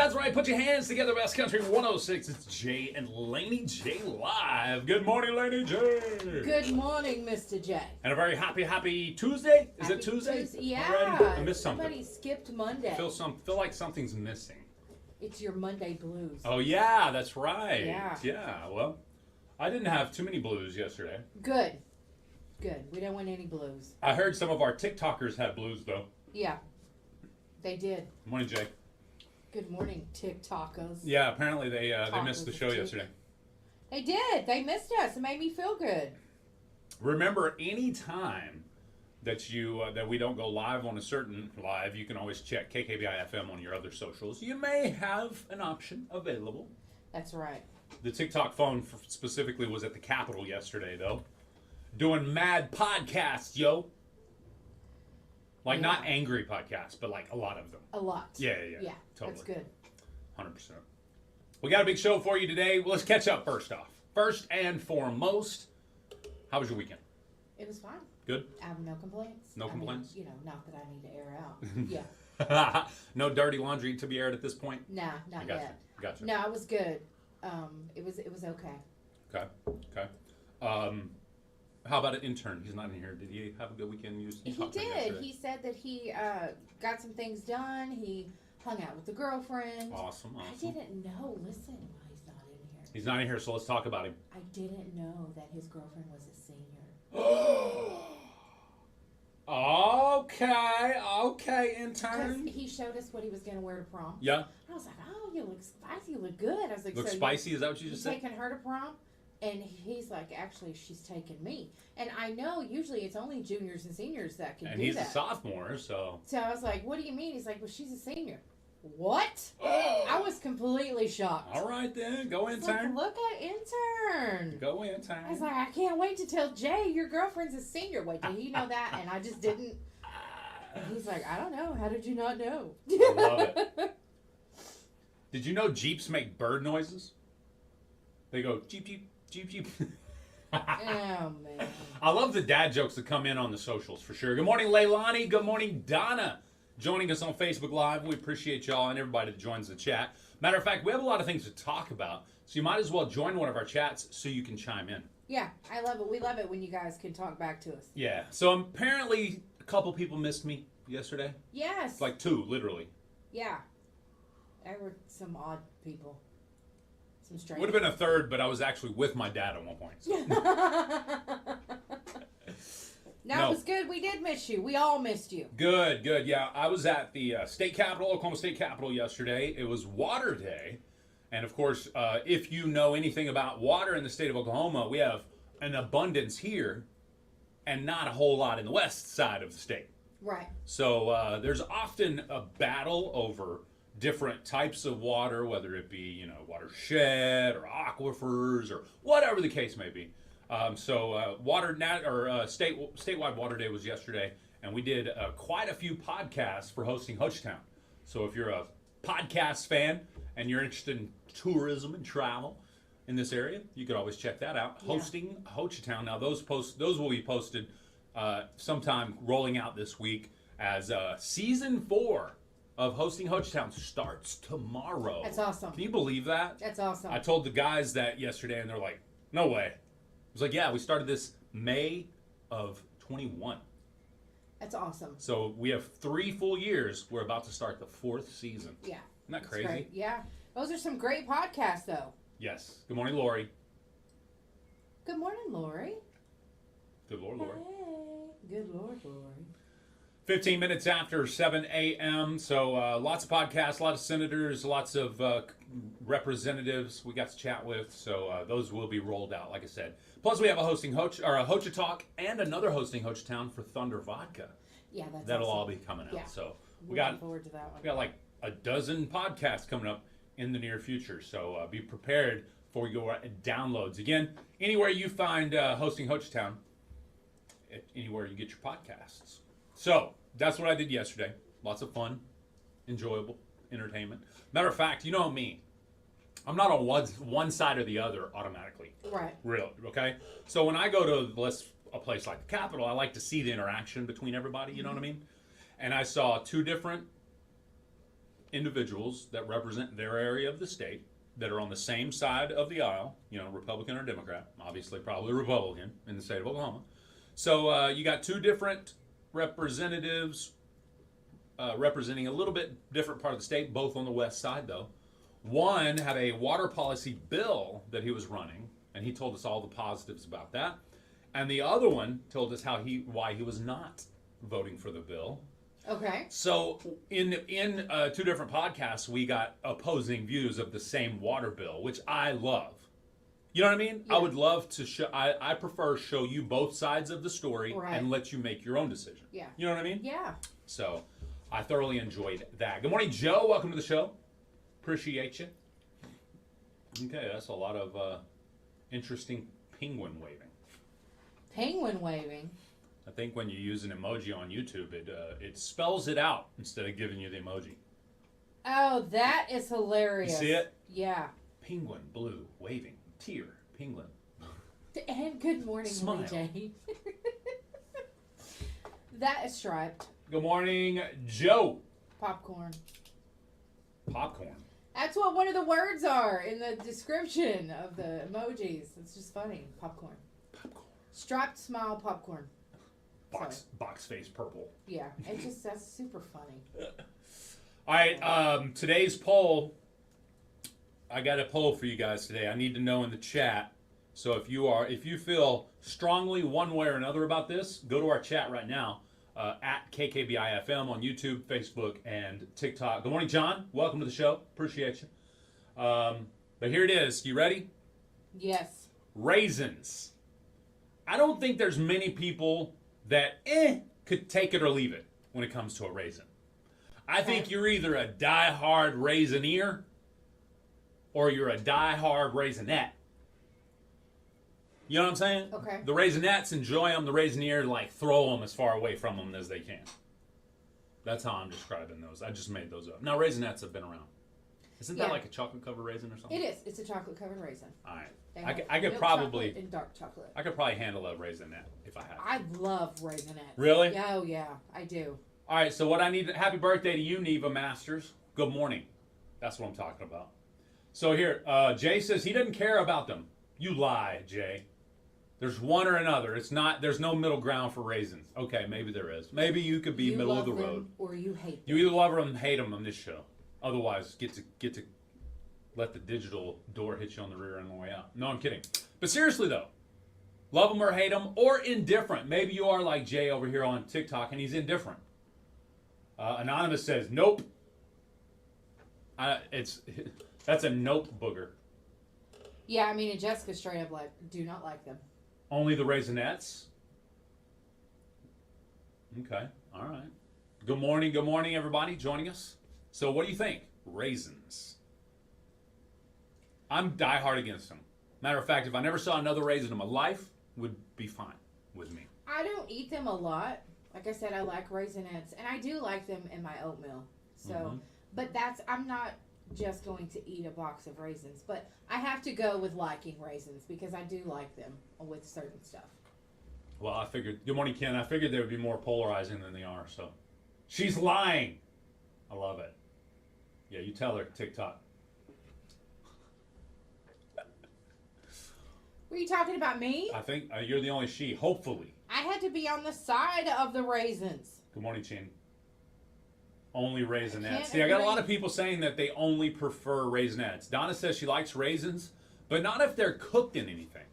That's right. Put your hands together, Best Country 106. It's Jay and Laney J live. Good morning, Laney J. Good morning, Mr. J. And a very happy Tuesday. Is Happy it Tuesday? Yeah. Already? I missed something. Somebody skipped Monday. Feel like something's missing. It's your Monday blues. Oh yeah, that's right. Yeah. Yeah. Well, I didn't have too many blues yesterday. Good. We don't want any blues. I heard some of our TikTokers had blues though. Yeah. They did. Good morning, Jay. Good morning, TikTokers. Yeah, apparently they missed the show yesterday. They did. They missed us. It made me feel good. Remember, any time that that we don't go live on a certain live, you can always check KKBI FM on your other socials. You may have an option available. That's right. The TikTok phone specifically was at the Capitol yesterday, though, doing mad podcasts, yo. Like, yeah. not angry podcasts, but like a lot of them. A lot. Yeah. Yeah, Totally. that's good. 100%. We got a big show for you today. Well, let's catch up first off. First and foremost, how was your weekend? It was fine. Good? I have no complaints. No complaints? Not that I need to air out. Yeah. No dirty laundry to be aired at this point? Nah, not yet. Gotcha. No, it was good. It was okay. Okay. How about an intern? He's not in here. Did he have a good weekend? He did. He said that he got some things done. He hung out with the girlfriend. Awesome. I didn't know. Listen, why he's not in here. He's not in here, so let's talk about him. I didn't know that his girlfriend was a senior. Okay, intern. Because he showed us what he was going to wear to prom. Yeah. I was like, oh, you look spicy. You look good. I was like, Look so spicy? Is that what you just said? taking her to prom? And he's like, actually, she's taking me. And I know usually it's only juniors and seniors that can do that. And he's a sophomore, so. So I was like, what do you mean? He's like, well, she's a senior. What? I was completely shocked. All right, then. Go intern. Like, look at intern. Go intern. I was like, I can't wait to tell Jay your girlfriend's a senior. Wait, did he know that? And I just didn't. And he's like, I don't know. How did you not know? I love it. Did you know Jeeps make bird noises? They go, Jeep, Jeep. Jeep, Jeep. Oh, man. I love the dad jokes that come in on the socials for sure. Good morning, Leilani. Good morning, Donna. Joining us on Facebook Live. We appreciate y'all and everybody that joins the chat. Matter of fact, we have a lot of things to talk about, so you might as well join one of our chats so you can chime in. Yeah, I love it. We love it when you guys can talk back to us. Yeah. So apparently a couple people missed me yesterday. Yes. Like two, literally. Yeah. There were some odd people. Would have been a third, but I was actually with my dad at one point. So. No, it was good. We did miss you. We all missed you. Good. Yeah, I was at the state capitol, Oklahoma State Capitol yesterday. It was Water Day. And, of course, if you know anything about water in the state of Oklahoma, we have an abundance here and not a whole lot in the west side of the state. Right. So there's often a battle over different types of water, whether it be, watershed or aquifers or whatever the case may be. Statewide Water Day was yesterday, and we did quite a few podcasts for hosting Hochtown. So if you're a podcast fan and you're interested in tourism and travel in this area, you could always check that out. Yeah. Hosting Hochtown. Now those will be posted sometime rolling out this week as season 4 of Hosting Hochtown starts tomorrow. That's awesome. Can you believe that? That's awesome. I told the guys that yesterday, and they're like, no way. I was like, yeah, we started this May of 21. That's awesome. So we have 3 full years. We're about to start the 4th season. Yeah. Isn't that crazy? Great. Yeah. Those are some great podcasts, though. Yes. Good morning, Lori. Good morning, Lori. Good Lord, Lori. Hey. Good Lord, Lori. 15 minutes after 7 a.m. So lots of podcasts, a lot of senators, lots of representatives we got to chat with. So those will be rolled out, like I said. Plus, we have a hosting Hocha Talk and another hosting Hochtown for Thunder Vodka. Yeah, that'll awesome. all be coming out. Yeah. So we got forward to that one. We got like a dozen podcasts coming up in the near future. So be prepared for your downloads. Again, anywhere you find hosting Hochtown, anywhere you get your podcasts. So that's what I did yesterday. Lots of fun, enjoyable, entertainment. Matter of fact, you know me. I'm not on one side or the other automatically. Right. Real, okay? So when I go to a place like the Capitol, I like to see the interaction between everybody, you know what I mean? And I saw 2 different individuals that represent their area of the state that are on the same side of the aisle, Republican or Democrat, obviously probably Republican in the state of Oklahoma. So you got two different representatives representing a little bit different part of the state, both on the west side though. One had a water policy bill that he was running, and he told us all the positives about that. And the other one told us why he was not voting for the bill. Okay. So in two different podcasts, we got opposing views of the same water bill, which I love. You know what I mean? Yeah. I would love to show. I prefer show you both sides of the story and let you make your own decision. Yeah. You know what I mean? Yeah. So I thoroughly enjoyed that. Good morning, Joe. Welcome to the show. Appreciate you. Okay, that's a lot of interesting penguin waving. Penguin waving? I think when you use an emoji on YouTube, it spells it out instead of giving you the emoji. Oh, that is hilarious. You see it? Yeah. Penguin, blue, waving, tear, penguin. And good morning, Smile. Jay. That is striped. Good morning, Joe. Popcorn. Popcorn. That's what one of the words are in the description of the emojis. It's just funny. Popcorn. Popcorn. Striped smile popcorn. Box face purple. Yeah, that's super funny. All right, today's poll. I got a poll for you guys today. I need to know in the chat. So if you feel strongly one way or another about this, go to our chat right now at KKBIFM on YouTube, Facebook, and TikTok. Good morning, John. Welcome to the show. Appreciate you. But here it is. You ready? Yes. Raisins. I don't think there's many people that could take it or leave it when it comes to a raisin. I think you're either a die-hard raisinere or you're a die-hard raisinette. You know what I'm saying? Okay. The raisinettes enjoy them. The raisinere throw them as far away from them as they can. That's how I'm describing those. I just made those up. Now raisinettes have been around. Isn't that like a chocolate-covered raisin or something? It is. It's a chocolate-covered raisin. All right. I could probably and dark chocolate. I could probably handle a raisinette if I had to. I love raisinettes. Really? Oh yeah, I do. All right. So what I need. Happy birthday to you, Neva Masters. Good morning. That's what I'm talking about. So here, Jay says he doesn't care about them. You lie, Jay. There's one or another. It's not. There's no middle ground for raisins. Okay, maybe there is. Maybe you could be middle of the road, or you hate them. You either love them or hate them on this show. Otherwise, get to let the digital door hit you on the rear end on the way out. No, I'm kidding. But seriously though, love them or hate them or indifferent. Maybe you are like Jay over here on TikTok and he's indifferent. Anonymous says nope. That's a nope booger. Yeah, I mean, and Jessica straight up do not like them. Only the raisinettes? Okay, all right. Good morning, everybody joining us. So what do you think? Raisins. I'm diehard against them. Matter of fact, if I never saw another raisin in my life, would be fine with me. I don't eat them a lot. Like I said, I like raisinets, and I do like them in my oatmeal. So, but I'm not just going to eat a box of raisins, but I have to go with liking raisins because I do like them with certain stuff. Well, I figured, good morning, Ken. I figured they would be more polarizing than they are, so. She's lying. I love it. Yeah, you tell her, TikTok. Were you talking about me? I think you're the only she, hopefully. I had to be on the side of the raisins. Good morning, Chin. Only raisinets. See, I got a lot of people saying that they only prefer raisinets. Donna says she likes raisins, but not if they're cooked in anything.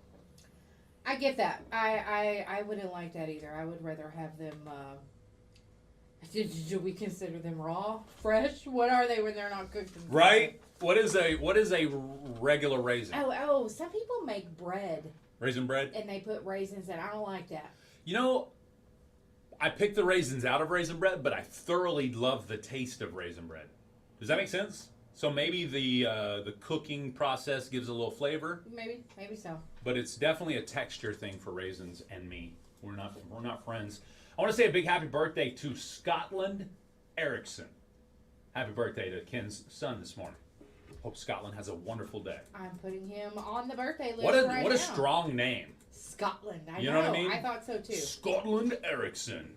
I get that. I wouldn't like that either. I would rather have them. Do we consider them raw, fresh? What are they when they're not cooked? Right. What is a regular raisin? Oh, some people make bread. Raisin bread? And they put raisins in. I don't like that. You know, I picked the raisins out of raisin bread, but I thoroughly love the taste of raisin bread. Does that make sense? So maybe the cooking process gives a little flavor. Maybe so. But it's definitely a texture thing for raisins and me. We're not friends. I want to say a big happy birthday to Scotland Erickson. Happy birthday to Ken's son this morning. Hope Scotland has a wonderful day. I'm putting him on the birthday list What right now. a strong name. Scotland. I know what I mean? I thought so too. Scotland Erickson.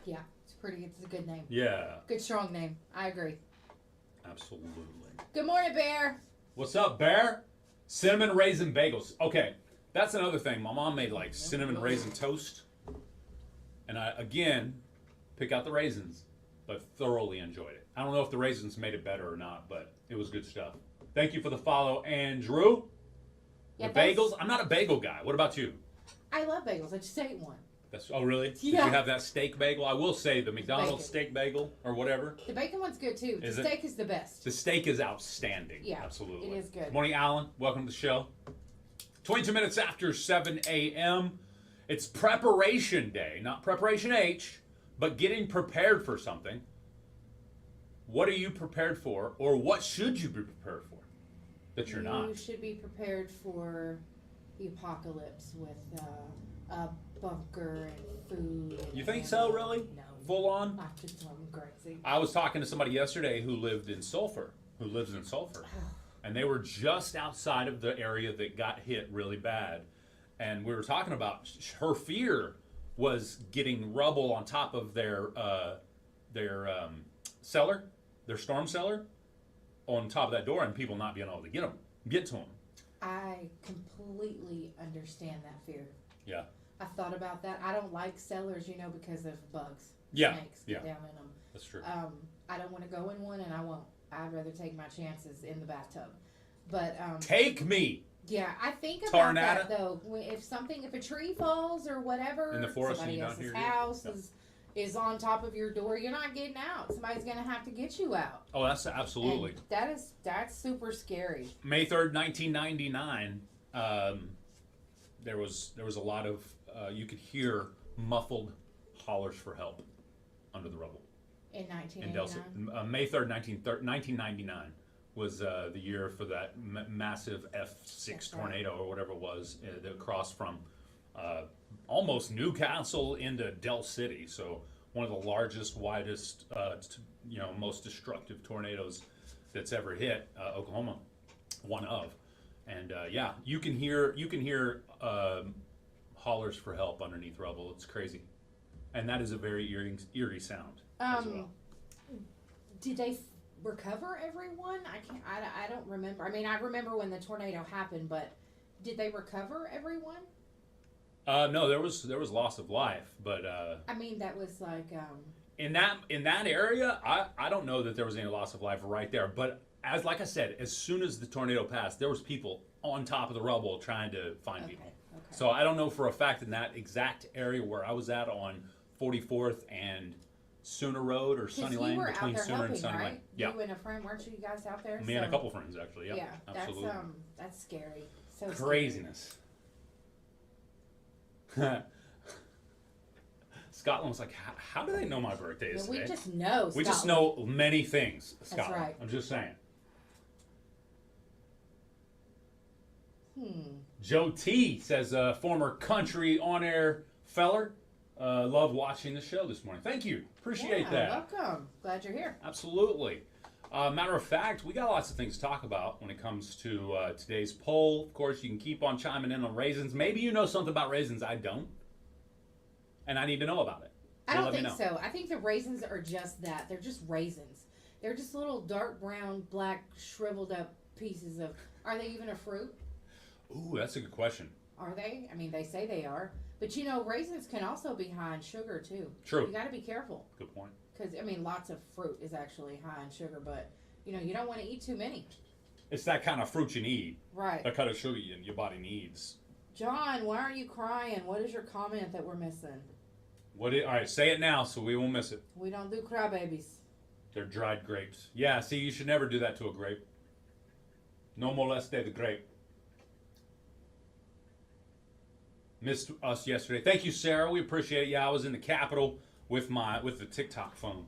Yeah, it's a good name. Yeah. Good strong name. I agree. Absolutely. Good morning, Bear. What's up, Bear? Cinnamon raisin bagels. Okay, that's another thing. My mom made like cinnamon raisin toast. And I, again, pick out the raisins, but thoroughly enjoyed it. I don't know if the raisins made it better or not, but it was good stuff. Thank you for the follow, Andrew. Yeah, the bagels? I'm not a bagel guy. What about you? I love bagels. I just ate one. Oh, really? Yeah. Did you have that steak bagel? I will say the McDonald's steak bagel or whatever. The bacon one's good too. The steak is the best. The steak is outstanding. Yeah, absolutely. it is good. Good morning, Alan. Welcome to the show. 22 minutes after 7 a.m. It's preparation day, not preparation H, but getting prepared for something. What are you prepared for, or what should you be prepared for that you're not? You should be prepared for the apocalypse with a bunker and food. And You think so, really? No. Full on? Not just something crazy. I was talking to somebody yesterday who lives in Sulphur, and they were just outside of the area that got hit really bad. And we were talking about her fear was getting rubble on top of their cellar, their storm cellar, on top of that door, and people not being able to get to them. I completely understand that fear. Yeah. I thought about that. I don't like cellars, because of bugs. Yeah. Snakes get down in them. That's true. I don't want to go in one, and I won't. I'd rather take my chances in the bathtub. But Take me. yeah, I think about Tornado? that though. If a tree falls or whatever, In the forest and somebody you don't else's hear it? house Yep. is on top of your door, you're not getting out. Somebody's gonna have to get you out. Oh, that's absolutely. And that's super scary. May 3rd, 1999. There was a lot of you could hear muffled hollers for help under the rubble. In In Delta, 1989. May 3rd, 1999 was the year for that massive F6 That's right. tornado or whatever it was that crossed from almost Newcastle into Del City. So one of the largest, widest, most destructive tornadoes that's ever hit Oklahoma. One of, and yeah, you can hear hollers for help underneath rubble. It's crazy, and that is a very eerie sound as well. Did they recover everyone? I don't remember. I mean, I remember when the tornado happened, but did they recover everyone? No, there was loss of life, but I mean, that was like in that area, I don't know that there was any loss of life right there. But like I said, as soon as the tornado passed, there was people on top of the rubble trying to find people. Okay. So I don't know for a fact in that exact area where I was at on 44th and Sooner Road or Sunny Lane, were between out there Sooner helping, and Sunny right? Lane. Yeah. You and a friend, weren't you guys out there? Me and a couple friends actually. Yep. Yeah, Absolutely. that's scary. So Craziness. Scotland was like, how do they know my birthday is Scary. today? We just know. We just Scotland. know many things, Scotland. right. I'm just saying. Hmm. Joe T says, former country on-air feller, love watching the show this morning. Thank you. Appreciate that. Welcome. Glad you're here. Absolutely. Matter of fact, we got lots of things to talk about when it comes to today's poll. Of course, you can keep on chiming in on raisins. Maybe you know something about raisins I don't, and I need to know about it. I So don't let me think know. so. I think the raisins are just that. They're just raisins. They're just little dark brown, black, shriveled up pieces of. Are they even a fruit? Ooh, that's a good question. Are they? I mean, they say they are. But raisins can also be high in sugar too. True. You got to be careful. Good point. Because, lots of fruit is actually high in sugar, but, you don't want to eat too many. It's that kind of fruit you need. Right. That kind of sugar your body needs. John, why aren't you crying? What is your comment that we're missing? All right, say it now so we won't miss it. We don't do crybabies. They're dried grapes. Yeah, see, you should never do that to a grape. No moleste the grape. Missed us yesterday. Thank you, Sarah. We appreciate it. Yeah, I was in the Capitol with the TikTok phone.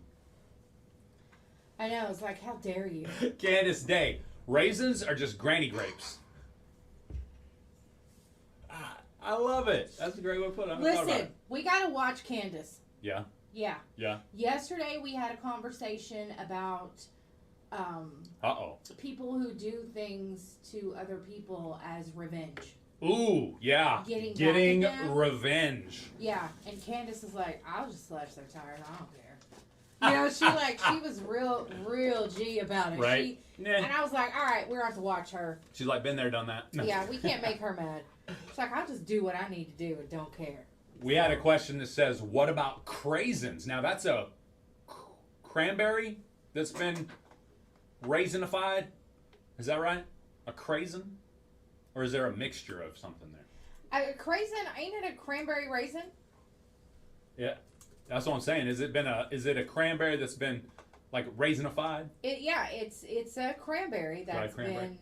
I know. It's like, how dare you? Candace Day. Raisins are just granny grapes. I love it. That's a great way to put it. I haven't thought about Listen, it. we got to watch Candace. Yeah. Yeah. Yeah. Yesterday we had a conversation about people who do things to other people as revenge. Ooh, yeah. Getting back at them. revenge. Yeah, and Candace is like, I'll just slash their tires. I don't care. You know, she was real G about it. Right. And I was like, all right, we're going to have to watch her. She's like, been there, done that. Yeah, we can't make her mad. She's like, I'll just do what I need to do and don't care. We had a question that says, what about craisins? Now, that's a cranberry that's been raisinified. Is that right? A craisin? Or is there a mixture of something there? A craisin, ain't it a cranberry raisin? Yeah. That's what I'm saying. Is it a cranberry that's been like raisinified? It's a cranberry that's been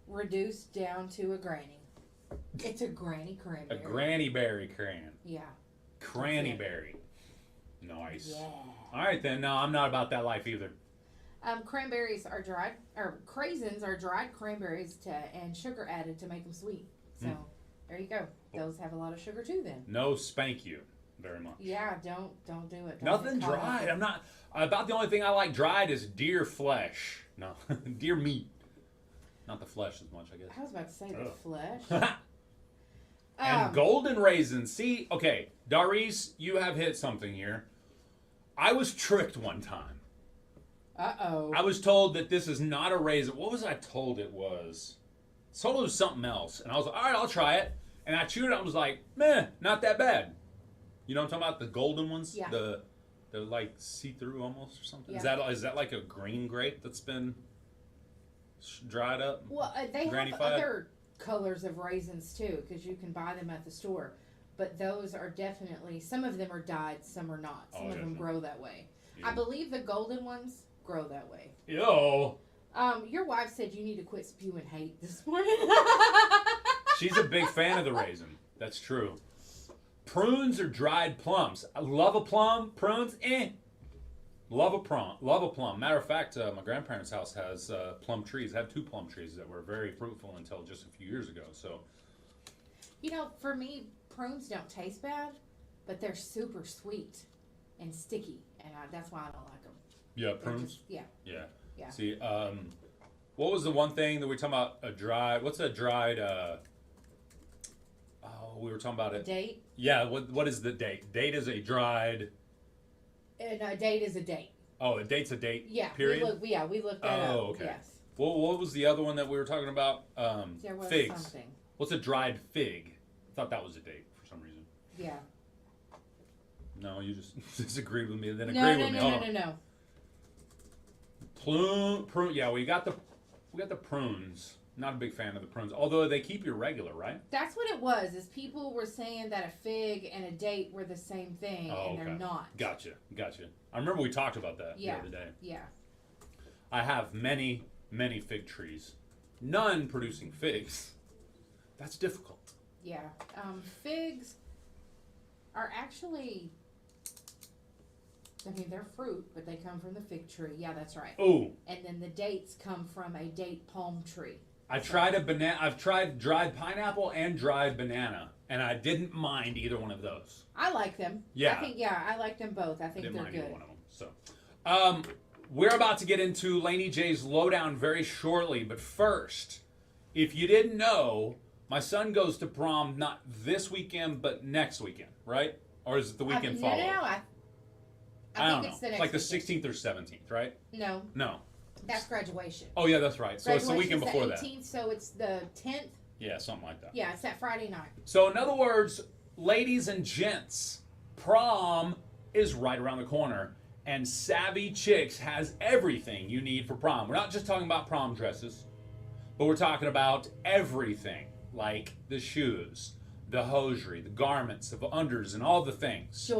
reduced down to a granny. It's a granny cranberry. A granny berry cran. Yeah. Cranny berry. Nice. Yeah. All right then. No, I'm not about that life either. Cranberries are dried, or craisins are dried cranberries and sugar added to make them sweet. So there you go. Those have a lot of sugar too. Then. No, spank you very much. Yeah, don't do it. Don't Nothing dried. I'm not. About the only thing I like dried is deer flesh. No, deer meat. Not the flesh as much, I guess. I was about to say the flesh. And golden raisins. See, okay, Darice, you have hit something here. I was tricked one time. Uh-oh. I was told that this is not a raisin. What was I told it was? I was told it was something else. And I was like, all right, I'll try it. And I chewed it. I was like, meh, not that bad. You know what I'm talking about? The golden ones? Yeah. They're like see-through almost or something? Yeah. Is that like a green grape that's been dried up? Well, they have Granny-fied? other colors of raisins too, because you can buy them at the store. But those are definitely, some of them are dyed, some are not. Some of them grow that way. Yeah. I believe the golden ones grow that way. Yo. Your wife said you need to quit spewing hate this morning. She's a big fan of the raisin. That's true. Prunes or dried plums. I love a plum. Prunes, Love a plum. Matter of fact, my grandparents' house has plum trees. Had 2 plum trees that were very fruitful until just a few years ago. So, you know, for me, prunes don't taste bad, but they're super sweet and sticky, and that's why I don't like them. Yeah, prunes. Yeah. See, what was the one thing that we were talking about? What's a dried? We were talking about it. Date. Yeah. What is the date? Date is a dried. And a date is a date. Oh, a date's a date. Yeah. Period. We looked that up. Oh, okay. Yes. Well, what was the other one that we were talking about? There was figs. something. What's a dried fig? I thought that was a date for some reason. Yeah. No, you just disagreed with me. Then No. Prune. Yeah, we got the prunes. Not a big fan of the prunes, although they keep you regular, right? That's what it was. Is people were saying that a fig and a date were the same thing, and they're not. Gotcha. I remember we talked about that the other day. Yeah. I have many fig trees, none producing figs. That's difficult. Yeah. Figs are actually, I mean, they're fruit, but they come from the fig tree. Yeah, that's right. Oh. And then the dates come from a date palm tree. I've tried dried pineapple and dried banana, and I didn't mind either one of those. I like them. Yeah. I like them both. I think Didn't they're mind good. either one of them. So, we're about to get into Laney J's lowdown very shortly, but first, if you didn't know, my son goes to prom not this weekend, but next weekend, right? Or is it the weekend following? No. I don't think know. it's the next like the weekend. 16th or 17th, right? No. That's graduation. Oh, yeah, that's right. So it's the weekend before the 18th, so it's the 10th. Yeah, something like that. Yeah, it's that Friday night. So in other words, ladies and gents, prom is right around the corner. And Savvy Chicks has everything you need for prom. We're not just talking about prom dresses, but we're talking about everything. Like the shoes, the hosiery, the garments, the unders, and all the things.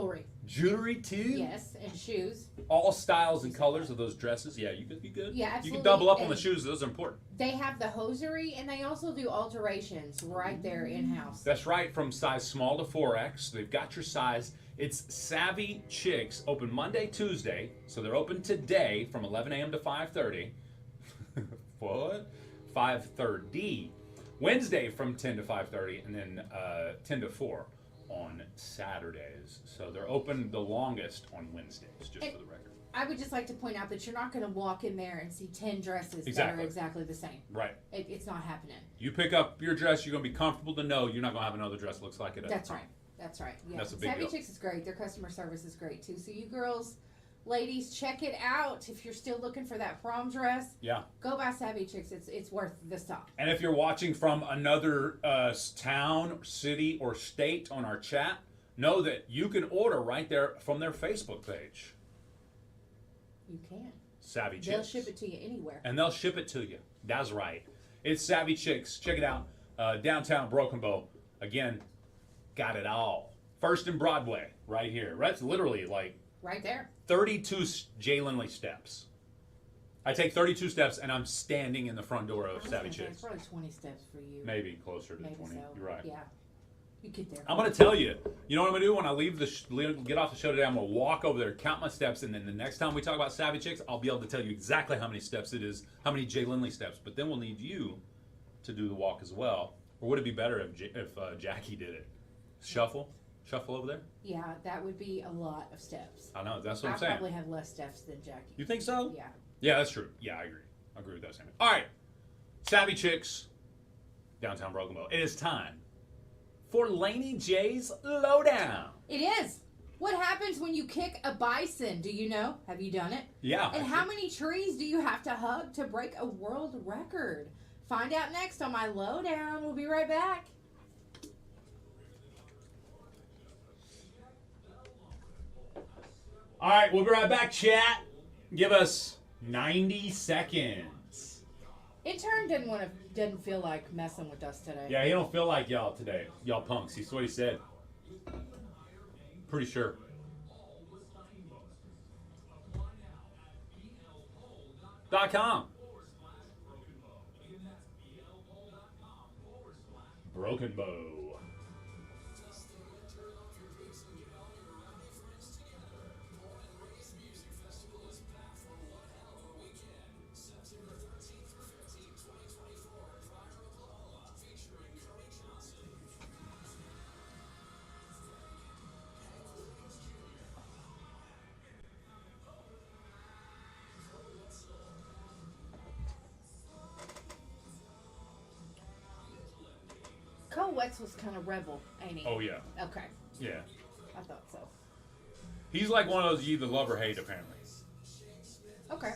Jewelry too? Yes, and shoes. All styles and colors of those dresses. Yeah, you could be good. Yeah, absolutely. You can double up on the shoes. Those are important. They have the hosiery, and they also do alterations right there in-house. That's right, from size small to 4X. They've got your size. It's Savvy Chicks, open Monday, Tuesday. So they're open today from 11 a.m. to 5:30. What? 5:30. Wednesday from 10 to 5:30, and then 10 to 4 on Saturdays. So they're open the longest on Wednesdays, just for the record. I would just like to point out that you're not going to walk in there and see 10 dresses that are exactly the same. Right. It's not happening. You pick up your dress, you're going to be comfortable to know you're not going to have another dress that looks like it. That's right. That's right. Yeah. That's a big Savvy deal. Chicks is great. Their customer service is great too. So you girls ladies, check it out. If you're still looking for that prom dress, Yeah. go buy Savvy Chicks. It's worth the stop. And if you're watching from another town, city, or state on our chat, know that you can order right there from their Facebook page. You can. Savvy Chicks. They'll ship it to you anywhere. And they'll ship it to you. That's right. It's Savvy Chicks. Check it out. Downtown Broken Bow. Again, got it all. First and Broadway, right here. That's literally like right there. 32 Jay Lindley steps. I take 32 steps and I'm standing in the front door of Savvy Chicks. It's probably 20 steps for you. Maybe closer to Maybe 20. so. You're right. Yeah. You get there. I'm going to tell you. You know what I'm going to do when I leave get off the show today? I'm going to walk over there, count my steps, and then the next time we talk about Savvy Chicks, I'll be able to tell you exactly how many steps it is, how many Jay Lindley steps. But then we'll need you to do the walk as well. Or would it be better if Jackie did it? Shuffle over there? Yeah, that would be a lot of steps. I know, that's what I'm saying. I probably have less steps than Jackie. You think so? Yeah. Yeah, that's true. Yeah, I agree with that statement. All right. Savvy Chicks, Downtown Broken Bow. It is time for Laney J's Lowdown. It is. What happens when you kick a bison? Do you know? Have you done it? Yeah. And how many trees do you have to hug to break a world record? Find out next on my Lowdown. We'll be right back. All right, we'll be right back, chat. Give us 90 seconds. Intern didn't feel like messing with us today. Yeah, he don't feel like y'all today. Y'all punks. That's what he said. Pretty sure. .com. Broken Bow. Cole Wetz was kind of rebel, ain't he? Oh, yeah. Okay. Yeah. I thought so. He's like one of those you either love or hate, apparently. Okay.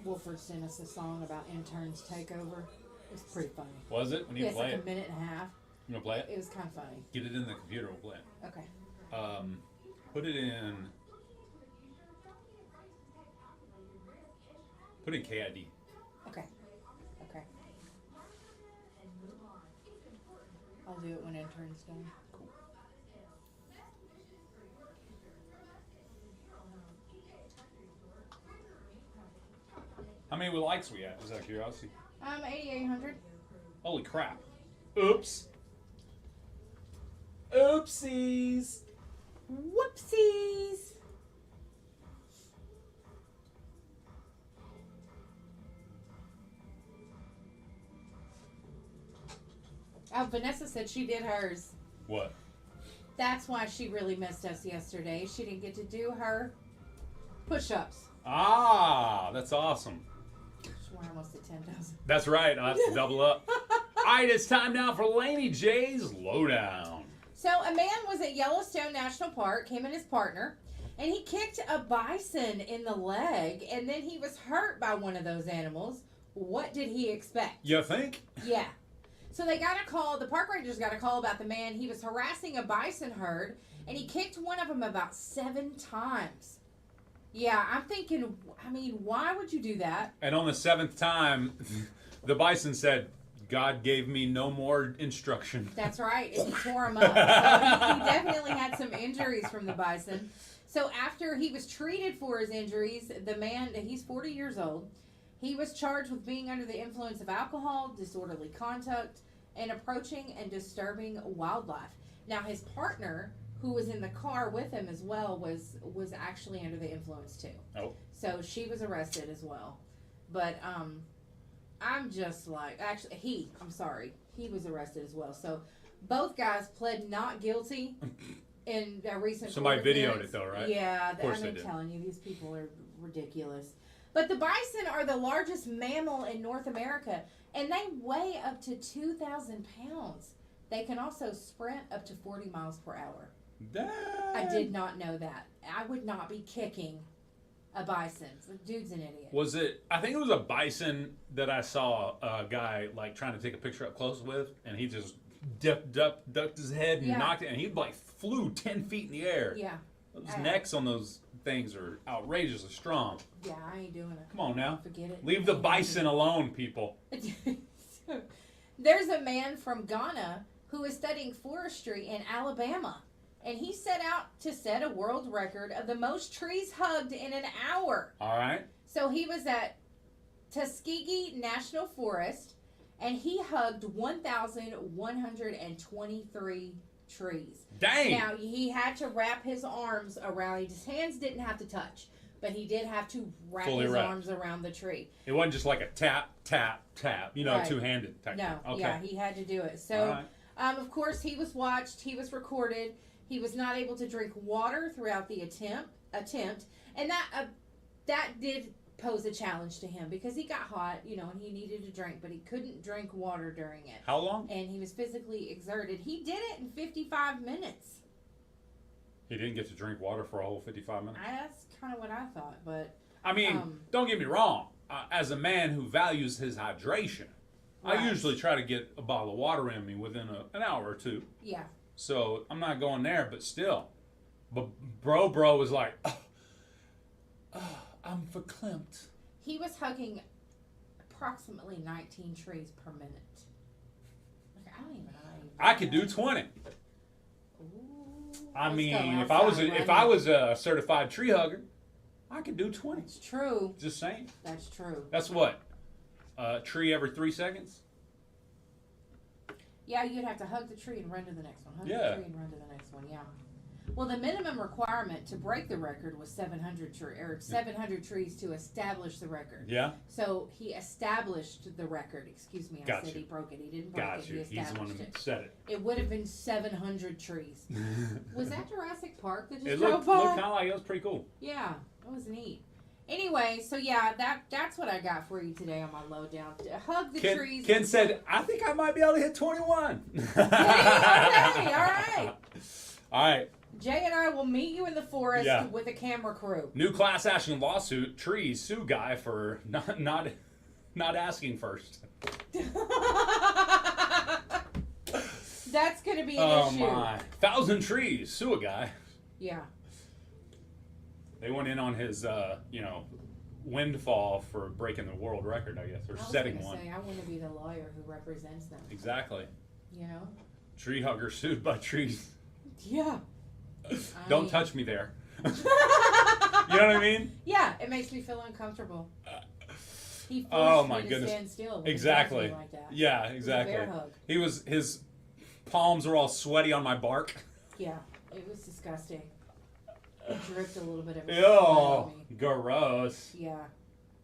Wolford sent us a song about interns takeover. It was pretty funny. Was it? When you It's play like it? a minute and a half. You want to play it? It was kind of funny. Get it in the computer, we'll play it. Okay. Put it in... Put in KID. Okay. Okay. I'll do it when intern's done. Cool. How many likes we at? Just out of curiosity. 8,800. Holy crap. Oops. Oopsies. Whoopsies. Oh, Vanessa said she did hers. What? That's why she really missed us yesterday. She didn't get to do her push-ups. Ah, that's awesome. We're almost at 10,000. That's right. I'll have to double up. All right, it's time now for Laney J's Lowdown. So a man was at Yellowstone National Park, him and his partner, and he kicked a bison in the leg, and then he was hurt by one of those animals. What did he expect? You think? Yeah. So they got a call, the park rangers got a call about the man. He was harassing a bison herd, and he kicked one of them about 7 times. Yeah, I'm thinking, I mean, why would you do that? And on the 7th time, the bison said, God gave me no more instruction. That's right, and he tore him up. So he definitely had some injuries from the bison. So after he was treated for his injuries, the man, he's 40 years old, he was charged with being under the influence of alcohol, disorderly conduct, and approaching and disturbing wildlife. Now his partner, who was in the car with him as well, was actually under the influence too. Oh. So she was arrested as well. But I'm just like, actually he was arrested as well. So both guys pled not guilty in a recent Somebody court videoed appearance. it though, right? Yeah, Of course I'm they did. telling you, these people are ridiculous. But the bison are the largest mammal in North America, and they weigh up to 2,000 pounds. They can also sprint up to 40 miles per hour. I did not know that. I would not be kicking a bison. The dude's an idiot. Was it? I think it was a bison that I saw a guy like trying to take a picture up close with, and he just ducked his head and knocked it, and he like flew 10 feet in the air. Yeah. Those necks on those things are outrageously strong. Yeah, I ain't doing it. Come on now. Forget it. Leave the bison alone, people. There's a man from Ghana who is studying forestry in Alabama, and he set out to set a world record of the most trees hugged in an hour. All right. So he was at Tuskegee National Forest, and he hugged 1,123 trees. Dang. Now, he had to wrap his arms around, his hands didn't have to touch, but he did have to wrap Fully his wrapped. arms around the tree. It wasn't just like a tap, tap, tap, Right. two-handed type No, thing. Okay. yeah, he had to do it. All So, right. of course, he was watched, he was recorded, he was not able to drink water throughout the attempt, and that did pose a challenge to him because he got hot, and he needed to drink, but he couldn't drink water during it. How long? And he was physically exerted. He did it in 55 minutes. He didn't get to drink water for a whole 55 minutes? That's kind of what I thought, but... I mean, don't get me wrong. As a man who values his hydration, Right. I usually try to get a bottle of water in me within an hour or two. Yeah. So I'm not going there, but still. But bro was like, I'm verklempt. He was hugging approximately 19 trees per minute. Like, I don't even know. I could do 20. Ooh, I let's mean, go if outside I right was a certified tree hugger, I could do 20. now. It's true. Just saying. That's true. That's what? Tree every 3 seconds? Yeah, you'd have to hug the tree and run to the next one. Hug Yeah. the tree and run to the next one. Yeah. Well, the minimum requirement to break the record was 700 trees to establish the record. Yeah. So he established the record. Excuse me, I Gotcha. said he broke it. He didn't break Got it. you. He He's the one established who it. said it. It would have been 700 trees. Was that Jurassic Park that just It drove looked by? kind of like it was pretty cool. Yeah, that was neat. Anyway, so yeah, that's what I got for you today on my lowdown. Hug the trees. Ken said, I think I might be able to hit 21. Okay, all right. All right. Jay and I will meet you in the forest Yeah. with a camera crew. New class action lawsuit. Trees sue guy for not asking first. That's going to be an Oh issue. my. 1,000 trees sue a guy. Yeah. They went in on his, windfall for breaking the world record, I guess, or I was setting gonna one. say, I want to be the lawyer who represents them. Exactly. You know? Tree hugger sued by trees. Yeah. Don't touch me there. You know what I mean? Yeah, it makes me feel uncomfortable. He forced Oh my me to goodness. stand still. when he Exactly. touched me like that. Yeah, It was a exactly. bear hug. His palms were all sweaty on my bark. Yeah, it was disgusting. It dripped a little bit of it. Ew, gross. Yeah.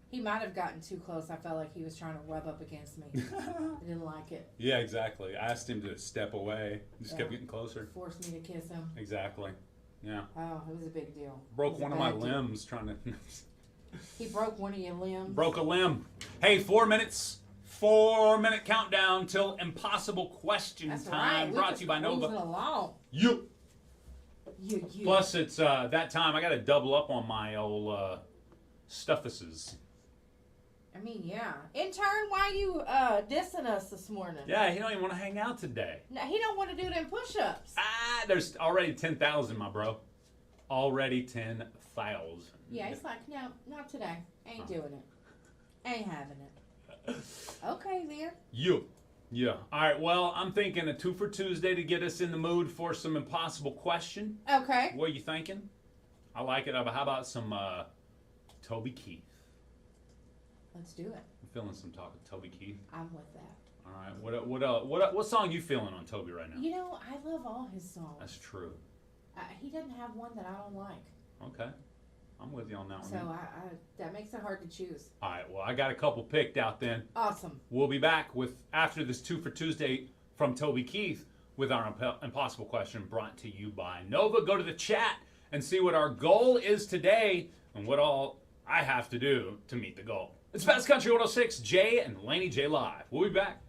He might have gotten too close. I felt like he was trying to rub up against me. I didn't like it. Yeah, exactly. I asked him to step away. He just kept Yeah. getting closer. Forced me to kiss him. Exactly. Yeah. Oh, it was a big deal. Broke It was a one of my bad deal. limbs trying to... He broke one of your limbs. Broke a limb. Hey, 4 minutes. 4-minute countdown till impossible question That's time. right. Brought to you by Cruising Nova. along. You. You. Plus, it's that time. I got to double up on my old stuffuses. I mean, yeah. Intern, why you dissing us this morning? Yeah, he don't even want to hang out today. No, he don't want to do them push-ups. There's already 10,000, my bro. Already 10,000. Yeah, he's like, no, not today. Ain't doing it. Ain't having it. Okay, then. You. Yeah. All right, well, I'm thinking a 2 for Tuesday to get us in the mood for some impossible question. Okay. What are you thinking? I like it. How about some Toby Keith? Let's do it. I'm feeling some talk of Toby Keith. I'm with that. All right. What song you feeling on Toby right now? You know, I love all his songs. That's true. He doesn't have one that I don't like. Okay. I'm with you on that So one. that makes it hard to choose. All right. Well, I got a couple picked out then. Awesome. We'll be back with after this 2 for Tuesday from Toby Keith. with our impossible question brought to you by Nova. Go to the chat and see what our goal is today and what all I have to do to meet the goal. It's Best Country 106, Jay and Laney J Live. We'll be back.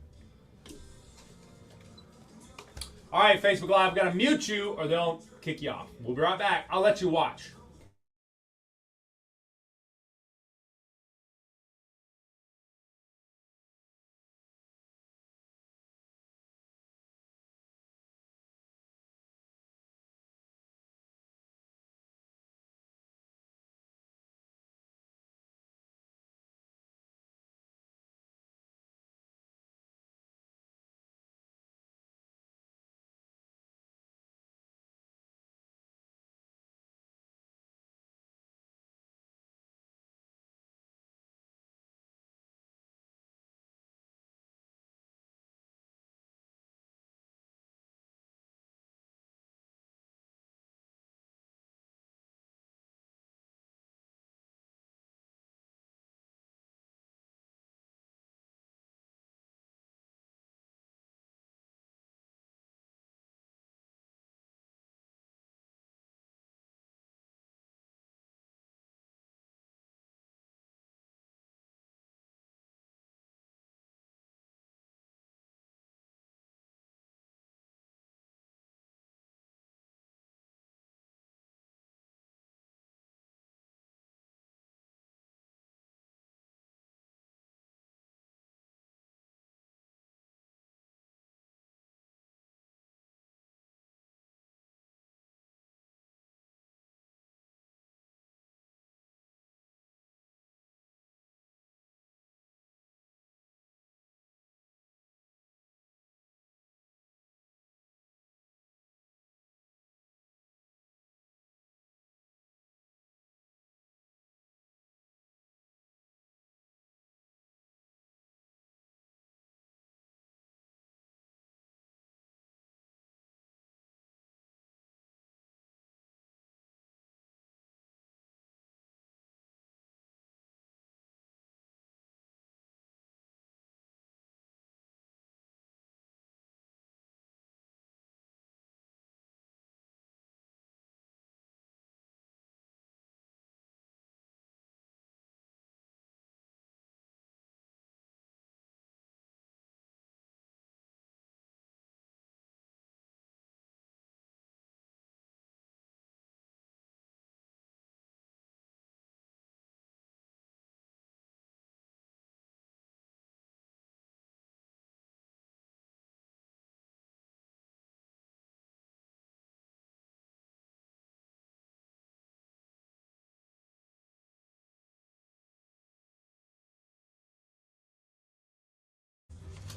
All right, Facebook Live, I've got to mute you or they'll kick you off. We'll be right back. I'll let you watch.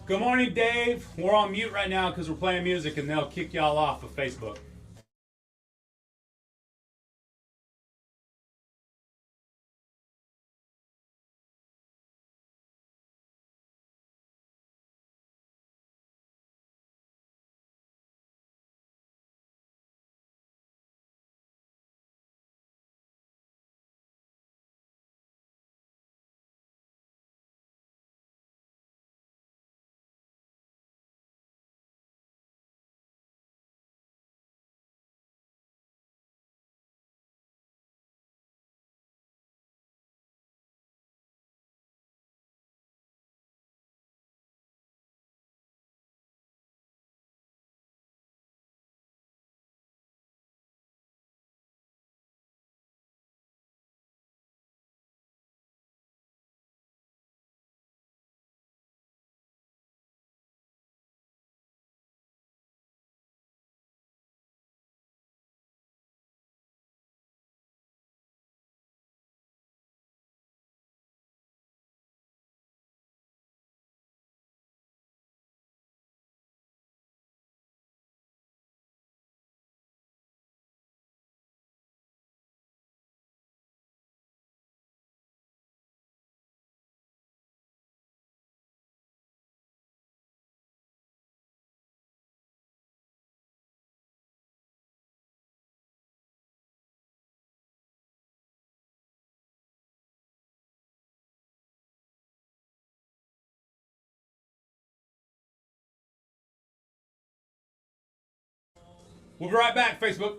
Good morning, Dave. We're on mute right now because we're playing music and they'll kick y'all off of Facebook. We'll be right back, Facebook.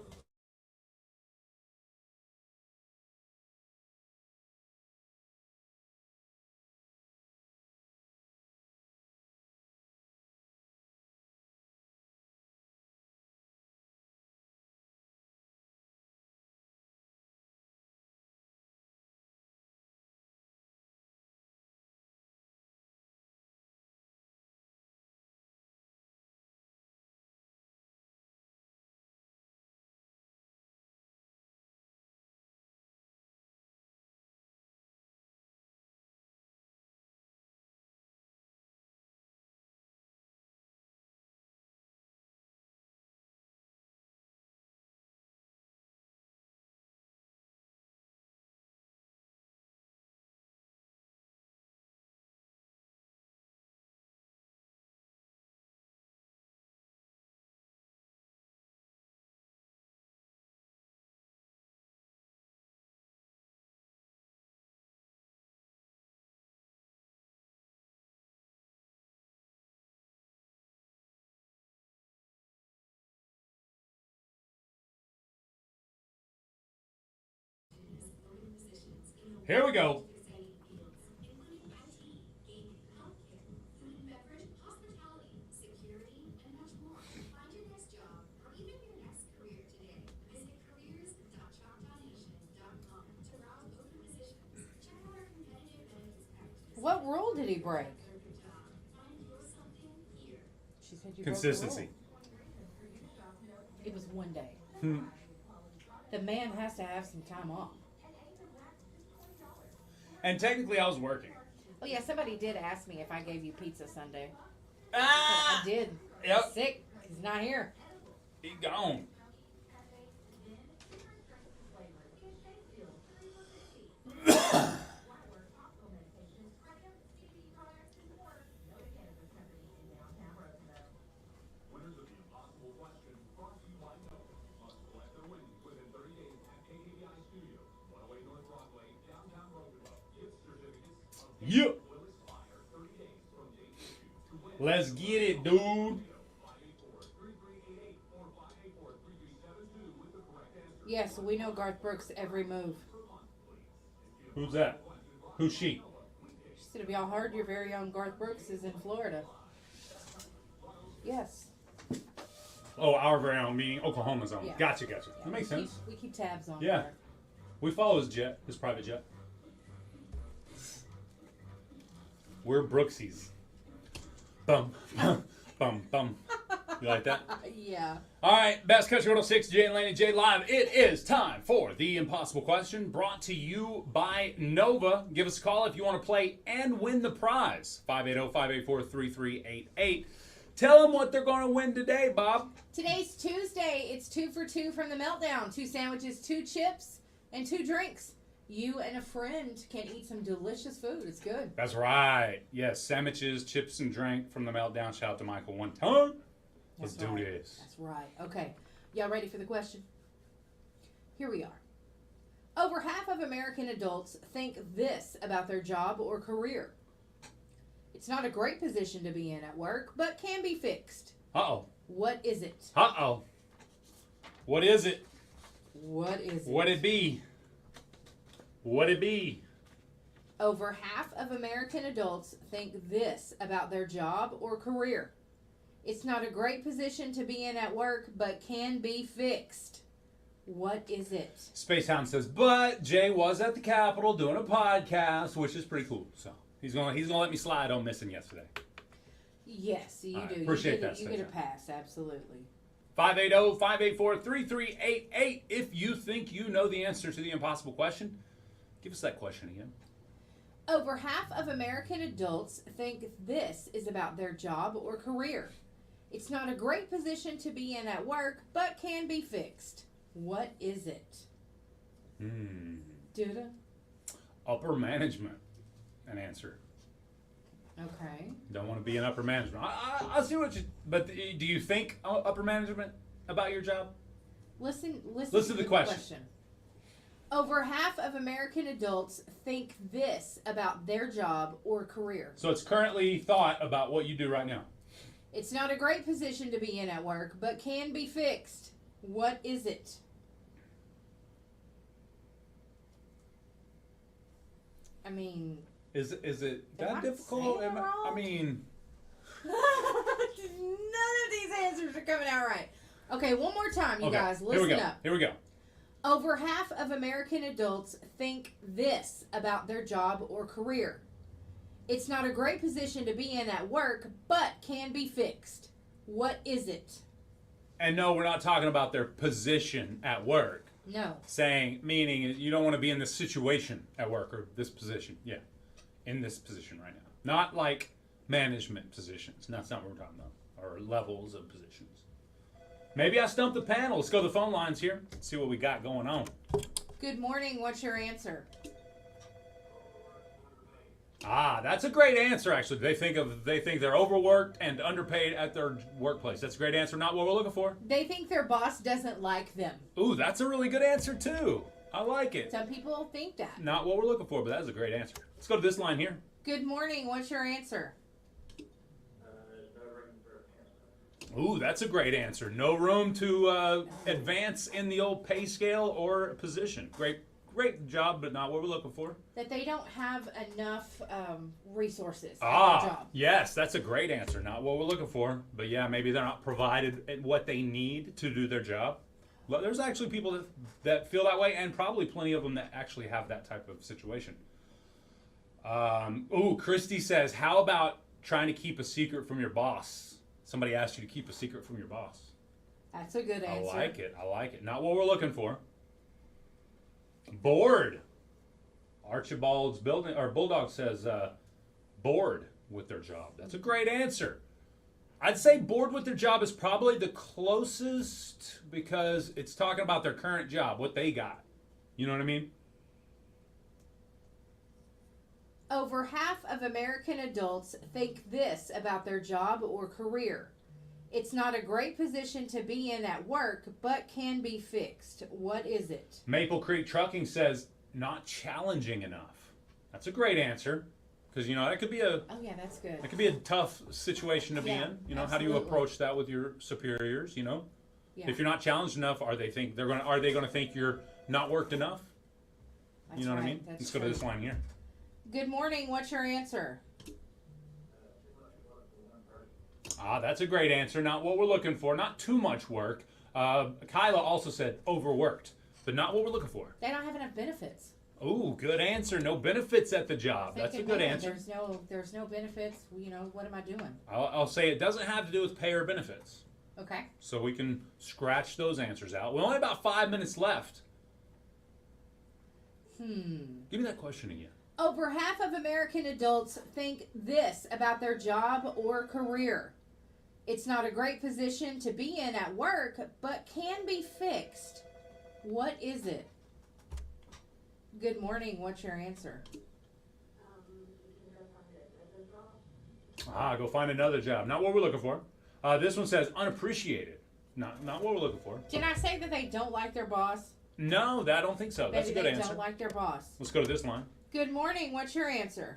Here we go. What rule did he break? She said you Consistency. Broke the rule. It was one day. The man has to have some time off. And technically, I was working. Oh yeah, somebody did ask me if I gave you pizza Sunday. Ah! I did. Yep. He's sick. He's not here. He gone. Yep. Let's get it, dude. Yes, we know Garth Brooks' every move. Who's that? Who's she? She said if y'all heard, your very own Garth Brooks is in Florida. Yes. Oh, our very own, meaning Oklahoma's own. Yeah. Gotcha. That makes sense. We keep tabs on Yeah. her. We follow his jet, his private jet. We're Brooksies. Bum, bum, bum, bum. You like that? Yeah. All right, Best Country 106, Jay and Laney J live. It is time for the Impossible Question, brought to you by Nova. Give us a call if you want to play and win the prize. 580-584-3388. Tell them what they're going to win today, Bob. Today's Tuesday. It's 2 for 2 from the Meltdown. 2 sandwiches, 2 chips, and 2 drinks. You and a friend can eat some delicious food. It's good. That's right. Yes, sandwiches, chips, and drink from the Meltdown. Shout out to Michael one time. Let's do this. That's right. Okay. Y'all ready for the question? Here we are. Over half of American adults think this about their job or career. It's not a great position to be in at work, but can be fixed. Uh-oh. What is it? Uh-oh. What is it? What is it? What'd it be? What'd it be? Over half of American adults think this about their job or career. It's not a great position to be in at work, but can be fixed. What is it? Space Hound says, but Jay was at the Capitol doing a podcast, which is pretty cool. So he's gonna let me slide on missing yesterday. Yes, you All right, do. appreciate that, You get a Space pass, absolutely. 580-584-3388. If you think you know the answer to the impossible question, give us that question again. Over half of American adults think this is about their job or career. It's not a great position to be in at work, but can be fixed. What is it? Duda? Upper management. An answer. Okay. Don't want to be in upper management. I see what you. But do you think upper management about your job? Listen to the question. Over half of American adults think this about their job or career. So it's currently thought about what you do right now. It's not a great position to be in at work, but can be fixed. What is it? I mean... Is it Am that I difficult? saying it wrong? I mean... None of these answers are coming out right. Okay, one more time, you guys. Listen up. Here we go. Over half of American adults think this about their job or career. It's not a great position to be in at work, but can be fixed. What is it? And no, we're not talking about their position at work. No. Meaning you don't want to be in this situation at work or this position. Yeah. In this position right now. Not like management positions. That's not what we're talking about. Or levels of positions. Maybe I stumped the panel. Let's go to the phone lines here. Let's see what we got going on. Good morning. What's your answer? Ah, that's a great answer, actually. They think they're overworked and underpaid at their workplace. That's a great answer. Not what we're looking for. They think their boss doesn't like them. Ooh, that's a really good answer, too. I like it. Some people think that. Not what we're looking for, but that is a great answer. Let's go to this line here. Good morning. What's your answer? Ooh, that's a great answer. No room to advance in the old pay scale or position. Great job, but not what we're looking for. That they don't have enough resources at their job. Yes, that's a great answer. Not what we're looking for. But yeah, maybe they're not provided what they need to do their job. But there's actually people that feel that way, and probably plenty of them that actually have that type of situation. Christy says, how about trying to keep a secret from your boss? Somebody asked you to keep a secret from your boss. That's a good answer. I like it. Not what we're looking for. Bored. Archibald's Bulldog says bored with their job. That's a great answer. I'd say bored with their job is probably the closest because it's talking about their current job, what they got. You know what I mean? Over half of American adults think this about their job or career. It's not a great position to be in at work, but can be fixed. What is it? Maple Creek Trucking says not challenging enough. That's a great answer. Because, that could be that's good. That could be a tough situation to be in. How do you approach that with your superiors, Yeah. If you're not challenged enough, are they going to think you're not worked enough? That's you know right. what I mean? Let's go to this line here. Good morning. What's your answer? That's a great answer. Not what we're looking for. Not too much work. Kyla also said overworked, but not what we're looking for. They don't have enough benefits. Ooh, good answer. No benefits at the job. That's a good answer. There's no benefits. What am I doing? I'll say it doesn't have to do with pay or benefits. Okay. So we can scratch those answers out. We only have about 5 minutes left. Give me that question again. Over half of American adults think this about their job or career. It's not a great position to be in at work, but can be fixed. What is it? Good morning. What's your answer? Go find another job. Not what we're looking for. This one says unappreciated. Not what we're looking for. Did I say that they don't like their boss? No, I don't think so. That's a good answer. They don't like their boss. Let's go to this line. Good morning. What's your answer?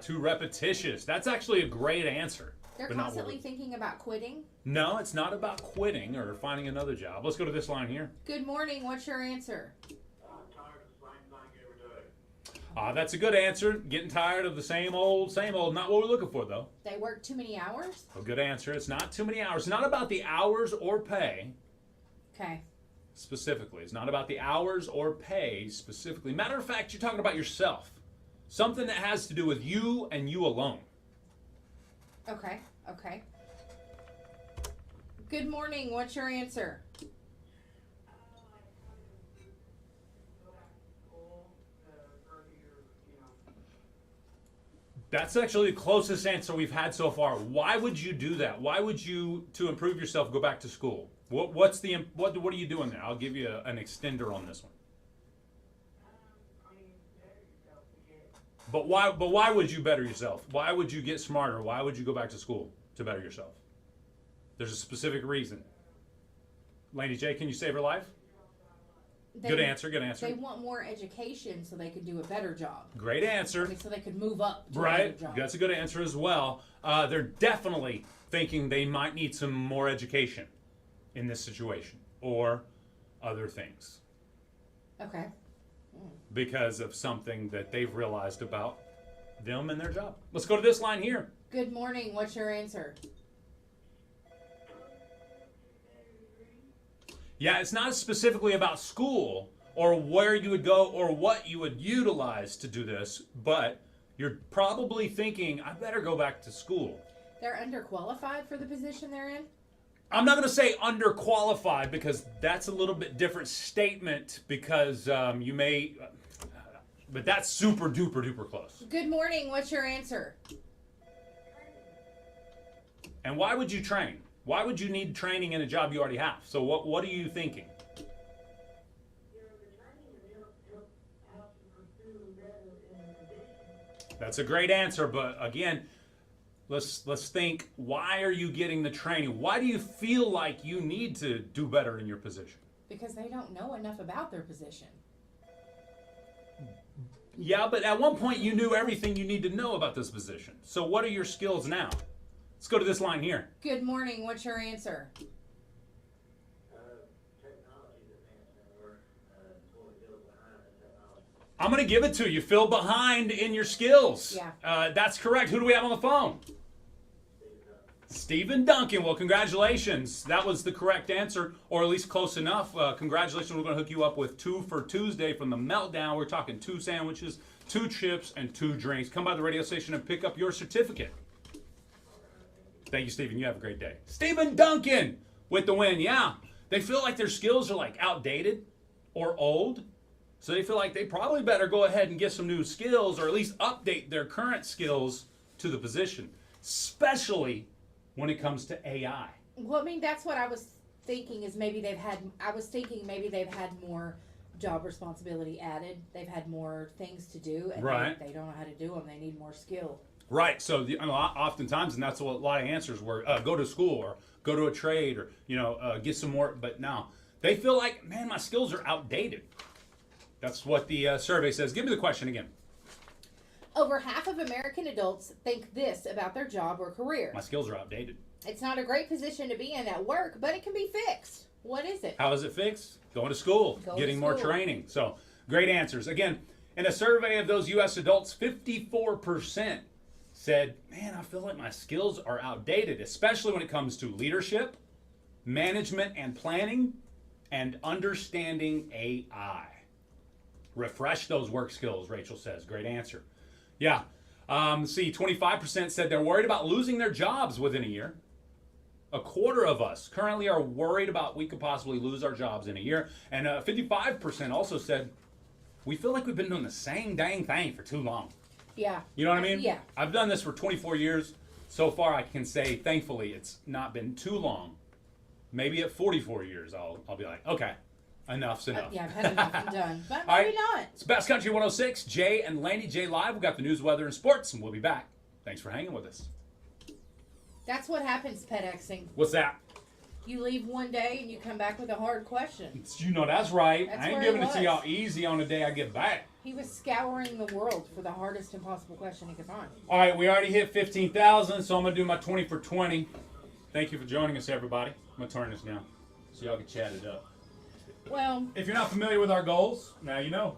Too repetitious. That's actually a great answer. They're constantly thinking about quitting? No, it's not about quitting or finding another job. Let's go to this line here. Good morning. What's your answer? I'm tired of the same thing every day. That's a good answer. Getting tired of the same old. Not what we're looking for, though. They work too many hours? A good answer. It's not too many hours. It's not about the hours or pay. Okay. Specifically. It's not about the hours or pay specifically. Matter of fact, you're talking about yourself. Something that has to do with you and you alone. Okay. Good morning. What's your answer? That's actually the closest answer we've had so far. Why would you do that? Why would you, to improve yourself, go back to school? What are you doing there? I'll give you an extender on this one. But why would you better yourself? Why would you get smarter? Why would you go back to school to better yourself? There's a specific reason. Laney J, can you save her life? Good answer. They want more education so they can do a better job. Great answer. So they could move up to a right. better job. That's a good answer as well. They're definitely thinking they might need some more education in this situation or other things Okay. because of something that they've realized about them and their job. Let's go to this line here. Good morning. What's your answer? Yeah, it's not specifically about school or where you would go or what you would utilize to do this, but you're probably thinking, I better go back to school. They're underqualified for the position they're in? I'm not going to say underqualified because that's a little bit different statement because you may, but that's super duper duper close. Good morning. What's your answer? And why would you train? Why would you need training in a job you already have? So what are you thinking? That's a great answer, but again, let's think, why are you getting the training? Why do you feel like you need to do better in your position? Because they don't know enough about their position. Yeah, but at one point you knew everything you need to know about this position. So what are your skills now? Let's go to this line here. Good morning. What's your answer? Technology advancement, we're totally built behind the technology. I'm going to give it to you. Feel behind in your skills. Yeah. That's correct. Who do we have on the phone? Stephen Duncan. Well, congratulations. That was the correct answer, or at least close enough. Congratulations. We're going to hook you up with 2 for Tuesday from the Meltdown. We're talking 2 sandwiches, 2 chips, and 2 drinks. Come by the radio station and pick up your certificate. Thank you, Stephen. You have a great day. Stephen Duncan with the win. Yeah. They feel like their skills are like outdated or old. So they feel like they probably better go ahead and get some new skills or at least update their current skills to the position, especially when it comes to AI. Well, I mean, that's what I was thinking is maybe they've had more job responsibility added. They've had more things to do, and Right. they don't know how to do them. They need more skill. Right. So oftentimes, and that's what a lot of answers were, go to school or go to a trade or, get some more. But now they feel like, man, my skills are outdated. That's what the survey says. Give me the question again. Over half of American adults think this about their job or career. My skills are outdated. It's not a great position to be in at work, but it can be fixed. What is it? How is it fixed? Going to school, getting more training. So great answers. Again, in a survey of those U.S. adults, 54% said, man, I feel like my skills are outdated, especially when it comes to leadership, management and planning, and understanding AI. Refresh those work skills, Rachel says. Great answer. Yeah. 25% said they're worried about losing their jobs within a year. A quarter of us currently are worried about we could possibly lose our jobs in a year. And 55% also said, we feel like we've been doing the same dang thing for too long. Yeah. You know what I mean? Yeah. I've done this for 24 years. So far, I can say, thankfully, it's not been too long. Maybe at 44 years, I'll be like, okay, enough's enough. Yeah, I've had enough. I'm done. But All maybe right. not. It's Best Country 106, Jay and Laney J live. We've got the news, weather, and sports, and we'll be back. Thanks for hanging with us. That's what happens, PetXing. What's that? You leave one day and you come back with a hard question. That's right. That's I ain't where giving it it to was. y'all easy on the day I get back. He was scouring the world for the hardest impossible question he could find. All right, we already hit 15,000, so I'm going to do my 20 for 20. Thank you for joining us, everybody. I'm going to turn this down so y'all can chat it up. Well, If you're not familiar with our goals, now you know.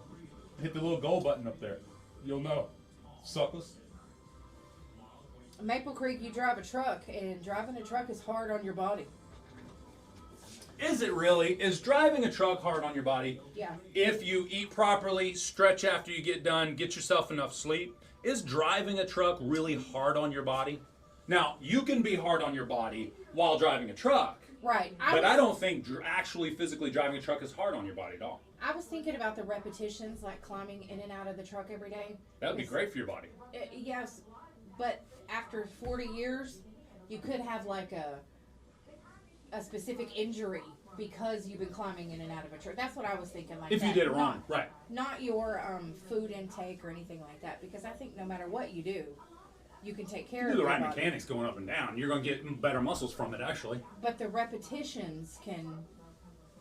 Hit the little goal button up there. You'll know. Suckers. Maple Creek, you drive a truck, and driving a truck is hard on your body. Is it really? Is driving a truck hard on your body? Yeah. If you eat properly, stretch after you get done, get yourself enough sleep, is driving a truck really hard on your body? Now, you can be hard on your body while driving a truck, Right. but I don't think actually physically driving a truck is hard on your body at all. I was thinking about the repetitions, like climbing in and out of the truck every day. That would be great for your body. Yes, but after 40 years, you could have like a specific injury because you've been climbing in and out of a truck. That's what I was thinking. Like If you that. did it wrong, right. Not your food intake or anything like that, because I think no matter what you do, you can take care You of do the your right body. mechanics going up and down. You're going to get better muscles from it, actually, But the repetitions can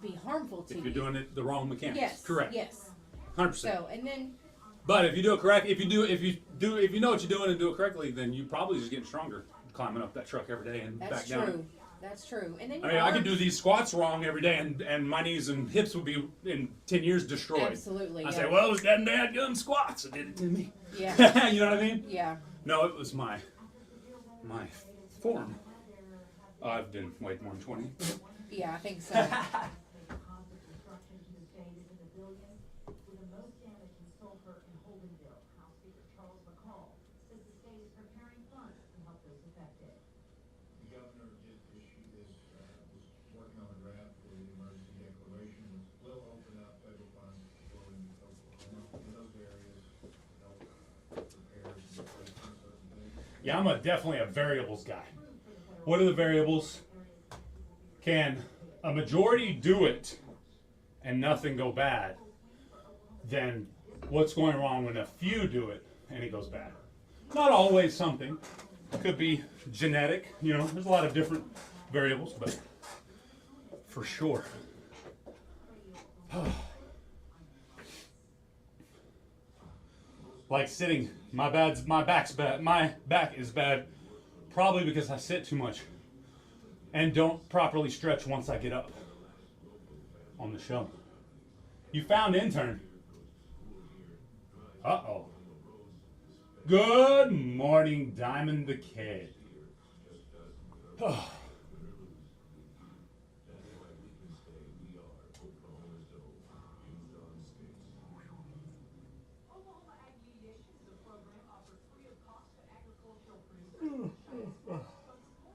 be harmful to if you. you're doing it the wrong mechanics. Yes. Correct. Yes. 100%. So, and then But if you do it correct, if you know what you're doing and do it correctly, then you probably just getting stronger climbing up that truck every day and That's back down. true. That's true. And then I mean, I could do these squats wrong every day, and my knees and hips would be in 10 years destroyed. Absolutely. I Yeah. say, well, it was them dadgum squats that did it to me. Yeah. You know what I mean? Yeah. No, it was my form. I've been way more than 20. Yeah, I think so. Yeah, I'm definitely a variables guy. What are the variables? Can a majority do it and nothing go bad? Then what's going wrong when a few do it and it goes bad? Not always something. It could be genetic. You know, there's a lot of different variables, but for sure. Like sitting, my back's bad. My back is bad, probably because I sit too much and don't properly stretch once I get up on the show. You found intern. Uh-oh. Good morning, Diamond the Kid.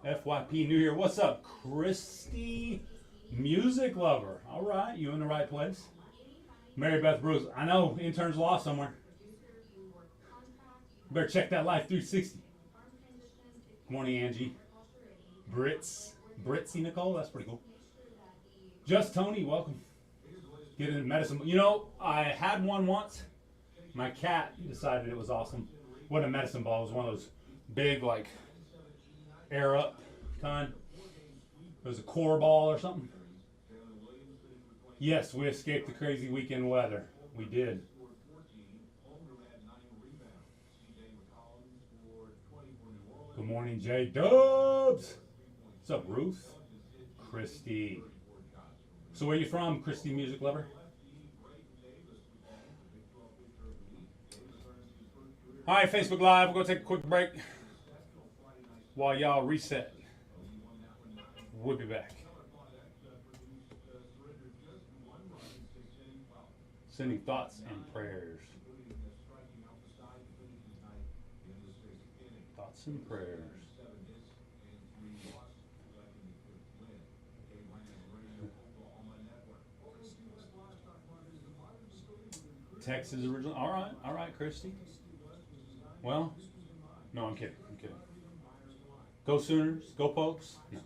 FYP New Year. What's up, Christy? Music lover. All right, you in the right place. Mary Beth Bruce. I know intern's lost somewhere. Better check that Life 360. Morning, Angie. Britsy Nicole. That's pretty cool. Just Tony, welcome. Get in medicine. You know, I had one once. My cat decided it was awesome. Wasn't a medicine ball. It was one of those big, like, air up kind. It was a core ball or something. Yes, we escaped the crazy weekend weather. We did. Good morning, J Dubs. What's up, Ruth? Christy. So where you from, Christy, music lover? All right, Facebook Live. We're going to take a quick break while y'all reset. We'll be back. Sending thoughts and prayers. Thoughts and prayers. Texas original. All right, Christy. Well, no, I'm kidding. Go Sooners, go Pokes. No.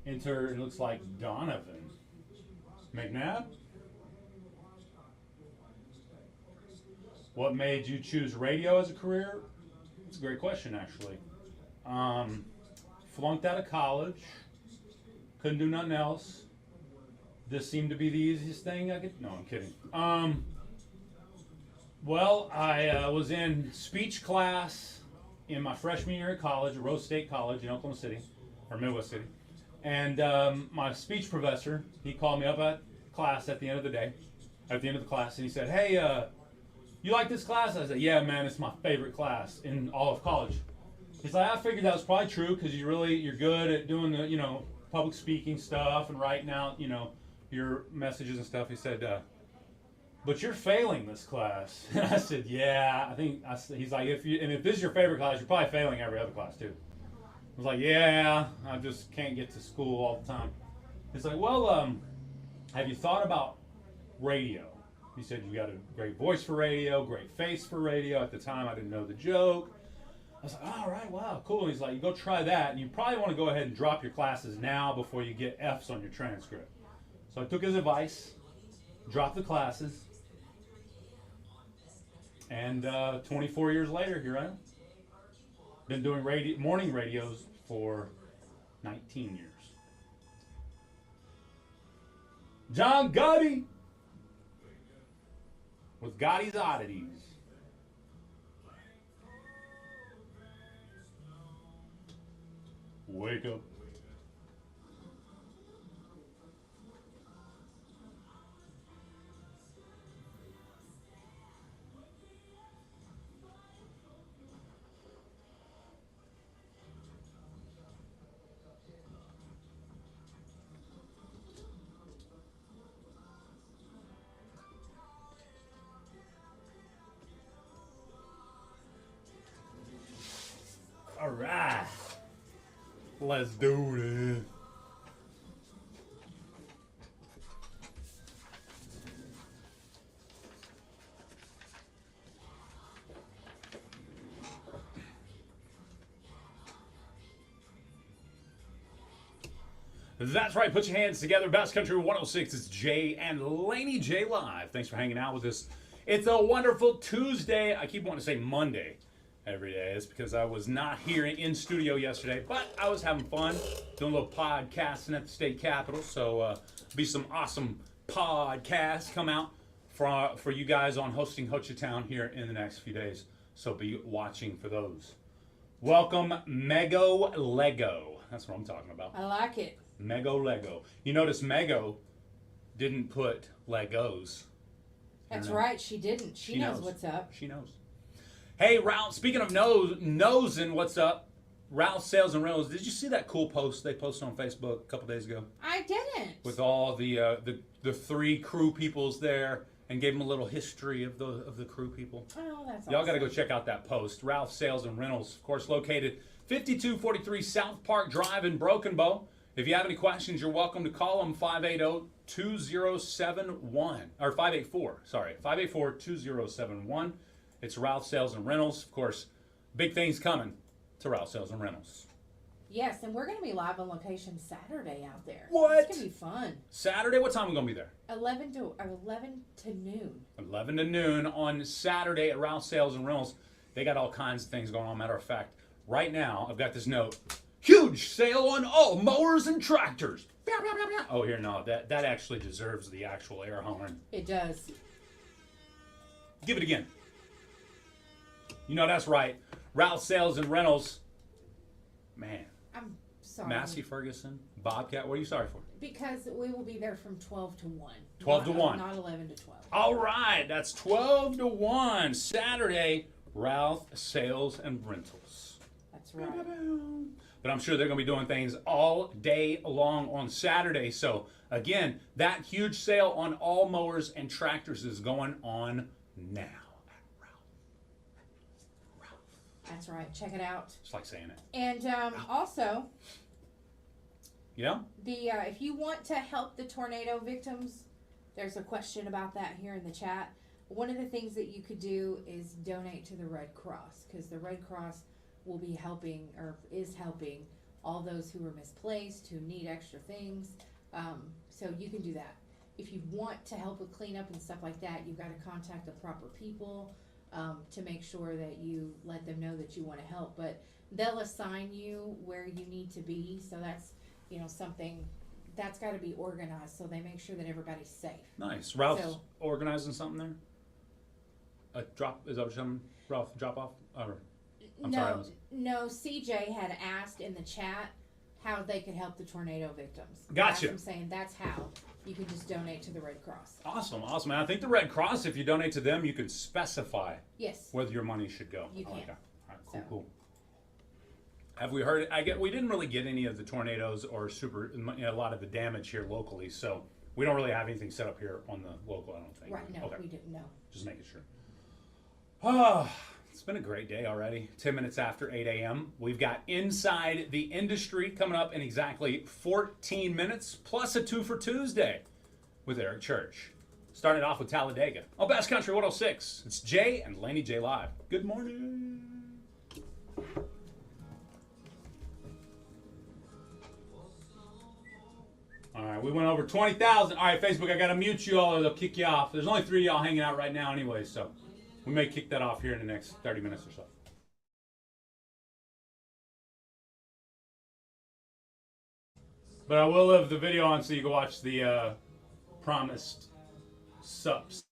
Enter, it looks like Donovan. McNabb? What made you choose radio as a career? It's a great question, actually. Flunked out of college. Couldn't do nothing else. This seemed to be the easiest thing I could. No, I'm kidding. Well, I was in speech class in my freshman year at college, at Rose State College in Oklahoma City, or Midwest City. And my speech professor, he called me up at class at the end of the day, at the end of the class, and he said, hey, you like this class? I said, yeah, man, it's my favorite class in all of college. He's like, I figured that was probably true because you're good at doing the, public speaking stuff and writing out, your messages and stuff. He said, but you're failing this class. And I said, yeah, he's like, if this is your favorite class, you're probably failing every other class too. I was like, yeah, I just can't get to school all the time. He's like, well, have you thought about radio? He said, you got a great voice for radio, great face for radio. At the time, I didn't know the joke. I was like, all right, wow, cool. He's like, you go try that. And you probably want to go ahead and drop your classes now before you get F's on your transcript. So I took his advice, dropped the classes, and 24 years later, here I am. Been doing morning radios for 19 years. John Gotti with Gotti's Oddities. Wake up. All right. Let's do this. That's right. Put your hands together. Best Country 106. It's Jay and Laney J live. Thanks for hanging out with us. It's a wonderful Tuesday. I keep wanting to say Monday every day. It's because I was not here in studio yesterday, but I was having fun doing a little podcasting at the state capitol. So be some awesome podcasts come out for you guys on hosting Hochatown here in the next few days. So be watching for those. Welcome, Mego Lego. That's what I'm talking about. I like it. Mego Lego. You notice Mego didn't put Legos. That's right. She didn't. She knows what's up. She knows. Hey, Ralph, speaking of nosing what's up, Ralph Sales and Rentals, did you see that cool post they posted on Facebook a couple days ago? I didn't. With all the three crew peoples there and gave them a little history of the crew people. Oh, that's Y'all awesome. got to go check out that post. Ralph Sales and Rentals, of course, located 5243 South Park Drive in Broken Bow. If you have any questions, you're welcome to call them 580-2071 or 584-2071. It's Ralph Sales and Rentals. Of course, big things coming to Ralph Sales and Rentals. Yes, and we're going to be live on location Saturday out there. What? It's going to be fun. Saturday, what time are we going to be there? 11 to noon. 11 to noon on Saturday at Ralph Sales and Rentals. They got all kinds of things going on. Matter of fact, right now, I've got this note. Huge sale on all mowers and tractors. Oh, here, no. That actually deserves the actual air horn. It does. Give it again. You know, that's right. Ralph Sales and Rentals. Man. I'm sorry. Massey Ferguson. Bobcat. What are you sorry for? Because we will be there from 12 to 1. 12 to 1. Not 11 to 12. All right. That's 12 to 1. Saturday, Ralph Sales and Rentals. That's right. But I'm sure they're going to be doing things all day long on Saturday. So, again, that huge sale on all mowers and tractors is going on now. That's right. Check it out. Just like saying it. And also, Yeah? if you want to help the tornado victims, there's a question about that here in the chat. One of the things that you could do is donate to the Red Cross, because the Red Cross will be helping, or is helping, all those who are misplaced, who need extra things. So you can do that. If you want to help with cleanup and stuff like that, you've got to contact the proper people to make sure that you let them know that you want to help. But they'll assign you where you need to be. So that's, something that's got to be organized, so they make sure that everybody's safe. Nice. Ralph's organizing something there? A drop? Is that what you're saying? Ralph, drop off? Or, No, CJ had asked in the chat how they could help the tornado victims. Gotcha. I'm saying that's how you can just donate to the Red Cross. Awesome. And I think the Red Cross, if you donate to them, you can specify Yes. where your money should go. You can. Like that. All right, cool. So. Have we heard? We didn't really get any of the tornadoes or a lot of the damage here locally, so we don't really have anything set up here on the local. I don't think. Right. No, okay. we didn't know. Just making sure. Oh, it's been a great day already. 10 minutes after 8 a.m. We've got Inside the Industry coming up in exactly 14 minutes, plus a 2 for Tuesday with Eric Church. Starting off with Talladega. Oh, Best Country 106. It's Jay and Laney J Live. Good morning. All right, we went over 20,000. All right, Facebook, I got to mute you all or they'll kick you off. There's only 3 of y'all hanging out right now anyway, so we may kick that off here in the next 30 minutes or so. But I will leave the video on so you can watch the promised subs.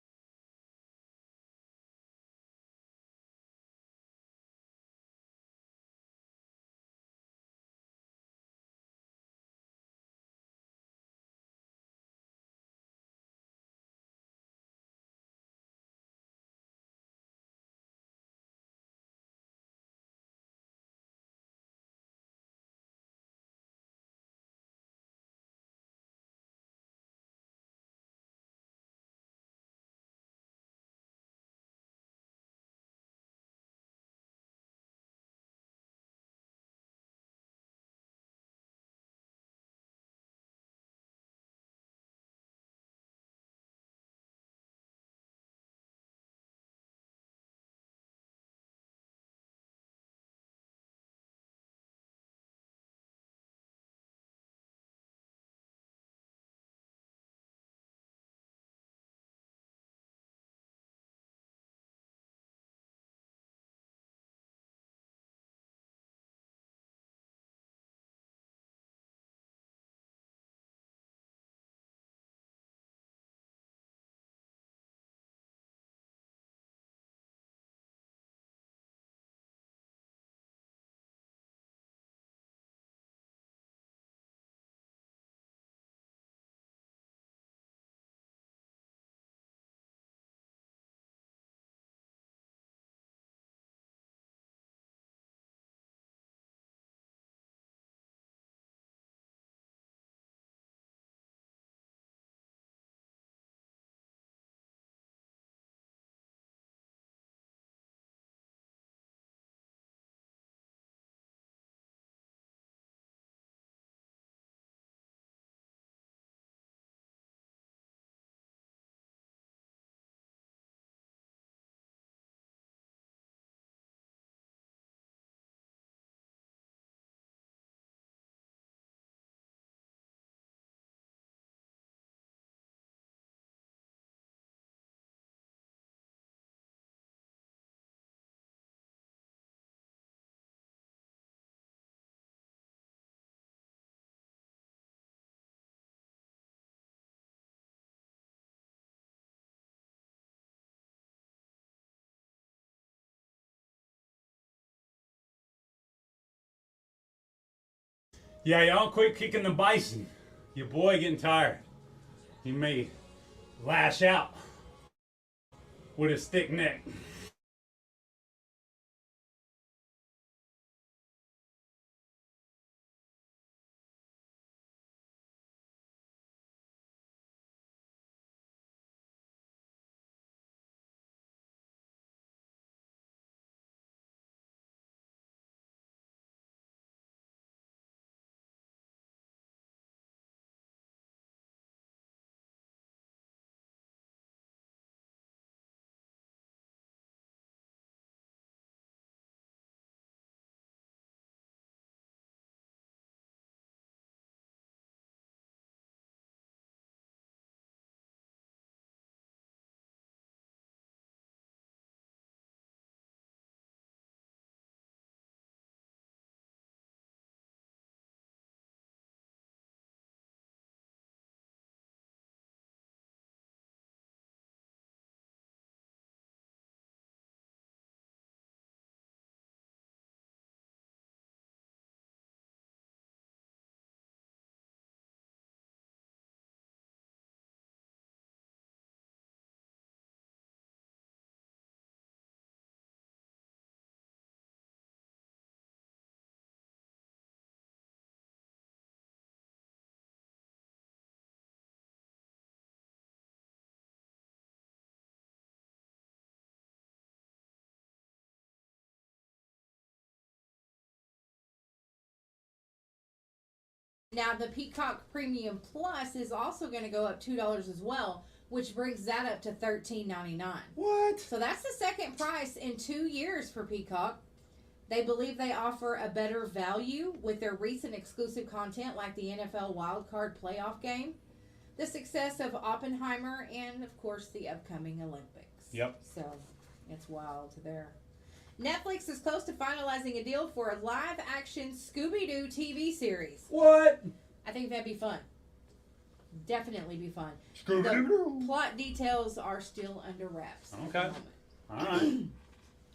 Yeah, y'all quit kicking the bison. Your boy getting tired. He may lash out with his thick neck. Now the Peacock Premium Plus is also going to go up $2 as well, which brings that up to $13.99. What? So that's the second price in 2 years for Peacock. They believe they offer a better value with their recent exclusive content like the NFL Wildcard Playoff game, the success of Oppenheimer, and of course the upcoming Olympics. Yep. So it's wild there. Netflix is close to finalizing a deal for a live-action Scooby-Doo TV series. What? I think that'd be fun. Definitely be fun. Scooby-Doo. The plot details are still under wraps. Okay. At the moment. All right.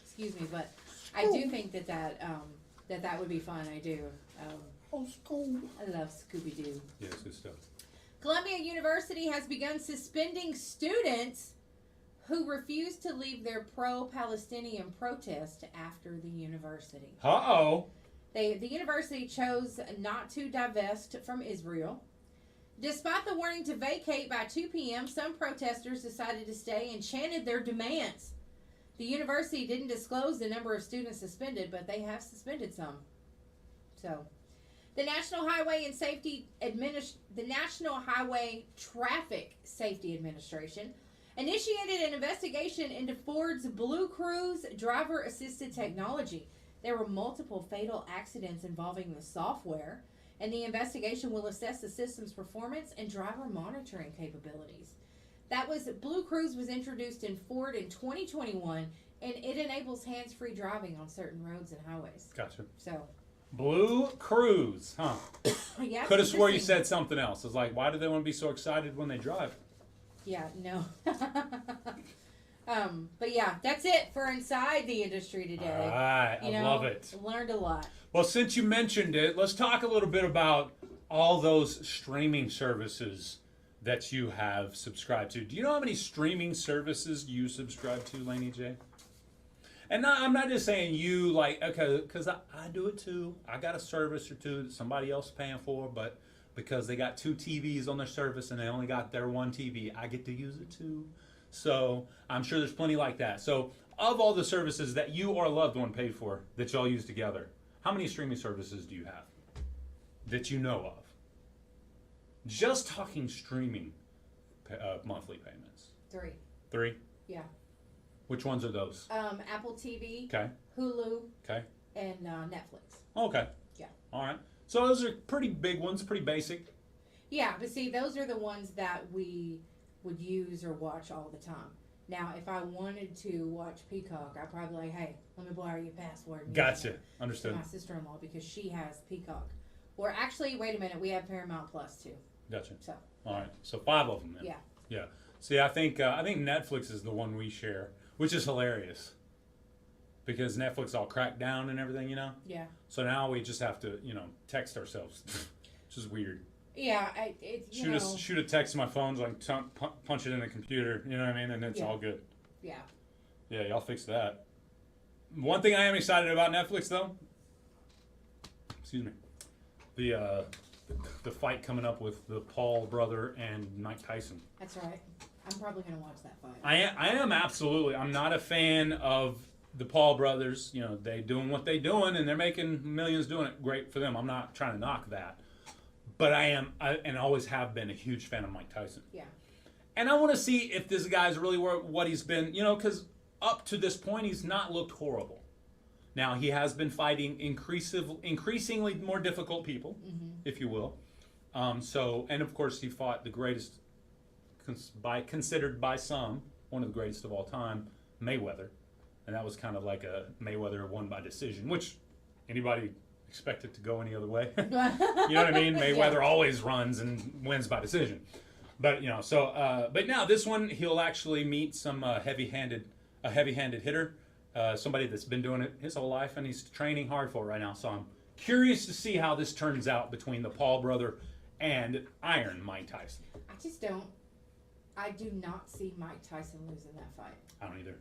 Excuse me, but I do think that would be fun. I do. I love Scooby-Doo. Yeah, it's good stuff. Columbia University has begun suspending students who refused to leave their pro-Palestinian protest after the university. Uh-oh. The university chose not to divest from Israel. Despite the warning to vacate by 2 p.m., some protesters decided to stay and chanted their demands. The university didn't disclose the number of students suspended, but they have suspended some. So, the National Highway Traffic Safety Administration initiated an investigation into Ford's Blue Cruise driver-assisted technology. There were multiple fatal accidents involving the software, and the investigation will assess the system's performance and driver monitoring capabilities. Blue Cruise was introduced in Ford in 2021, and it enables hands-free driving on certain roads and highways. Gotcha. So, Blue Cruise, huh? yeah. Could have swore you said something else. It's like, why do they want to be so excited when they drive? Yeah, no. But yeah, that's it for Inside the Industry today. All right, I love it. Learned a lot. Well, since you mentioned it, let's talk a little bit about all those streaming services that you have subscribed to. Do you know how many streaming services you subscribe to, Laney J? And I'm not just saying you, like, okay, because I do it too. I got a service or two that somebody else is paying for, but because they got 2 TVs on their service and they only got their 1 TV, I get to use it too. So I'm sure there's plenty like that. So of all the services that you or a loved one paid for that y'all use together, how many streaming services do you have that you know of? Just talking streaming monthly payments. 3. 3? Yeah. Which ones are those? Apple TV, Okay. Hulu, Okay. and Netflix. Okay. Yeah. All right. So those are pretty big ones, pretty basic. Yeah, but see, those are the ones that we would use or watch all the time. Now, if I wanted to watch Peacock, I'd probably be like, hey, let me borrow your password. And Gotcha. use it to Understood. my sister-in-law because she has Peacock. Or actually, wait a minute, we have Paramount Plus too. Gotcha. So. All right. So 5 of them then. Yeah. Yeah. See, I think Netflix is the one we share, which is hilarious. because Netflix all cracked down and everything, you know. Yeah. So now we just have to, you know, text ourselves, which is weird. Yeah, Shoot a text to my phone, so I can punch it in the computer. You know what I mean? And it's all good. Yeah. Yeah, y'all fix that. One thing I am excited about Netflix, though. Excuse me. The fight coming up with the Paul brother and Mike Tyson. That's right. I'm probably gonna watch that fight. I am absolutely. I'm not a fan of the Paul brothers. You know, they doing what they doing, and they're making millions doing it. Great for them. I'm not trying to knock that. But and always have been a huge fan of Mike Tyson. Yeah. And I want to see if this guy's really what he's been, you know, because up to this point, he's not looked horrible. Now, he has been fighting increasingly more difficult people, if you will. And of course, he fought the greatest, considered by some, one of the greatest of all time, Mayweather. And that was kind of like a Mayweather won by decision, which anybody expect it to go any other way. You know what I mean? Mayweather always runs and wins by decision. But, you know, but now this one, he'll actually meet some heavy-handed hitter, somebody that's been doing it his whole life, and he's training hard for it right now. So I'm curious to see how this turns out between the Paul brother and Iron Mike Tyson. I do not see Mike Tyson losing that fight. I don't either.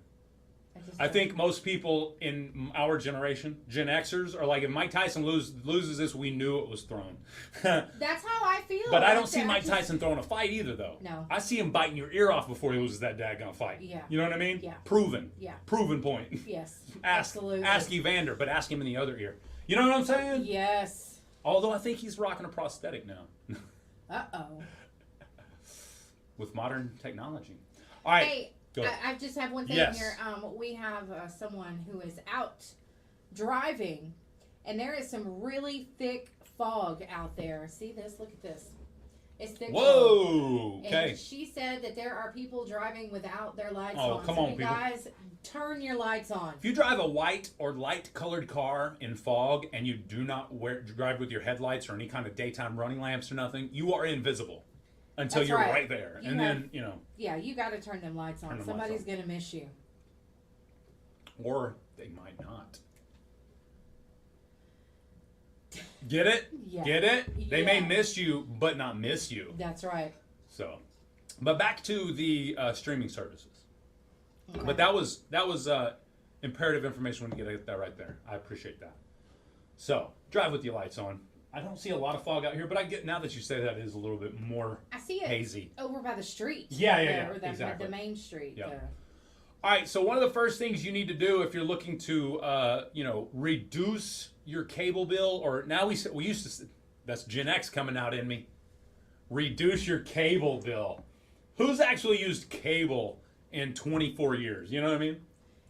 I I think most people in our generation, Gen Xers, are like, if Mike Tyson loses this, we knew it was thrown. That's how I feel. But I don't see Mike Tyson throwing a fight either, though. No. I see him biting your ear off before he loses that daggone fight. Yeah. You know what I mean? Yeah. Proven. Yeah. Proven point. Yes. Ask Absolutely. Ask Evander, but ask him in the other ear. You know what I'm saying? Yes. Although I think he's rocking a prosthetic now. Uh-oh. With modern technology. All right. Hey, go. I just have one thing Yes. here. We have someone who is out driving, and there is some really thick fog out there. See this? Look at this. It's thick fog. Whoa! Okay. And she said that there are people driving without their lights Oh, on. come So on, you people. guys, turn your lights on. If you drive a white or light-colored car in fog and you do not drive with your headlights or any kind of daytime running lamps or nothing, you are invisible until That's you're right. right there. You And have- then, you know, Yeah, you got to turn them lights on. Turn them Somebody's lights going to miss you. or they might not. Get it? Yeah. Get it? They may Yeah. miss you, but not miss you. That's right. So, but back to the streaming services. Okay. But that was imperative information when you get that right there. I appreciate that. So, drive with your lights on. I don't see a lot of fog out here, but I get now that you say that, it is a little bit more I see it hazy. over by the street. Yeah, Or the, exactly. the main street. Yeah. All right, so one of the first things you need to do if you're looking to, reduce your cable bill, or now we used to, that's Gen X coming out in me. Reduce your cable bill. Who's actually used cable in 24 years? You know what I mean?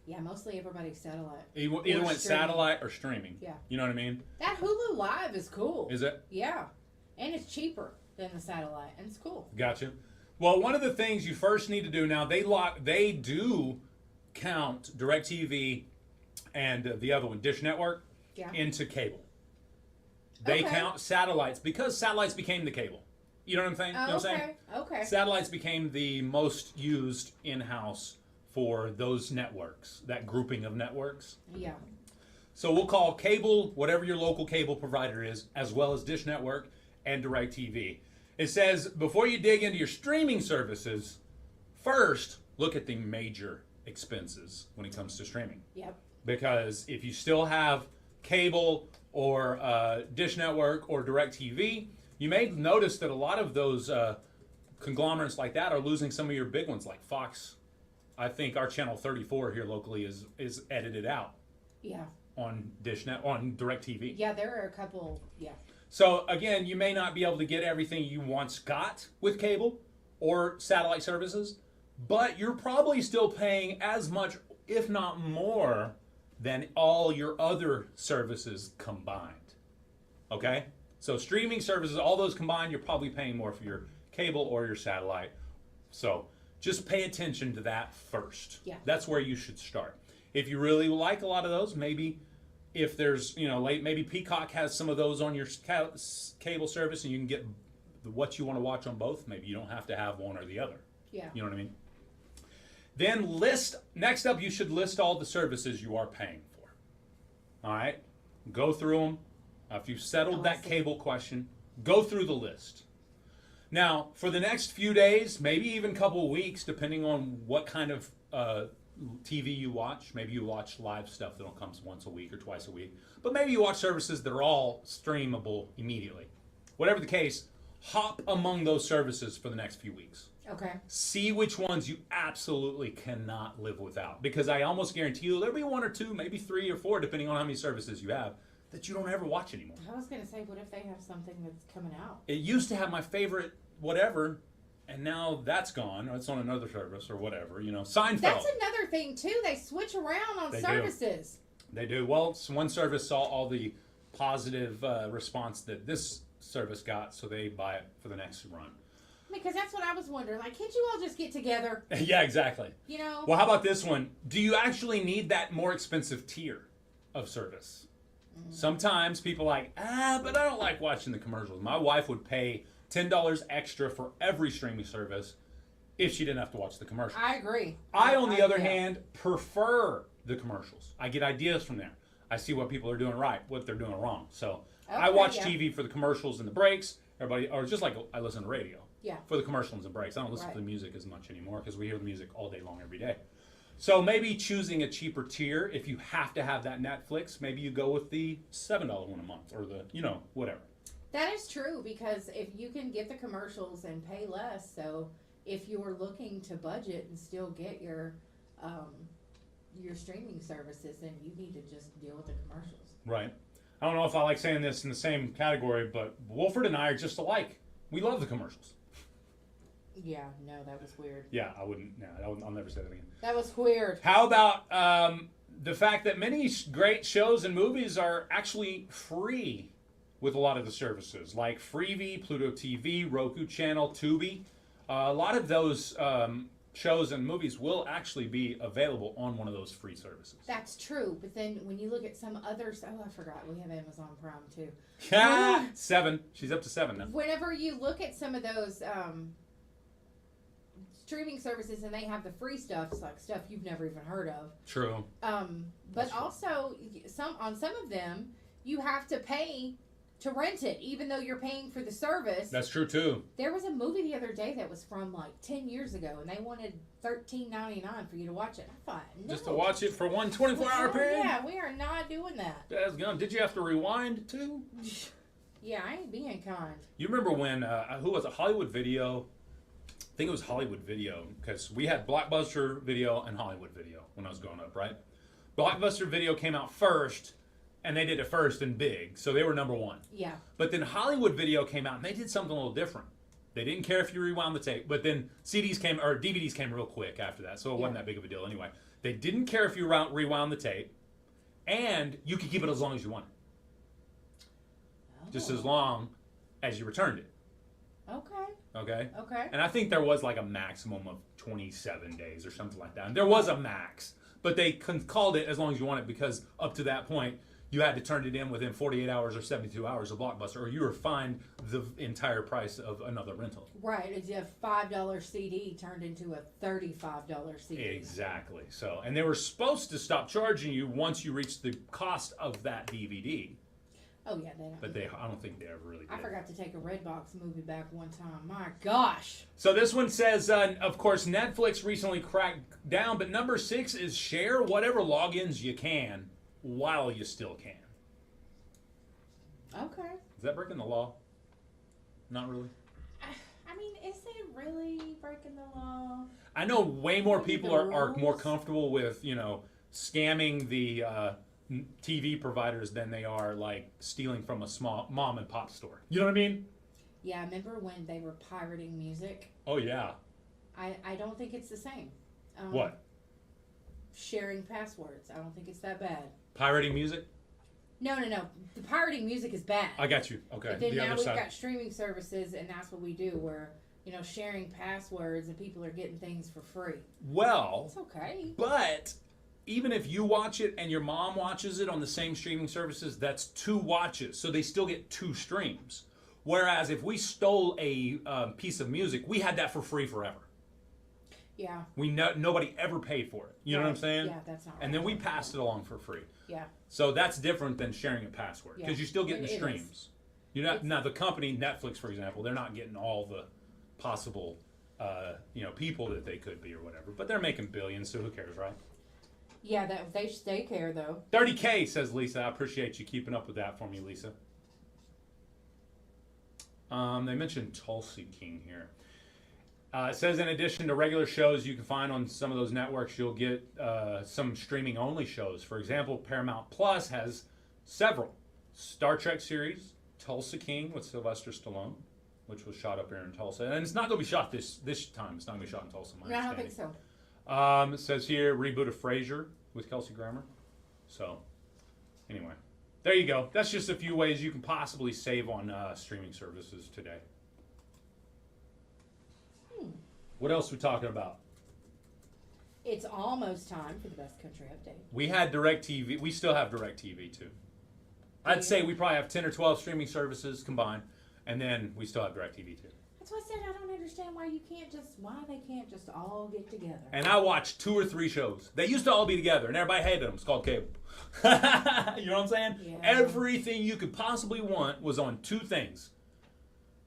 Yeah, mostly everybody's satellite. Either Or went streaming. satellite or streaming. Yeah. You know what I mean? That Hulu Live is cool. Is it? Yeah. And it's cheaper than the satellite, and it's cool. Gotcha. Well, one of the things you first need to do now, they do count DirecTV and the other one, Dish Network, Yeah. into cable. They Okay. count satellites because satellites became the cable. You know what I'm saying? You know Oh, what I'm saying? okay. Satellites became the most used in-house for those networks, that grouping of networks. Yeah. So we'll call cable, whatever your local cable provider is, as well as Dish Network and DirecTV. It says, before you dig into your streaming services, first, look at the major expenses when it comes to streaming. Yep. Because if you still have cable or Dish Network or DirecTV, you may notice that a lot of those conglomerates like that are losing some of your big ones, like Fox. I think our channel 34 here locally is edited out Yeah. on on DirecTV. Yeah, there are a couple. Yeah. So again, you may not be able to get everything you once got with cable or satellite services, but you're probably still paying as much, if not more, than all your other services combined. Okay? So streaming services, all those combined, you're probably paying more for your cable or your satellite. So just pay attention to that first. Yeah. That's where you should start. If you really like a lot of those, maybe if there's, maybe Peacock has some of those on your cable service and you can get what you want to watch on both. Maybe you don't have to have one or the other. Yeah. You know what I mean? Then next up, you should list all the services you are paying for. All right? Go through them. If you've settled that cable question, go through the list. Now, for the next few days, maybe even a couple of weeks, depending on what kind of TV you watch. Maybe you watch live stuff that comes once a week or twice a week. But maybe you watch services that are all streamable immediately. Whatever the case, hop among those services for the next few weeks. Okay. See which ones you absolutely cannot live without. Because I almost guarantee you there'll be one or two, maybe 3 or 4, depending on how many services you have, that you don't ever watch anymore. I was going to say, what if they have something that's coming out? It used to have my favorite whatever, and now that's gone. Or it's on another service or whatever. Seinfeld. That's another thing, too. They switch around on services. They do. Well, one service saw all the positive response that this service got, so they buy it for the next run. Because that's what I was wondering. Like, can't you all just get together? Yeah, exactly. Well, how about this one? Do you actually need that more expensive tier of service? Mm-hmm. Sometimes people are like, but I don't like watching the commercials. My wife would pay $10 extra for every streaming service if she didn't have to watch the commercials. I agree. I on the other hand, prefer the commercials. I get ideas from there. I see what people are doing right, what they're doing wrong. So I watch TV for the commercials and the breaks. Everybody, or just like I listen to radio. Yeah. For the commercials and breaks. I don't listen to the music as much anymore because we hear the music all day long every day. So maybe choosing a cheaper tier, if you have to have that Netflix, maybe you go with the $7 one a month or the, whatever. That is true, because if you can get the commercials and pay less, so if you're looking to budget and still get your streaming services, then you need to just deal with the commercials. Right. I don't know if I like saying this in the same category, but Wolford and I are just alike. We love the commercials. Yeah, no, that was weird. Yeah, I wouldn't. No, I'll never say that again. That was weird. How about the fact that many great shows and movies are actually free with a lot of the services, like Freevee, Pluto TV, Roku Channel, Tubi. A lot of those shows and movies will actually be available on one of those free services. That's true, but then when you look at some others, I forgot, we have Amazon Prime too. Yeah, 7. She's up to 7 now. Whenever you look at some of those streaming services and they have the free stuff, it's like stuff you've never even heard of. True. But also, some of them, you have to pay to rent it, even though you're paying for the service. That's true too. There was a movie the other day that was from like 10 years ago, and they wanted $13.99 for you to watch it. I thought, no. Just to watch it for one 24-hour period? Yeah, we are not doing that. That's gone. Did you have to rewind too? Yeah, I ain't being kind. You remember when, who was it, Hollywood Video? I think it was Hollywood Video, because we had Blockbuster Video and Hollywood Video when I was growing up, right? Blockbuster Video came out first, and they did it first and big, so they were number one. Yeah. But then Hollywood Video came out, and they did something a little different. They didn't care if you rewound the tape, but then DVDs came real quick after that, so it wasn't that big of a deal anyway. They didn't care if you rewound the tape, and you could keep it as long as you wanted. Oh. Just as long as you returned it. Okay? Okay. And I think there was like a maximum of 27 days or something like that. And there was a max, but they called it as long as you want it, because up to that point, you had to turn it in within 48 hours or 72 hours of Blockbuster, or you were fined the entire price of another rental. Right. It's a $5 CD turned into a $35 CD. Exactly. So, and they were supposed to stop charging you once you reached the cost of that DVD. Oh yeah, they don't. But I don't think they ever really did. I forgot to take a Redbox movie back one time. My gosh. So this one says, of course, Netflix recently cracked down, but number 6 is share whatever logins you can while you still can. Okay. Is that breaking the law? Not really. I mean, is it really breaking the law? I know way more people are more comfortable with, scamming the TV providers than they are like stealing from a small mom and pop store. You know what I mean? Yeah, I remember when they were pirating music. Oh yeah. I don't think it's the same. What? Sharing passwords. I don't think it's that bad. Pirating music? No. The pirating music is bad. I got you. Okay. But then now we've got streaming services, and that's what we do. Where sharing passwords and people are getting things for free. Well, it's okay. But even if you watch it and your mom watches it on the same streaming services, that's 2 watches. So they still get 2 streams. Whereas if we stole a piece of music, we had that for free forever. Yeah. Nobody ever paid for it. You know what I'm saying? Yeah, that's not right. And then we passed it along for free. Yeah. So that's different than sharing a password because Yeah. you're still getting It the is. streams. You're not now the company Netflix, for example, they're not getting all the possible people that they could be or whatever, but they're making billions, so who cares, right? Yeah, that they care though. 30K says Lisa. I appreciate you keeping up with that for me, Lisa. They mentioned Tulsa King here. It says in addition to regular shows you can find on some of those networks, you'll get some streaming only shows. For example, Paramount Plus has several Star Trek series, Tulsa King with Sylvester Stallone, which was shot up here in Tulsa, and it's not going to be shot this time. It's not going to be shot in Tulsa. No, I don't think so. It says here reboot of Frasier with Kelsey Grammer. So, anyway, there you go. That's just a few ways you can possibly save on streaming services today. What else are we talking about? It's almost time for the best country update. We had DirecTV. We still have DirecTV too. I'd say we probably have 10 or 12 streaming services combined, and then we still have DirecTV too. That's why I said I don't understand why they can't just all get together. And I watched 2 or 3 shows. They used to all be together, and everybody hated them. It's called cable. You know what I'm saying? Yeah. Everything you could possibly want was on 2 things.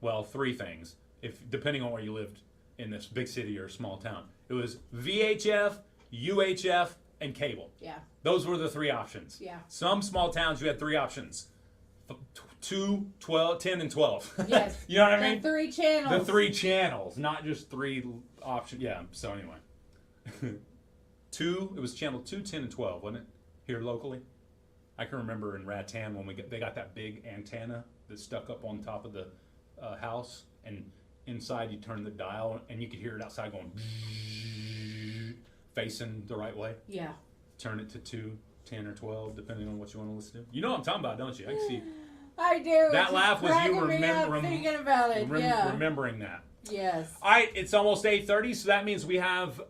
Well, 3 things, if depending on where you lived in this big city or small town. It was VHF, UHF, and cable. Yeah. Those were the 3 options. Yeah. Some small towns you had 3 options. 2, 12, 10, and 12. Yes. You know what I mean? The 3 channels. The 3 channels, not just 3 options. Yeah, so anyway. 2, it was channel 2, 10, and 12, wasn't it? Here locally. I can remember in Rattan when they got that big antenna that stuck up on top of the house, and inside you turn the dial and you could hear it outside going facing the right way. Yeah. Turn it to 2, 10, or 12, depending on what you want to listen to. You know what I'm talking about, don't you? I can see. I do. That It's laugh was you thinking about it. Yeah. remembering that. Yes. All right, it's almost 8:30, so that means we have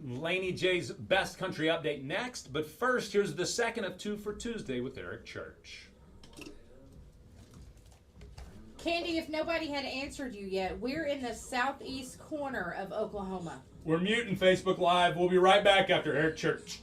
Laney J's Best Country Update next. But first, here's the second of 2 for Tuesday with Eric Church. Candy, if nobody had answered you yet, we're in the southeast corner of Oklahoma. We're muting Facebook Live. We'll be right back after Eric Church.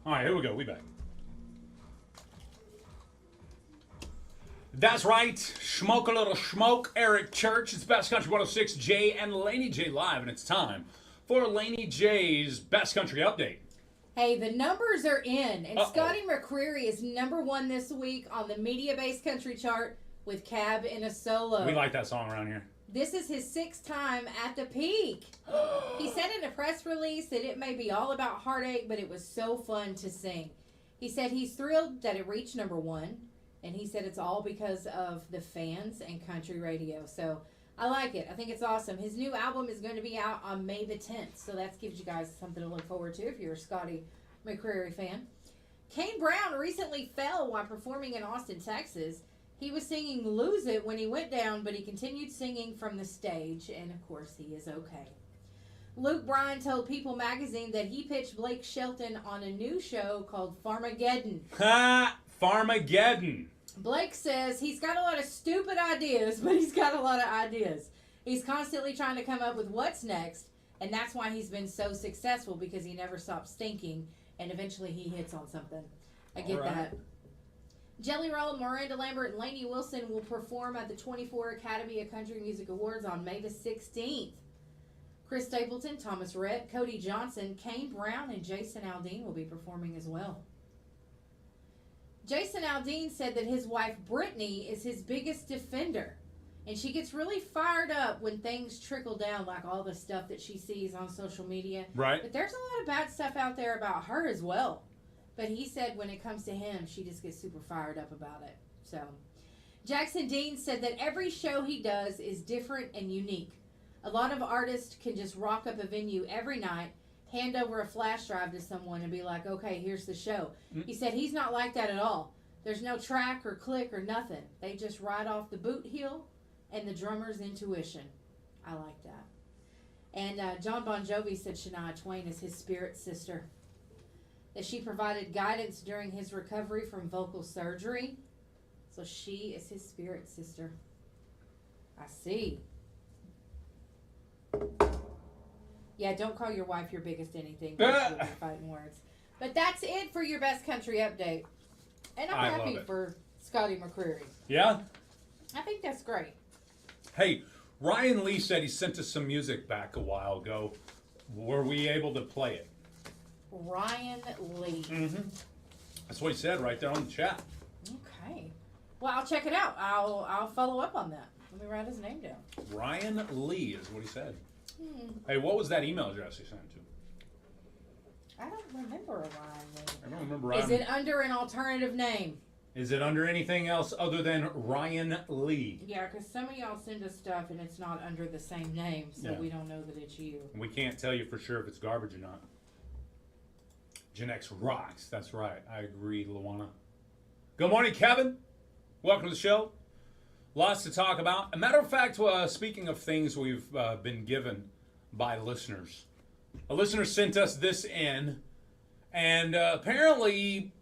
All right, here we go. We back. That's right. Smoke a little smoke. Eric Church. It's Best Country 106 J and Laney J live, and it's time for Laney J's Best Country Update. Hey, the numbers are in, and Scotty McCreery is #1 this week on the media-based country chart with Cab in a Solo. We like that song around here. This is his 6th time at the peak. He said in a press release that it may be all about heartache, but it was so fun to sing. He said he's thrilled that it reached #1, and he said it's all because of the fans and country radio. So I like it. I think it's awesome. His new album is going to be out on May the 10th, so that gives you guys something to look forward to if you're a Scotty McCreery fan. Kane Brown recently fell while performing in Austin, Texas. He was singing Lose It when he went down, but he continued singing from the stage, and of course he is okay. Luke Bryan told People magazine that he pitched Blake Shelton on a new show called Farmageddon. Ha! Farmageddon. Blake says he's got a lot of stupid ideas, but he's got a lot of ideas. He's constantly trying to come up with what's next, and that's why he's been so successful, because he never stops thinking, and eventually he hits on something. I get that. Jelly Roll, Miranda Lambert, and Lainey Wilson will perform at the 24 Academy of Country Music Awards on May the 16th. Chris Stapleton, Thomas Rhett, Cody Johnson, Kane Brown, and Jason Aldean will be performing as well. Jason Aldean said that his wife Brittany is his biggest defender, and she gets really fired up when things trickle down, like all the stuff that she sees on social media. Right. But there's a lot of bad stuff out there about her as well. But he said when it comes to him, she just gets super fired up about it. So, Jackson Dean said that every show he does is different and unique. A lot of artists can just rock up a venue every night, hand over a flash drive to someone and be like, okay, here's the show. He said he's not like that at all. There's no track or click or nothing. They just ride off the boot heel and the drummer's intuition. I like that. And John Bon Jovi said Shania Twain is his spirit sister. That she provided guidance during his recovery from vocal surgery. So she is his spirit sister. I see. Yeah, don't call your wife your biggest anything. She'll be fighting words. But that's it for your Best Country Update. And I'm happy for Scotty McCreery. Yeah? I think that's great. Hey, Ryan Lee said he sent us some music back a while ago. Were we able to play it? Ryan Lee. Mm-hmm. That's what he said right there on the chat. Okay. Well, I'll check it out. I'll follow up on that. Let me write his name down. Ryan Lee is what he said. Hey, what was that email address he sent it to? I don't remember a Ryan Lee. I don't remember Ryan. Is it under an alternative name? Is it under anything else other than Ryan Lee? Yeah, because some of y'all send us stuff and it's not under the same name, so we don't know that it's you. We can't tell you for sure if it's garbage or not. Gen X rocks. That's right. I agree, Luana. Good morning, Kevin. Welcome to the show. Lots to talk about. A matter of fact, speaking of things we've been given by listeners, a listener sent us this in, and apparently,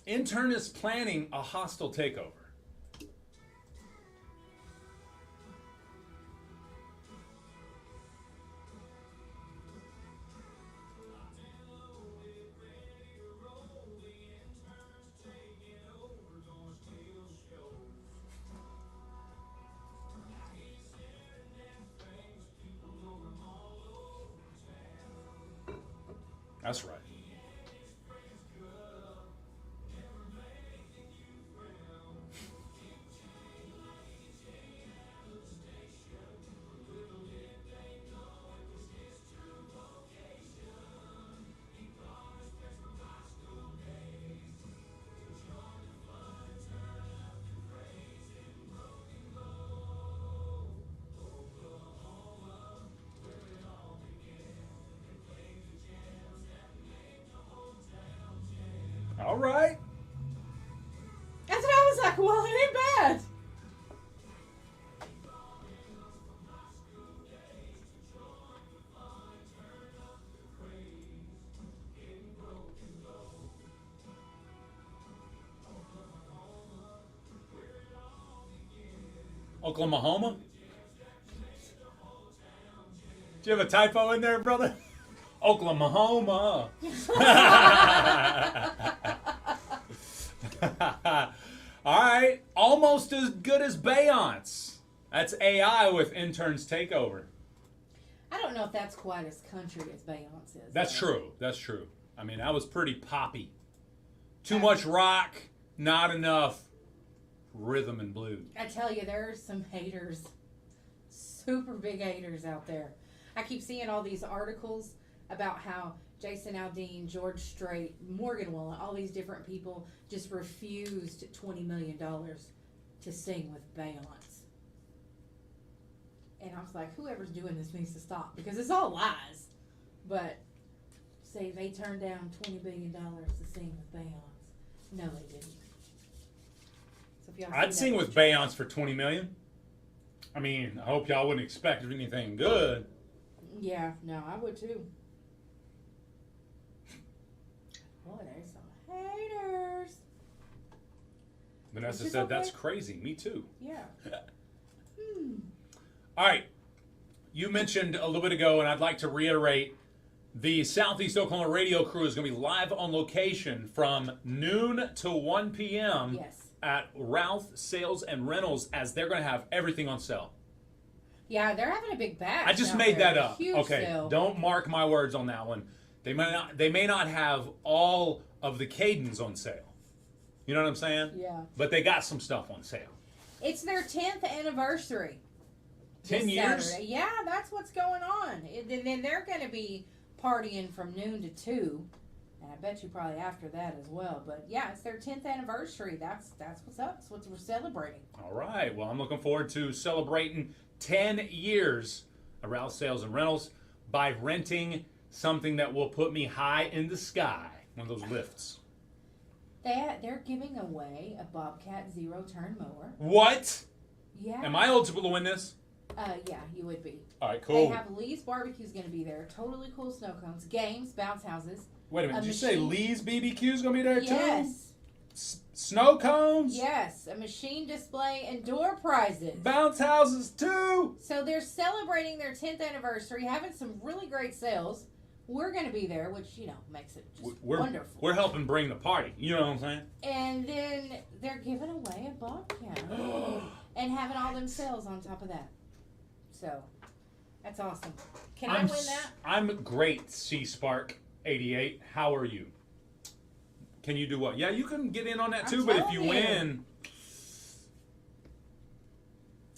intern is planning a hostile takeover. That's right. All right. That's what I was like, well, it ain't bad. Oklahoma? Do you have a typo in there, brother? Oklahoma. All right, almost as good as Beyonce. That's AI with interns takeover. I don't know if that's quite as country as Beyonce is. That's true. That's true. I mean, that was pretty poppy. Too much rock, not enough rhythm and blues. I tell you, there are some haters, super big haters out there. I keep seeing all these articles about how Jason Aldean, George Strait, Morgan Wallen, all these different people just refused $20 million to sing with Beyonce. And I was like, whoever's doing this needs to stop because it's all lies. But say they turned down $20 billion to sing with Beyonce. No, they didn't. So if y'all I'd see sing that, with Beyonce for $20 million. I mean, I hope y'all wouldn't expect anything good. Yeah, no, I would too. Boy, there's some haters. Vanessa Is this said okay? that's crazy. Me too. Yeah. All right. You mentioned a little bit ago, and I'd like to reiterate, the Southeast Oklahoma radio crew is going to be live on location from noon to 1 p.m. Yes. at Ralph Sales and Rentals, as they're going to have everything on sale. Yeah, they're having a big batch. I just out made there. that up. Huge Okay, sale. don't mark my words on that one. They may not have all of the cadence on sale. You know what I'm saying? Yeah. But they got some stuff on sale. It's their 10th anniversary. 10 this years? Saturday. Yeah, that's what's going on. And then they're going to be partying from noon to 2. And I bet you probably after that as well. But yeah, it's their 10th anniversary. That's what's up. That's what we're celebrating. All right. Well, I'm looking forward to celebrating 10 years of Ralph Sales and Rentals by renting something that will put me high in the sky. One of those lifts. They're giving away a Bobcat zero-turn mower. What? Yeah. Am I eligible to win this? Yeah, you would be. All right, They cool. have Lee's Barbecue's going to be there. Totally cool snow cones, games, bounce houses. Wait a minute. a Did you say machine- Lee's BBQ's going to be there too? Yes. Snow cones? Yes, a machine display and door prizes. Bounce houses too? So they're celebrating their 10th anniversary, having some really great sales. We're going to be there, which, makes it just wonderful. We're helping bring the party. You know what I'm saying? And then they're giving away a Bobcat and having all them sales on top of that. So, that's awesome. Can I win that? I'm great, C-Spark 88. How are you? Can you do what? Yeah, you can get in on that I'm too, but if telling you you. win...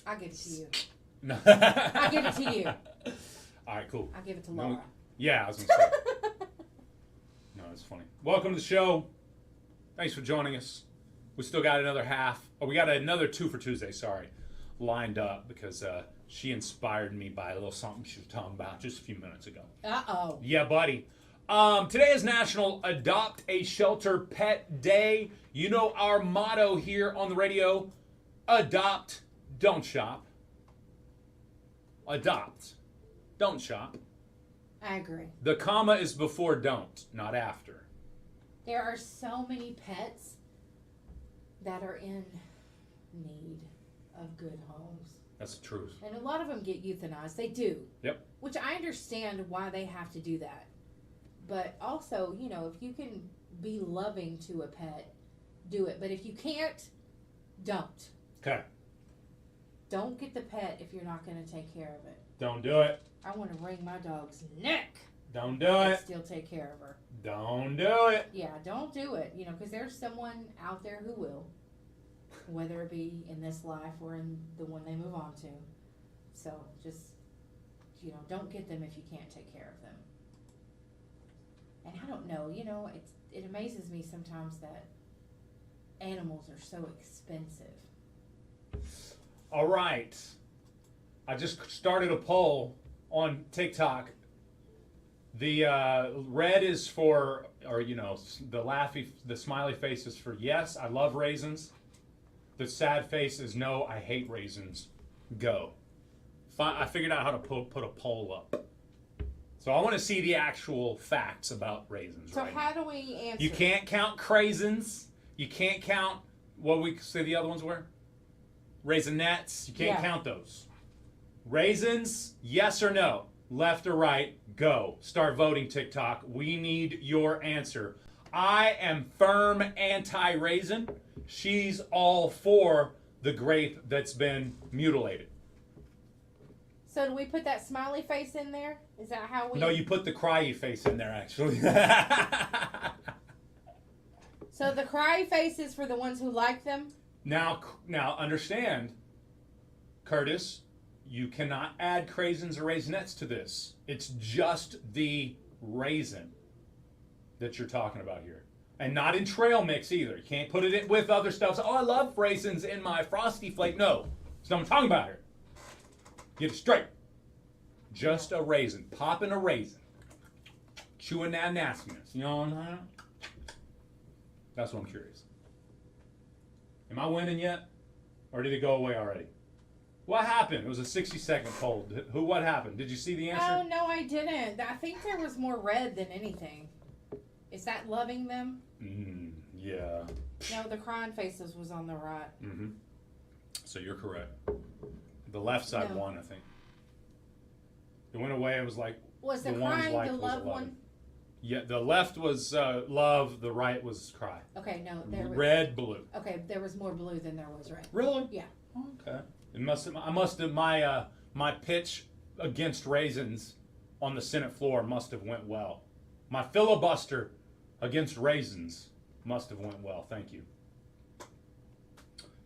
I'll give it to you. No. I'll give it to you. All right, cool. I'll give it to No, Laura. Yeah, I was going to say. No, it's funny. Welcome to the show. Thanks for joining us. We still got another half. Oh, we got another 2 for Tuesday, sorry, lined up because she inspired me by a little something she was talking about just a few minutes ago. Uh-oh. Yeah, buddy. Today is National Adopt a Shelter Pet Day. You know our motto here on the radio: adopt, don't shop. Adopt, don't shop. I agree. The comma is before don't, not after. There are so many pets that are in need of good homes. That's the truth. And a lot of them get euthanized. They do. Yep. Which I understand why they have to do that. But also, if you can be loving to a pet, do it. But if you can't, don't. Okay. Don't get the pet if you're not going to take care of it. Don't do it. I want to wring my dog's neck Don't do and it. still take care of her. Don't do it. Yeah, don't do it. Because there's someone out there who will, whether it be in this life or in the one they move on to. So just, don't get them if you can't take care of them. And I don't know, it amazes me sometimes that animals are so expensive. All right. I just started a poll on TikTok. The red is for, or the smiley face is for yes, I love raisins. The sad face is no, I hate raisins. Go. I figured out how to put a poll up. So I want to see the actual facts about raisins. So right how now. do we answer? You can't count craisins. You can't count what we say the other ones were. Raisinets. You can't Yeah. count those. Raisins, yes or no. left or right, go. Start voting, TikTok. We need your answer. I am firm anti-raisin. She's all for the grape that's been mutilated. So do we put that smiley face in there? Is that how we? No, you put the cryy face in there, actually. So the cry face is for the ones who like them? Now understand, Curtis, you cannot add craisins or raisinets to this. It's just the raisin that you're talking about here. And not in trail mix either. You can't put it in with other stuff. So, oh, I love raisins in my Frosty Flake. No, that's not what I'm talking about here. Get it straight. Just a raisin. Popping a raisin. Chewing that nastiness. You know what I'm saying? That's what I'm curious. Am I winning yet? Or did it go away already? What happened? It was a 60-second poll. What happened? Did you see the answer? Oh, no, I didn't. I think there was more red than anything. Is that loving them? Yeah. No, the crying faces was on the right. Mm-hmm. So you're correct. The left side won, I think. It went away. It was like Was the ones crying liked the was love 11. one? Yeah, the left was love. The right was cry. Okay, no, there was Red, blue. Okay, there was more blue than there was red. Really? Yeah. Okay. My pitch against raisins on the Senate floor must have went well. My filibuster against raisins must have went well. Thank you.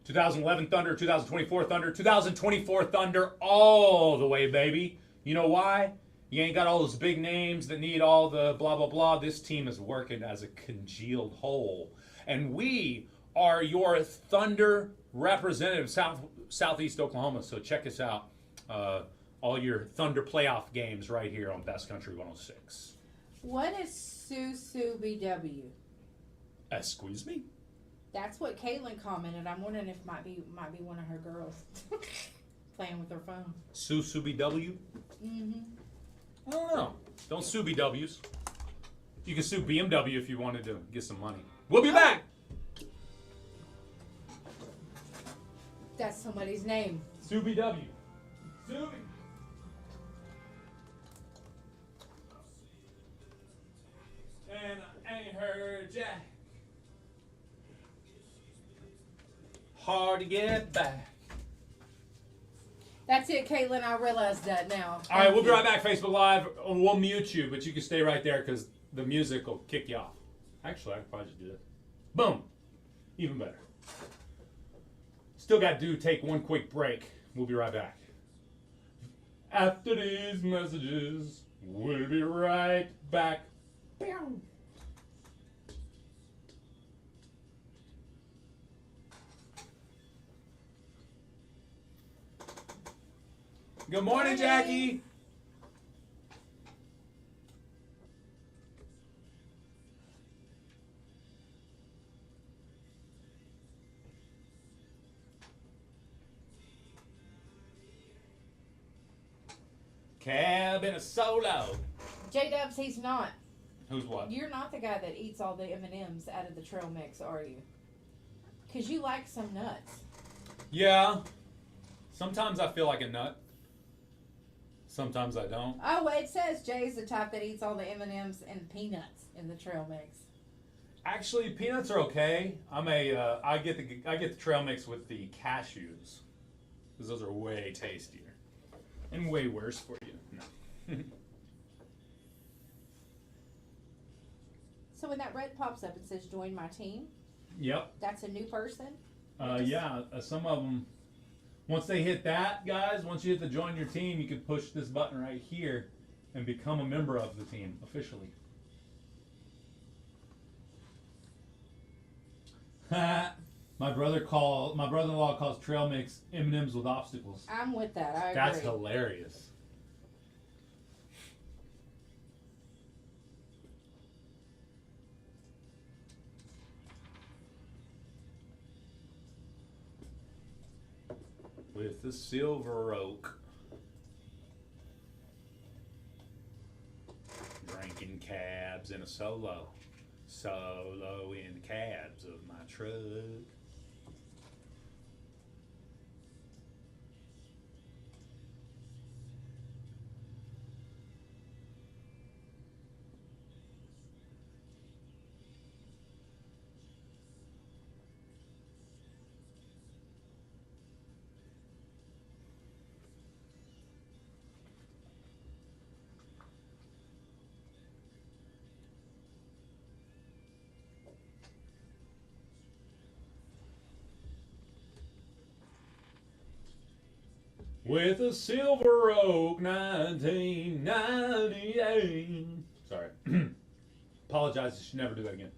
2011 Thunder, 2024 Thunder, 2024 Thunder all the way, baby. You know why? You ain't got all those big names that need all the blah, blah, blah. This team is working as a congealed whole. And we are your Thunder representative, Southeast Oklahoma. So check us out. All your Thunder playoff games right here on Best Country 106. What is Susu BW? Excuse me? That's what Caitlin commented. I'm wondering if might be one of her girls playing with her phone. Sue BW? Mm-hmm. I don't know. Don't sue BWs. You can sue BMW if you wanted to get some money. We'll be back. That's somebody's name. Sue BW. Sue. And I ain't heard Jack. Hard to get back. That's it, Caitlin. I realized that now. All right, we'll be right back. Facebook Live. We'll mute you, but you can stay right there because the music will kick you off. Actually, I could probably just do this. Boom. Even better. Still got to take one quick break. We'll be right back. After these messages, we'll be right back. Boom. Good morning, Jackie. Cab in a solo. J-Dubs, he's not. Who's what? You're not the guy that eats all the M&Ms out of the trail mix, are you? Because you like some nuts. Yeah. Sometimes I feel like a nut. Sometimes I don't. Oh, it says Jay's the type that eats all the M&Ms and peanuts in the trail mix. Actually, peanuts are okay. I get the trail mix with the cashews because those are way tastier and way worse for you. No. So when that red pops up, it says join my team. Yep. That's a new person? Yeah. Some of them. Once they hit that, guys, once you hit the join your team, you can push this button right here and become a member of the team officially. My brother-in-law calls trail mix M&Ms with obstacles. I'm with that. I agree. That's hilarious. With the silver oak. Drinking cabs in a solo. Solo in the cabs of my truck. With a Silver Oak 1998. Sorry. Apologize. I should never do that again.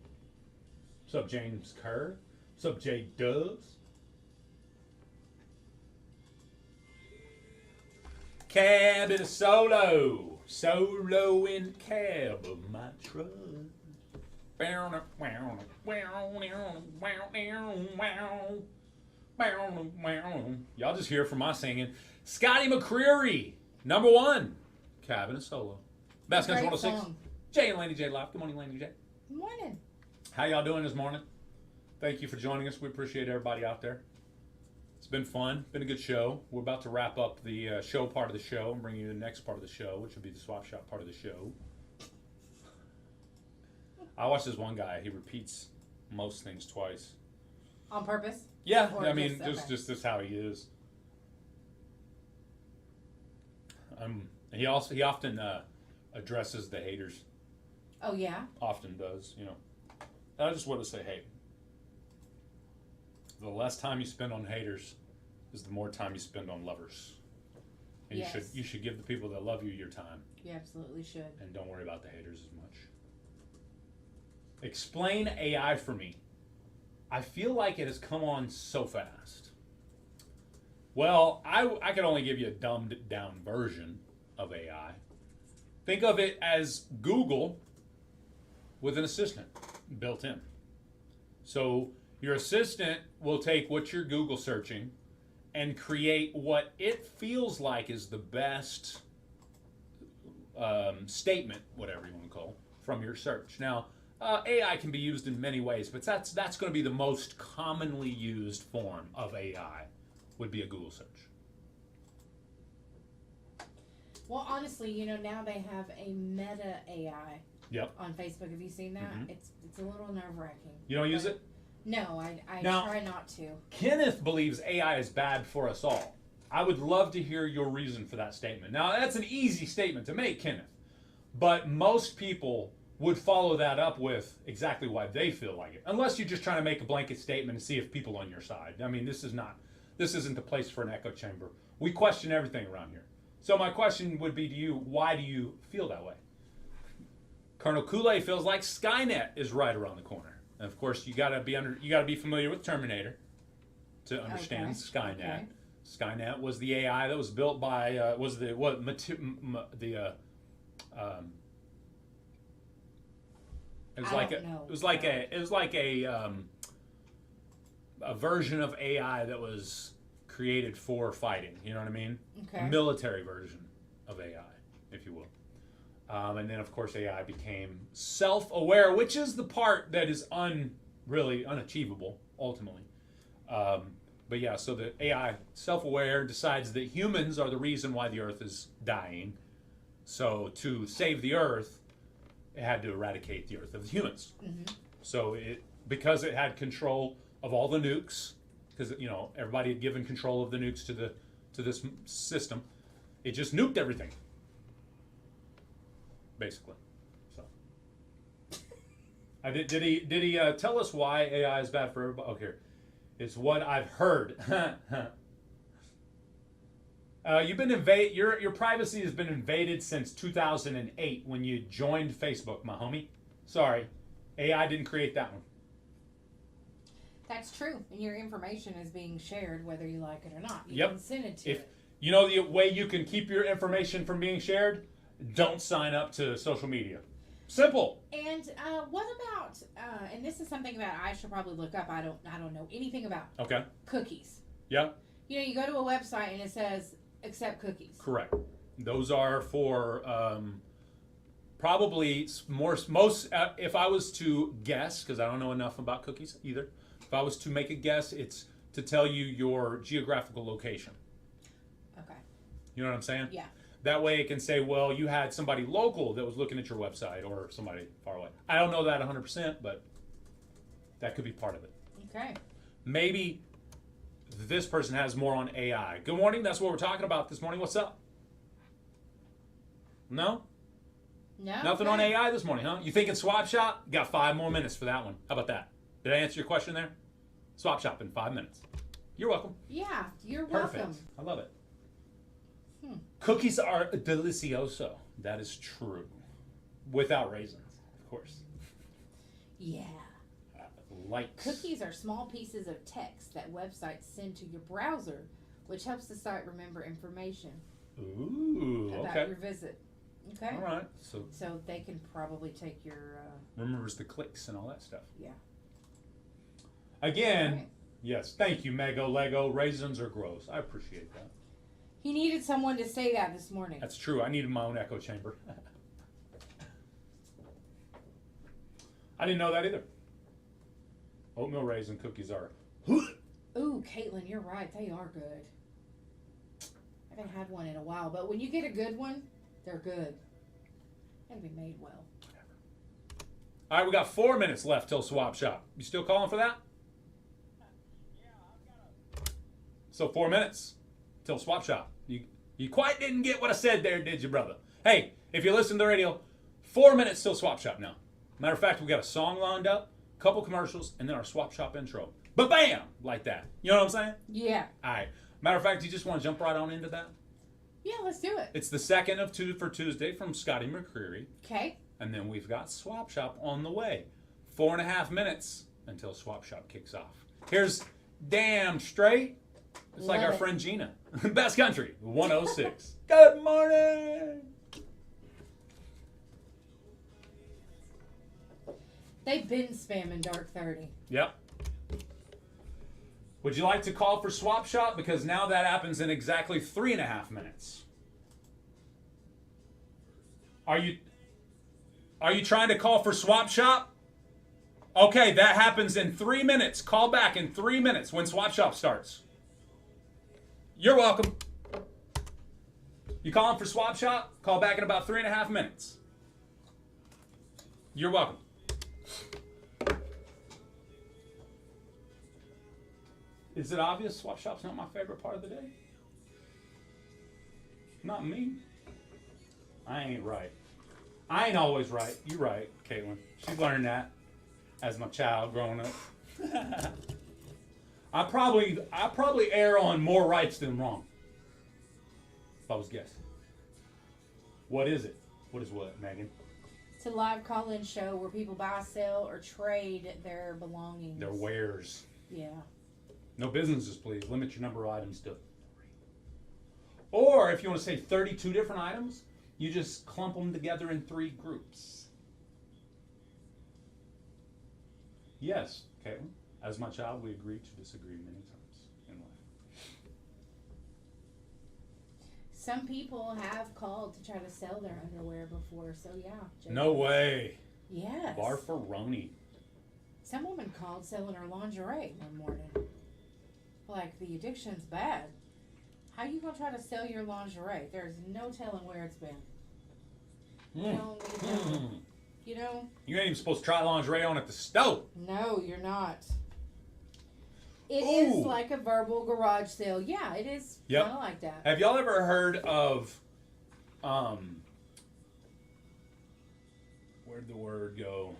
What's up, James Kerr? What's up, Jay Dubs? Cab in a solo. Solo in cab of my truck. Y'all just hear from my singing. Scotty McCreery, number one. Cab in a solo. Best Country Great 106. song. Jay and Laney J live. Good morning, Laney J. Good morning. How y'all doing this morning? Thank you for joining us. We appreciate everybody out there. It's been fun. Been a good show. We're about to wrap up the show part of the show and bring you the next part of the show, which will be the swap shop part of the show. I watch this one guy. He repeats most things twice. On purpose? Yeah, Or I mean, just- just this how he is. He often addresses the haters. Oh, yeah? Often does, you know. I just want to say, hey, the less time you spend on haters is the more time you spend on lovers. And Yes. you should give the people that love you your time, You absolutely should. and don't worry about the haters as much. Explain AI for me. I feel like it has come on so fast. Well, I can only give you a dumbed down version of AI. Think of it as Google with an assistant built in. So your assistant will take what you're Google searching and create what it feels like is the best statement, whatever you want to call, from your search. Now, AI can be used in many ways, but that's going to be the most commonly used form of AI, would be a Google search. Well, honestly, you know, now they have a meta AI Yep. on Facebook. Have you seen that? Mhm. It's a little nerve-wracking. You don't use But- it? No, I Now- try not to. Kenneth believes AI is bad for us all. I would love to hear your reason for that statement. Now, that's an easy statement to make, Kenneth. But most people would follow that up with exactly why they feel like it. Unless you're just trying to make a blanket statement and see if people are on your side. I mean, this isn't the place for an echo chamber. We question everything around here. So my question would be to you, why do you feel that way? Colonel Kool-Aid feels like Skynet is right around the corner. And of course, you gotta be familiar with Terminator to understand Okay. Skynet. Okay. Skynet was the AI that was built by it was like a version of AI that was created for fighting. You know what I mean? Okay. A military version of AI, if you will. And then, of course, AI became self-aware, which is the part that is really unachievable, ultimately. But yeah, so the AI, self-aware, decides that humans are the reason why the Earth is dying. So to save the Earth, it had to eradicate the Earth of the humans. Mm-hmm. So because it had control of all the nukes, because everybody had given control of the nukes to this system, it just nuked everything. Basically, so did he tell us why AI is bad for everybody? Okay, it's what I've heard. You've been your privacy has been invaded since 2008 when you joined Facebook, my homie. Sorry, AI didn't create that one. That's true. And your information is being shared whether you like it or not. You Yep. consented to If it. you know the way you can keep your information from being shared, don't sign up to social media. Simple. And what about and this is something that I should probably look up. I don't know anything about Okay. cookies. Yeah. You know, you go to a website and it says accept cookies. Correct. Those are for probably most. If I was to guess, because I don't know enough about cookies either. If I was to make a guess, it's to tell you your geographical location. Okay. You know what I'm saying? Yeah. That way it can say, well, you had somebody local that was looking at your website or somebody far away. I don't know that 100%, but that could be part of it. Okay. Maybe this person has more on AI. Good morning. That's what we're talking about this morning. What's up? No? No. Nothing on AI this morning, huh? You thinking swap shop? Got 5 more minutes for that one. How about that? Did I answer your question there? Swap shop in 5 minutes. You're welcome. Yeah, you're Perfect. welcome. I love it. Cookies are delicioso. That is true. Without raisins, of course. Yeah. Like Cookies are small pieces of text that websites send to your browser, which helps the site remember information Ooh, about okay. your visit. Okay? All right. So they can probably take your, remembers the clicks and all that stuff. yeah. Again, Right. yes, thank you, Mego Lego. Raisins are gross. I appreciate that. He needed someone to say that this morning. That's true. I needed my own echo chamber. I didn't know that either. Oatmeal raisin cookies are. Ooh, Caitlin, you're right. They are good. I haven't had one in a while, but when you get a good one, they're good. Gotta be made well. All right, we got 4 minutes left till swap shop. You still calling for that? So 4 minutes till swap shop. You quite didn't get what I said there, did you, brother? Hey, if you listen to the radio, 4 minutes till swap shop now. Matter of fact, we got a song lined up, couple commercials, and then our swap shop intro. But bam, like that. You know what I'm saying? Yeah. All right. Matter of fact, you just want to jump right on into that? Yeah, let's do it. It's the second of Two for Tuesday from Scotty McCreery. Okay. And then we've got Swap Shop on the way. 4.5 minutes until Swap Shop kicks off. Here's Damn Straight. It's like Love our it. friend Gina. Best Country, 106. Good morning. They've been spamming Dark 30. Yep. Would you like to call for Swap Shop? Because now that happens in exactly 3.5 minutes. Are you trying to call for Swap Shop? Okay, that happens in 3 minutes. Call back in 3 minutes when Swap Shop starts. You're welcome. You calling for Swap Shop? Call back in about 3.5 minutes. You're welcome. Is it obvious Swap Shop's not my favorite part of the day? Not me. I ain't right. I ain't always right. You right, Caitlin. She learned that as my child growing up. I probably err on more rights than wrong. If I was guessing. What is it? What is what, Megan? It's a live call-in show where people buy, sell, or trade their belongings. Their wares. Yeah. No businesses, please. Limit your number of items to 3. Or if you want to say 32 different items, you just clump them together in 3 groups. Yes, Caitlin. As my child, we agree to disagree many times in life. Some people have called to try to sell their underwear before, so yeah. No way. Yes. Barfaroni. Some woman called selling her lingerie one morning. Like, the addiction's bad. How you gonna try to sell your lingerie? There's no telling where it's been. You know? You ain't even supposed to try lingerie on at the stove. No, you're not. It Ooh. is like a verbal garage sale. Yeah, it is Yep. kind of like that. Have y'all ever heard of, where'd the word go?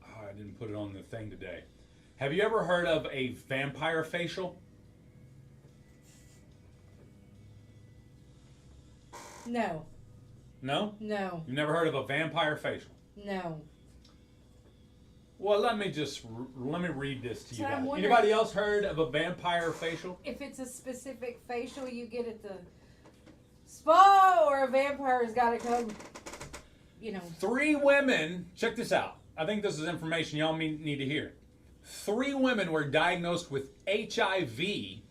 Oh, I didn't put it on the thing today. Have you ever heard of a vampire facial? No, No? no, You've never heard of a vampire facial? no. Well, let me read this to you So I'm guys. wondering- Anybody else heard of a vampire facial? If it's a specific facial you get at the spa, or a vampire's got to come, you know. 3 women, check this out. I think this is information y'all need to hear. 3 women were diagnosed with HIV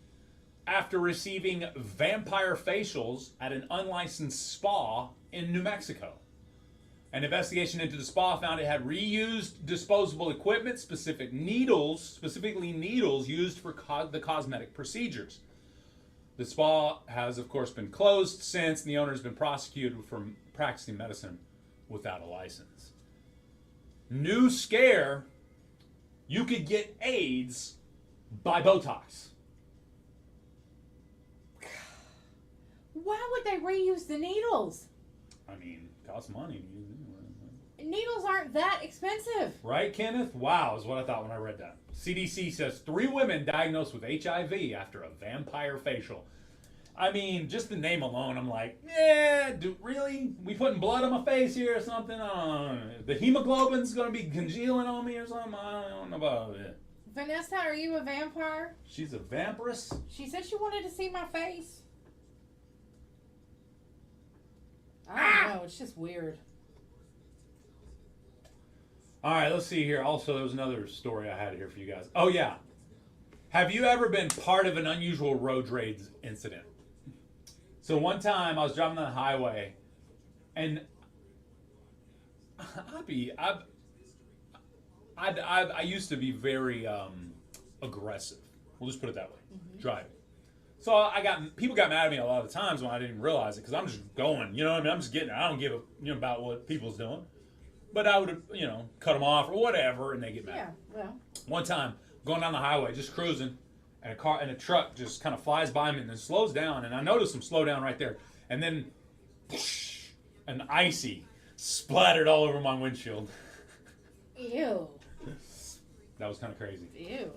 after receiving vampire facials at an unlicensed spa in New Mexico. An investigation into the spa found it had reused disposable equipment, specifically needles used for the cosmetic procedures. The spa has, of course, been closed since, and the owner has been prosecuted for practicing medicine without a license. New scare, you could get AIDS by Botox. Why would they reuse the needles? I mean, it costs money. Needles aren't that expensive. Right, Kenneth? Wow, is what I thought when I read that. CDC says 3 women diagnosed with HIV after a vampire facial. I mean, just the name alone, I'm like, yeah, really? We putting blood on my face here or something? I don't know. The hemoglobin's going to be congealing on me or something? I don't know about it. Vanessa, are you a vampire? She's a vampiress? She said she wanted to see my face. I don't know. It's just weird. All right, let's see here. Also, there was another story I had here for you guys. Oh, yeah. Have you ever been part of an unusual road rage incident? So one time I was driving on the highway, and I used to be very aggressive. We'll just put it that way. Driving. So people got mad at me a lot of times when I didn't realize it because I'm just going. You know what I mean? I'm just getting. I don't give a about what people's doing. But I would cut them off or whatever, and they get mad. Yeah. Well. One time, going down the highway, just cruising, and a truck just kind of flies by me and then slows down, and I noticed him slow down right there, and then an icy splattered all over my windshield. Ew. That was kind of crazy. Ew.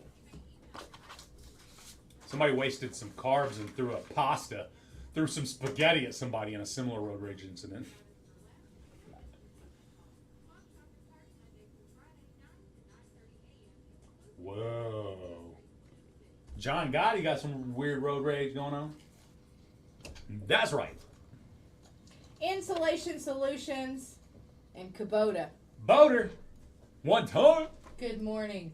Somebody wasted some carbs and threw some spaghetti at somebody in a similar road rage incident. Whoa. John Gotti got some weird road rage going on. That's right. Insulation Solutions and Kubota. Boater. One ton. Good morning.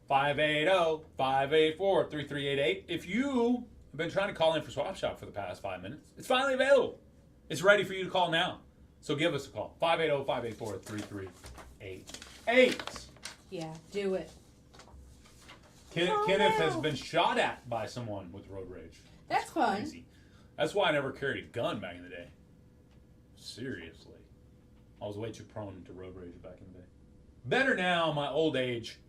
580-584-3388. If you have been trying to call in for Swap Shop for the past 5 minutes, it's finally available. It's ready for you to call now. So give us a call. 580-584-3388. Yeah, do it. Kenneth has been shot at by someone with road rage. That's fun. Crazy. That's why I never carried a gun back in the day. Seriously. I was way too prone to road rage back in the day. Better now, my old age.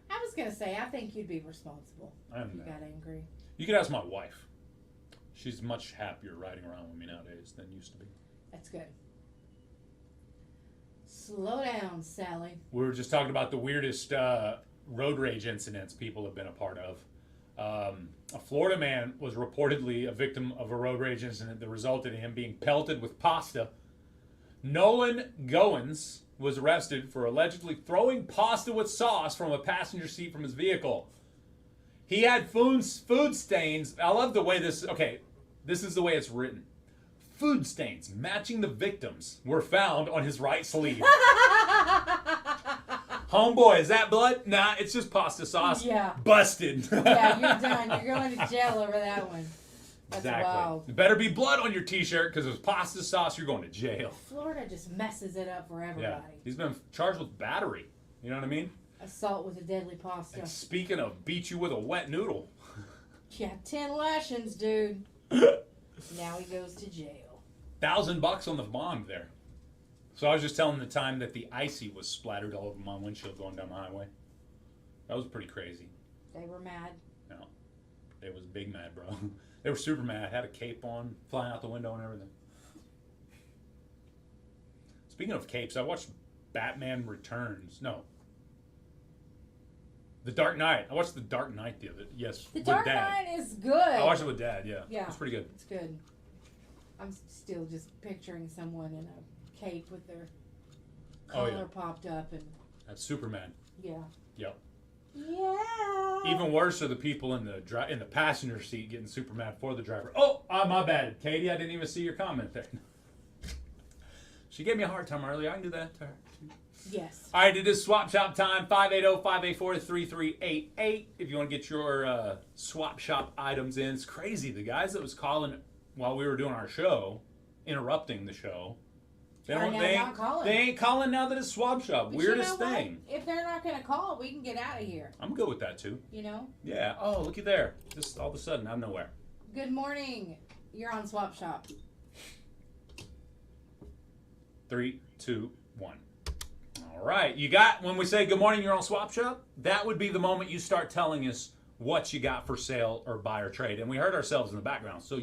I was going to say, I think you'd be responsible I am if you not. got angry. You could ask my wife. She's much happier riding around with me nowadays than used to be. That's good. Slow down, Sally. We were just talking about the weirdest road rage incidents people have been a part of. A Florida man was reportedly a victim of a road rage incident that resulted in him being pelted with pasta. Nolan Goins was arrested for allegedly throwing pasta with sauce from a passenger seat from his vehicle. He had food stains. I love the way this is the way it's written. Food stains matching the victims were found on his right sleeve. Homeboy, is that blood? Nah, it's just pasta sauce. Yeah. Busted. Yeah, you're done. You're going to jail over that one. That's exactly. wild. There better be blood on your t-shirt because if it's pasta sauce, you're going to jail. Florida just messes it up for everybody. Yeah. He's been charged with battery. You know what I mean? Assault with a deadly pasta. And speaking of beat you with a wet noodle. Yeah, 10 lashings, dude. Now he goes to jail. $1,000 on the bond there. So I was just telling the time that the icy was splattered all over my windshield going down the highway. That was pretty crazy. They were mad. No, it was big mad, bro. They were super mad. Had a cape on, flying out the window and everything. Speaking of capes, I watched Batman Returns. No. The Dark Knight. I watched The Dark Knight the other. Yes, The with Dark Dad. Knight is good. I watched it with Dad. Yeah. Yeah. It's pretty good. It's good. I'm still just picturing someone in a cape with their collar popped up and That's Superman. yeah. Yep. Yeah. Even worse are the people in the passenger seat getting super mad for the driver. Oh, my bad, Katie. I didn't even see your comment there. She gave me a hard time earlier. I can do that to her. Yes. All right, it is swap shop time. 580-584-3388. If you want to get your swap shop items in, it's crazy. The guys that was calling while we were doing our show, interrupting the show. They not calling. They ain't calling now that it's swap shop. But Weirdest you know thing. what? If they're not going to call, we can get out of here. I'm good with that too. You know? Yeah. Oh, looky there. Just all of a sudden, out of nowhere. Good morning. You're on Swap Shop. 3, 2, 1. All right. You got, when we say good morning, you're on Swap Shop, that would be the moment you start telling us what you got for sale or buy or trade. And we heard ourselves in the background, so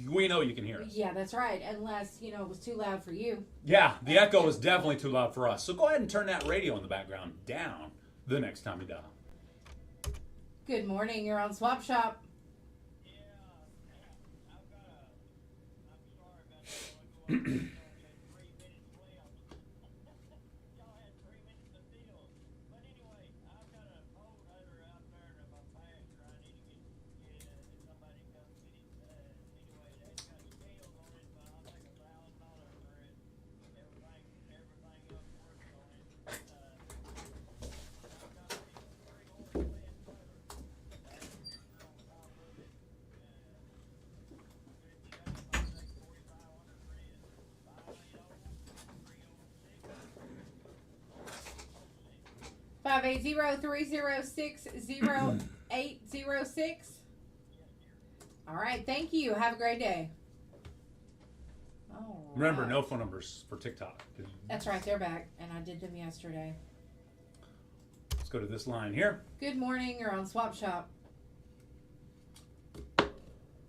we know you can hear us. Yeah, that's right. Unless, it was too loud for you. Yeah, the echo is definitely too loud for us. So go ahead and turn that radio in the background down. the next time you dial. Good morning. You're on Swap Shop. Five 580-306-0806. All right, thank you. Have a great day. All Remember, right. no phone numbers for TikTok. That's right, they're back, and I did them yesterday. Let's go to this line here. Good morning. You're on Swap Shop.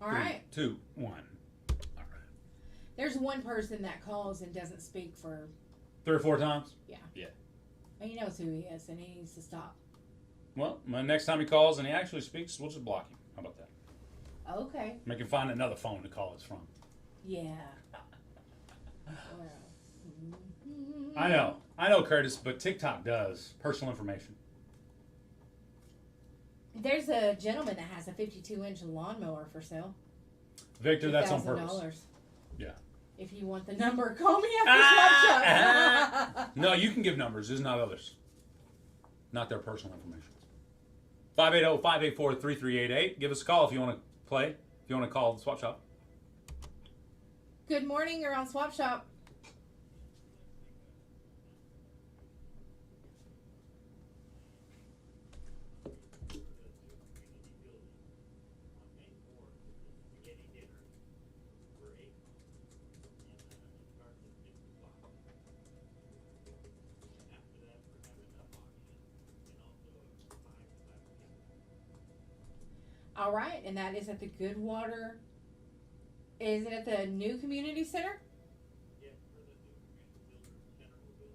All right. 3, 2, 1. All right. There's one person that calls and doesn't speak for, 3 or 4 times? Yeah. Yeah. and he knows who he is, and he needs to stop. Well, next time he calls and he actually speaks, we'll just block him. How about that? Okay. Make him find another phone to call us from. Yeah. I know, Curtis, but TikTok does personal information. There's a gentleman that has a 52-inch lawnmower for sale. Victor, that's on purpose. $2,000. Yeah. If you want the number, call me after Swap Shop. No, you can give numbers. There's not others. Not their personal information. 580-584-3388. Give us a call if you want to play. If you want to call the Swap Shop. Good morning. You're on Swap Shop. All right, and that is at the Goodwater. Is it at the new community center? Yeah, for the new community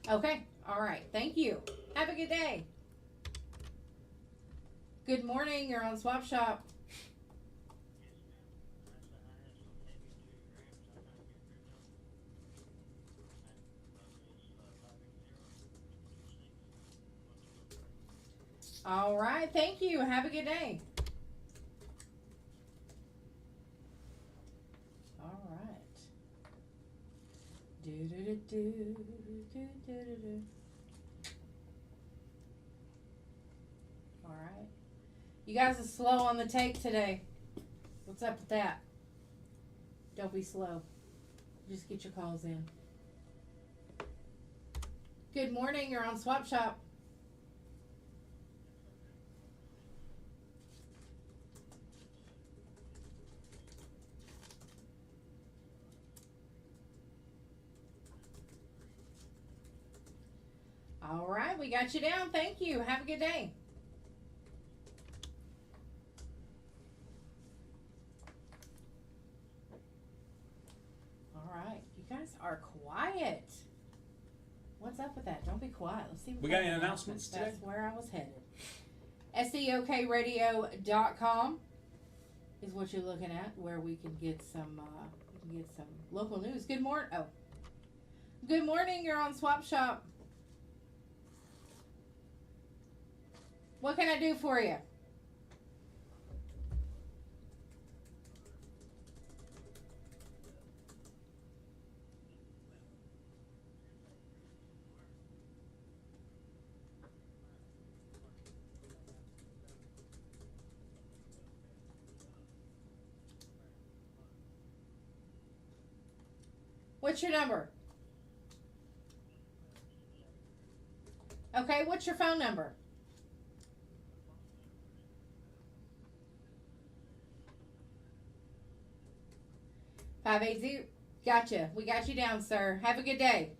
builder, Okay, all right. Thank you. Have a good day. Good morning. You're on Swap Shop. All right. Thank you. Have a good day. All right. Do-do-do-do-do-do-do-do. All right. You guys are slow on the take today. What's up with that? Don't be slow. Just get your calls in. Good morning. You're on Swap Shop. All right, we got you down. Thank you. Have a good day. All right, you guys are quiet. What's up with that? Don't be quiet. Let's see. What We got any announcements today? That's where I was headed. SEOKradio.com is what you're looking at, where we can get some local news. Good morning. Oh, good morning. You're on Swap Shop. What can I do for you? What's your number? Okay, what's your phone number? 580. Gotcha. We got you down, sir. Have a good day.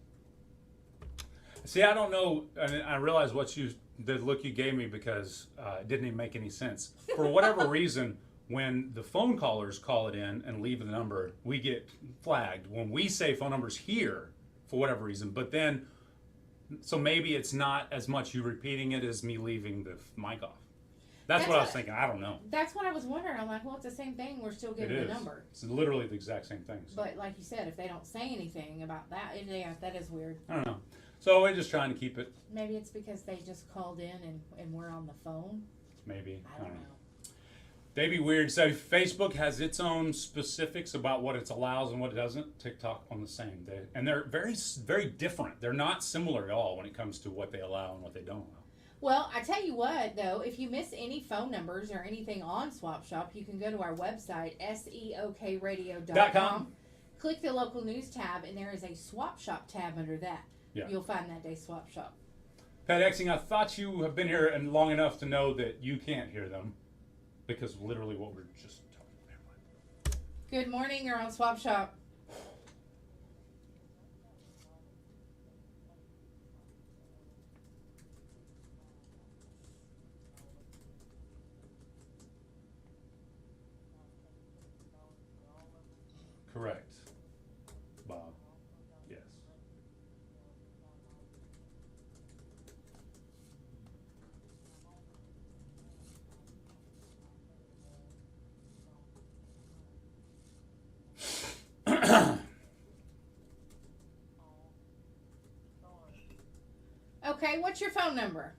See, I don't know, and I realize the look you gave me because it didn't even make any sense. For whatever reason, when the phone callers call it in and leave the number, we get flagged. When we say phone numbers here, for whatever reason, but then So maybe it's not as much you repeating it as me leaving the mic off. That's what I was thinking. I don't know. That's what I was wondering. I'm like, well, it's the same thing. We're still It giving is. the number. It's literally the exact same thing. So. But like you said, if they don't say anything about that, yeah, that is weird. I don't know. So we're just trying to keep it. Maybe it's because they just called in and we're on the phone. Maybe. I don't know. They be weird. So Facebook has its own specifics about what it allows and what it doesn't. TikTok on the same. And they're very, very different. They're not similar at all when it comes to what they allow and what they don't allow. Well, I tell you what, though, if you miss any phone numbers or anything on Swap Shop, you can go to our website, seokradio.com. Click the local news tab, and there is a Swap Shop tab under that. Yeah. You'll find that day Swap Shop. Pat Exing, I thought you have been here and long enough to know that you can't hear them because literally what we're just talking about. Good morning, you're on Swap Shop. Correct. Bob. Yes. Okay, what's your phone number?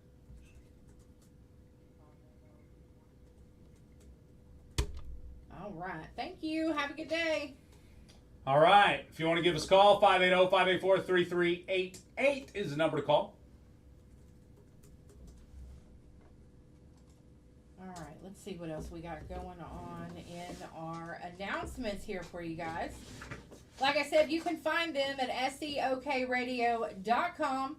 All right, thank you. Have a good day. All right. If you want to give us a call, 580-584-3388 is the number to call. All right, let's see what else we got going on in our announcements here for you guys. Like I said, you can find them at seokradio.com.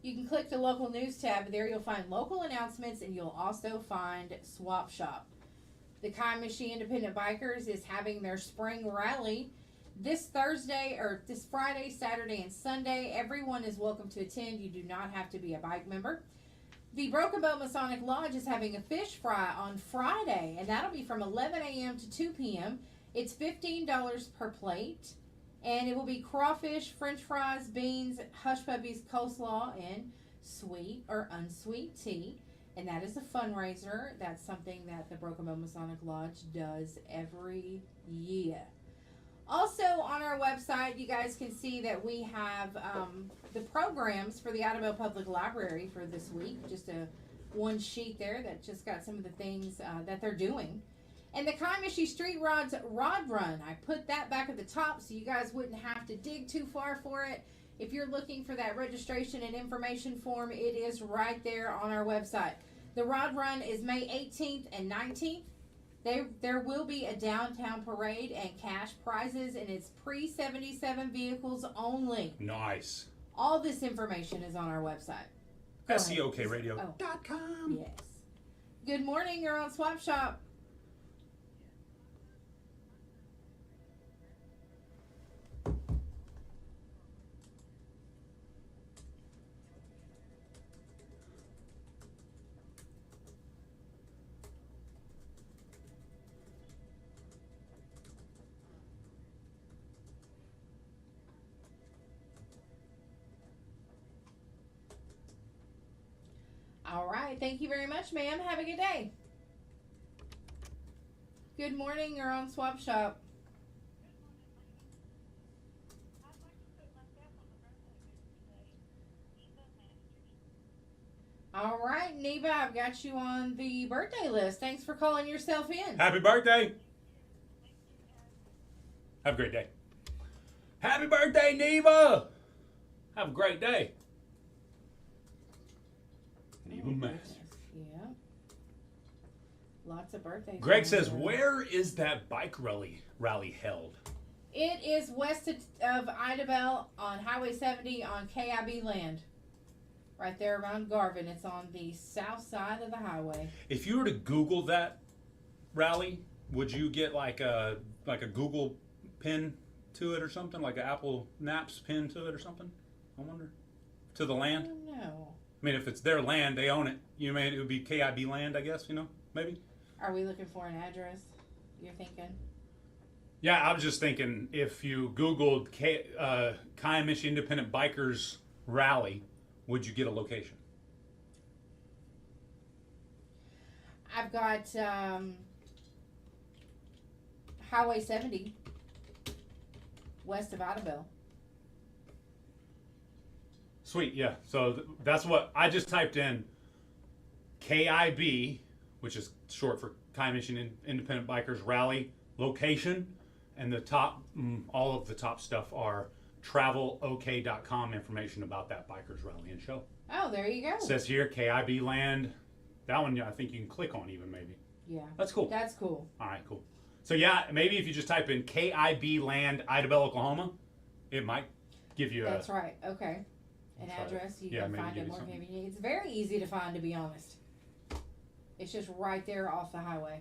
You can click the local news tab. There you'll find local announcements, and you'll also find Swap Shop. The Kiamichi Independent Bikers is having their spring rally this Thursday, or this Friday, Saturday, and Sunday. Everyone is welcome to attend. You do not have to be a bike member. The Broken Boat Masonic Lodge is having a fish fry on Friday, and that'll be from 11 a.m. to 2 p.m. It's $15 per plate, and it will be crawfish, french fries, beans, hush puppies, coleslaw, and sweet or unsweet tea. And that is a fundraiser. That's something that the Broken Bow Masonic Lodge does every year. Also, on our website, you guys can see that we have the programs for the Idabel Public Library for this week. Just one sheet there that just got some of the things that they're doing. And the Kiamichi Street Rods Rod Run, I put that back at the top so you guys wouldn't have to dig too far for it. If you're looking for that registration and information form, it is right there on our website. The Rod Run is May 18th and 19th. There will be a downtown parade and cash prizes, and it's pre-77 vehicles only. Nice. All this information is on our website. SEOKradio.com. Yes. Good morning, you're on Swap Shop. All right. Thank you very much, ma'am. Have a good day. Good morning. You're on Swap Shop. All right, Neva, I've got you on the birthday list. Thanks for calling yourself in. Happy birthday. Have a great day. Happy birthday, Neva. Have a great day. Neva Mass. Yeah. Lots of birthdays. Greg says, where is that bike rally held? It is west of Idabel on Highway 70 on KIB land. Right there around Garvin. It's on the south side of the highway. If you were to Google that rally, would you get like a Google pin to it or something? Like an Apple Maps pin to it or something? I wonder. To the land? No. I mean, if it's their land, they own it. You mean it would be KIB land, I guess, maybe? Are we looking for an address, you're thinking? Yeah, I was just thinking if you Googled Kiamichi Independent Bikers Rally, would you get a location? I've got Highway 70 west of Idabel. Sweet, yeah. So that's what I just typed in. KIB, which is short for Commission Independent Bikers Rally location, and the top, all of the top stuff are travelok.com information about that bikers rally and show. Oh, there you go. It says here KIB land. That one I think you can click on even maybe. Yeah. That's cool. That's cool. All right, cool. So yeah, maybe if you just type in KIB land Idabel, Oklahoma, it might give you That's right. Okay. An Try it. address, you Yeah, can maybe find give it you more something. convenient. It's very easy to find, to be honest. It's just right there off the highway.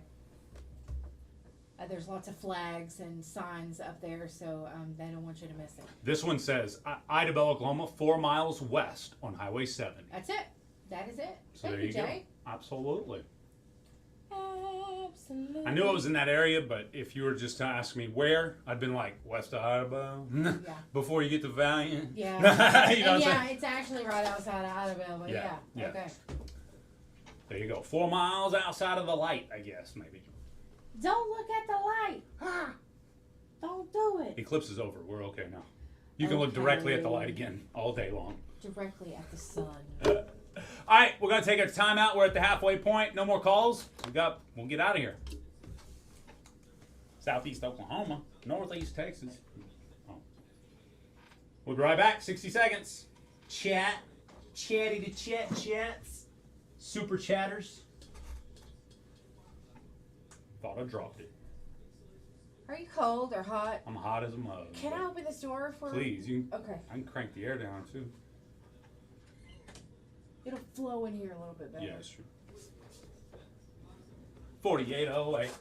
There's lots of flags and signs up there, so they don't want you to miss it. This one says Idabel, Oklahoma, 4 miles west on Highway 70. That's it. That is it. So Thank there you, Jay. go. Absolutely. Absolutely. I knew it was in that area, but if you were just to ask me where, I'd been like west of Idabel. Yeah. Before you get to Valiant. Yeah. You know what I'm And yeah, saying? it's actually right outside of Idabel, but Yeah, yeah. yeah. Okay. There you go. 4 miles outside of the light, I guess, maybe. Don't look at the light. Ah, don't do it. Eclipse is over. We're okay now. You can look directly at the light Okay. again all day long. Directly at the sun. All right, we're gonna take our time out. We're at the halfway point. No more calls. We'll get out of here. Southeast Oklahoma, Northeast Texas. Oh. We'll be right back. 60 seconds. Chatty to chats. Super chatters. Thought I dropped it. Are you cold or hot? I'm hot as a mug. Can I open this door for? Please, you. Okay. I can crank the air down too. It'll flow in here a little bit better. Yeah, it's true. 4808.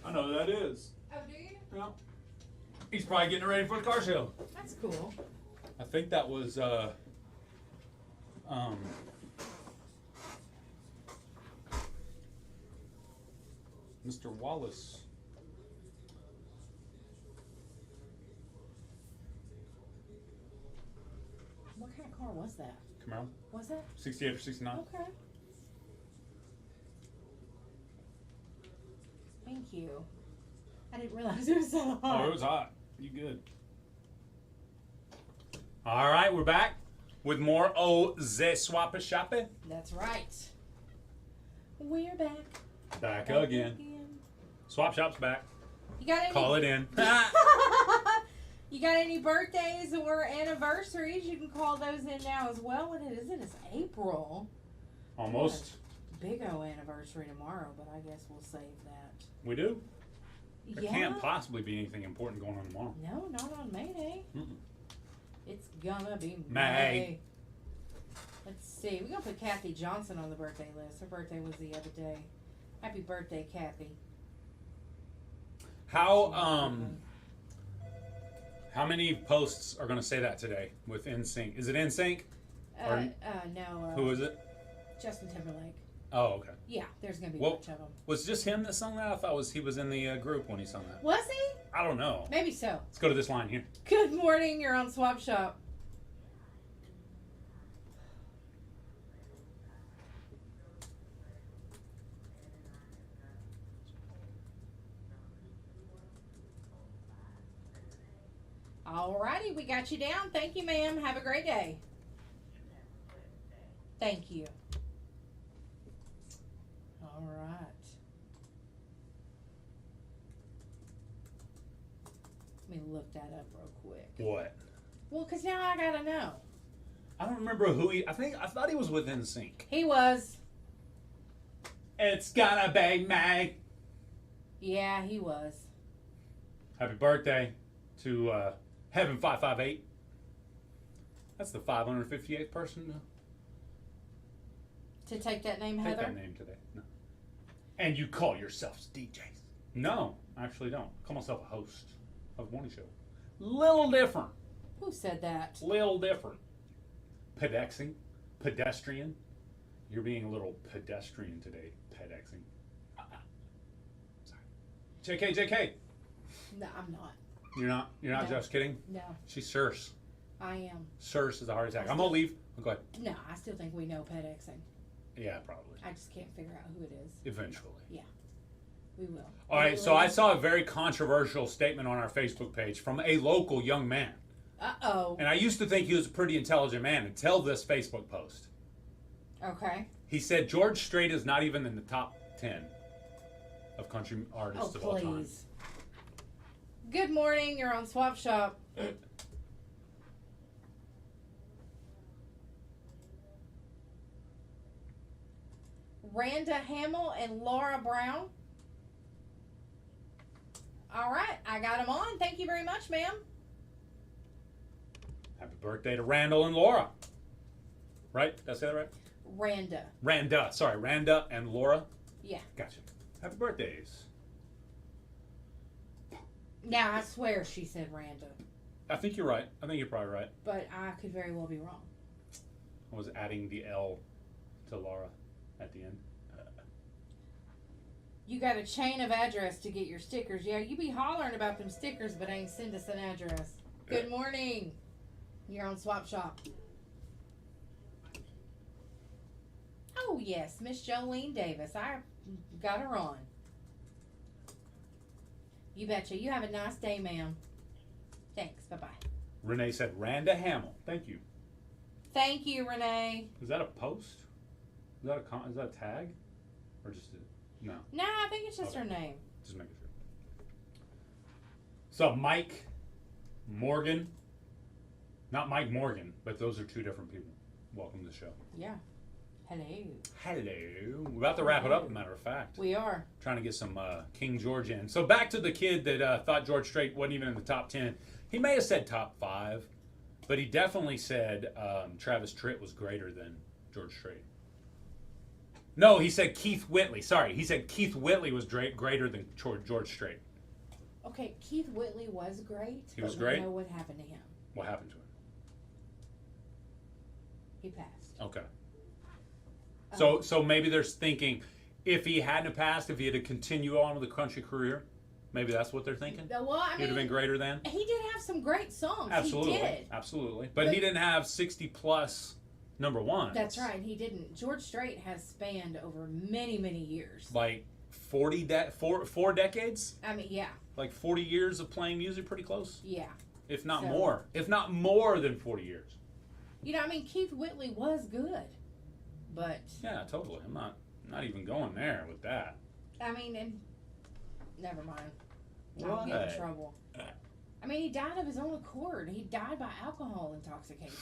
I know who that is. Oh, do you? Yeah. He's probably getting ready for the car show. That's cool. I think that was Mr. Wallace. What kind of car was that? Camaro. Was that? 68 or 69. Okay. Thank you. I didn't realize it was so hot. Oh, it was hot. You good. All right, we're back with more Ze Swappa Shoppe. That's right. We're back. Back again. Swap Shop's back. You got any? Call it in. You got any birthdays or anniversaries? You can call those in now as well. What is it? It's April. Almost. Big O anniversary tomorrow, but I guess we'll save that. We do. There Yeah. can't possibly be anything important going on tomorrow. No, not on May Day. Mm-mm. It's gonna be May. May. Let's see. We're gonna put Kathy Johnson on the birthday list. Her birthday was the other day. Happy birthday, Kathy. How many posts are going to say that today with NSYNC? Is it NSYNC? No. Who is it? Justin Timberlake. Oh, okay. Yeah, there's gonna be a Well- bunch of them. Was it just him that sung that? I thought he was in the group when he sung that. Was he? I don't know. Maybe so. Let's go to this line here. Good morning. You're on Swap Shop. Alrighty, we got you down. Thank you, ma'am. Have a great day. Thank you. All right. Let me look that up real quick. What? Well, because now I gotta know. I don't remember who he. I thought he was with NSYNC. He was. It's gonna be me. Yeah, he was. Happy birthday to Heaven 558. That's the 558th person To take that name, Take Heather? that name today. No. And you call yourselves DJs? No, I actually don't. I call myself a host of a morning show. Little different. Who said that? Little different. Pedestrian. You're being a little pedestrian today. Pedexing. Sorry. JK. No, I'm not. You're not No. just kidding? No, She's Circe. I am. Circe is a heart attack. I'm gonna leave. Go ahead. No, I still think we know PedExing. Yeah, probably. I just can't figure out who it is. Eventually. We will. All right, so I saw a very controversial statement on our Facebook page from a local young man. Uh-oh. And I used to think he was a pretty intelligent man until this Facebook post. Okay. He said George Strait is not even in the top 10 of country Oh, artists of all time. please. Good morning. You're on Swap Shop. Randa Hamill and Laura Brown. All right, I got them on. Thank you very much, ma'am. Happy birthday to Randall and Laura. Right? Did I say that right? Randa. Randa and Laura. Yeah. Gotcha. Happy birthdays. Now, I swear she said Randa, I think you're right. I think you're probably right. but I could very well be wrong. I was adding the L to Laura at the end. You got a chain of address to get your stickers. Yeah, you be hollering about them stickers, but ain't send us an address. Good morning. You're on Swap Shop. Oh, yes, Miss Jolene Davis. I got her on. You betcha. You have a nice day, ma'am. Thanks. Bye-bye. Renee said Randa Hamill. Thank you. Thank you, Renee. Is that a post? Is that a tag? Or just a, no? No, I think it's just Okay. her name. Just making sure. So Mike Morgan. Not Mike Morgan, but those are two different people. Welcome to the show. Yeah. Hello. Hello. We're about to wrap it up, as a matter of fact. We are. Trying to get some King George in. So back to the kid that thought George Strait wasn't even in the top 10. He may have said top 5, but he definitely said Travis Tritt was greater than George Strait. No, he said Keith Whitley. Sorry, he said Keith Whitley was greater than George Strait. Okay, Keith Whitley was great. He was but we great? know what happened to him. What happened to him? He passed. Okay. So maybe they're thinking, if he hadn't passed, if he had to continue on with a country career, maybe that's what they're thinking. Well, I He'd have been mean, greater than. he did have some great songs. Absolutely, He did. absolutely. But But- he didn't have 60 plus number ones. That's right. He didn't. George Strait has spanned over many, many years. Like 4 decades, I mean, yeah, like 40 years of playing music, pretty close, yeah. if not So- more, if not more than 40 years. You know, I mean, Keith Whitley was good, but Yeah, totally. I'm not even going there with that. I mean, and never mind. I'll What? get in trouble. I mean, he died of his own accord. He died by alcohol intoxication.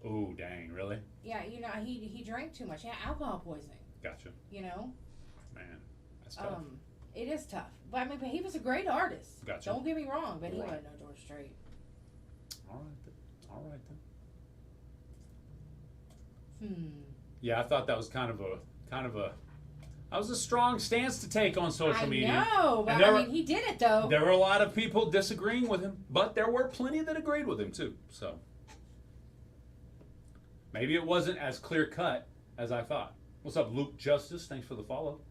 Oh, dang, really? Yeah, you know, he drank too much. Yeah, alcohol poisoning. Gotcha, You know, man. That's tough. it is tough. But I mean, but he was a great artist. Gotcha. Don't get me wrong, but he Right. wasn't no George Strait. All right, then. All right then. Yeah, I thought that was kind of a that was a strong stance to take on social media. I know, but And there I were- mean, he did it though. There were a lot of people disagreeing with him, but there were plenty that agreed with him too. So maybe it wasn't as clear cut as I thought. What's up, Luke Justice? Thanks for the follow.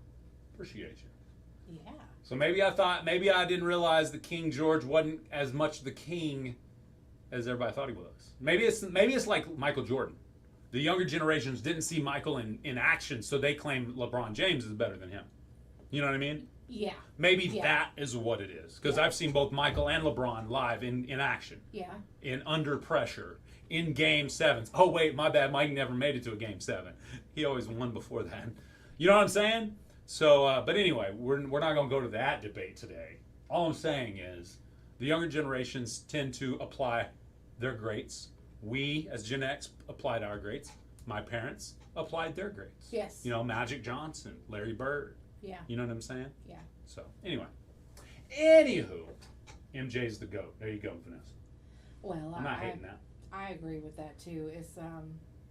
Appreciate you. Yeah. So maybe I didn't realize that King George wasn't as much the king as everybody thought he was. Maybe it's like Michael Jordan. The younger generations didn't see Michael in action, so they claim LeBron James is better than him. You know what I mean? Yeah. Maybe Yeah. that is what it is. Because Yeah. I've seen both Michael and LeBron live in action, Yeah. in under pressure, in game sevens. Oh, wait, my bad. Mike never made it to a game 7. He always won before that. You know what I'm saying? So, but anyway, we're not going to go to that debate today. All I'm saying is the younger generations tend to apply their greats. We, as Gen X, applied our greats. My parents applied their greats. Yes. You know, Magic Johnson, Larry Bird. Yeah. You know what I'm saying? Yeah. So, anyway. Anywho, MJ's the GOAT. There you go, Vanessa. Well, I'm not hating that. I agree with that too. It's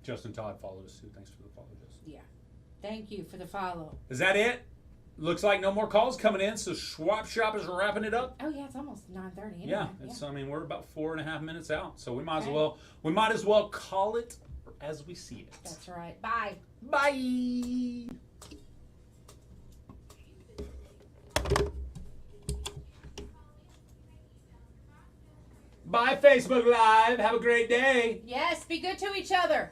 Justin Todd followed us too. Thanks for the follow, Justin. yeah. Thank you for the follow. Is that it? Looks like no more calls coming in, so Swap Shop is wrapping it up. Oh yeah, it's almost 9:30. Anyway. Yeah, it's. I mean, we're about 4.5 minutes out, so we might Okay. as well call it as we see it. That's right. Bye. Bye. Bye, Facebook Live. Have a great day. Yes, be good to each other.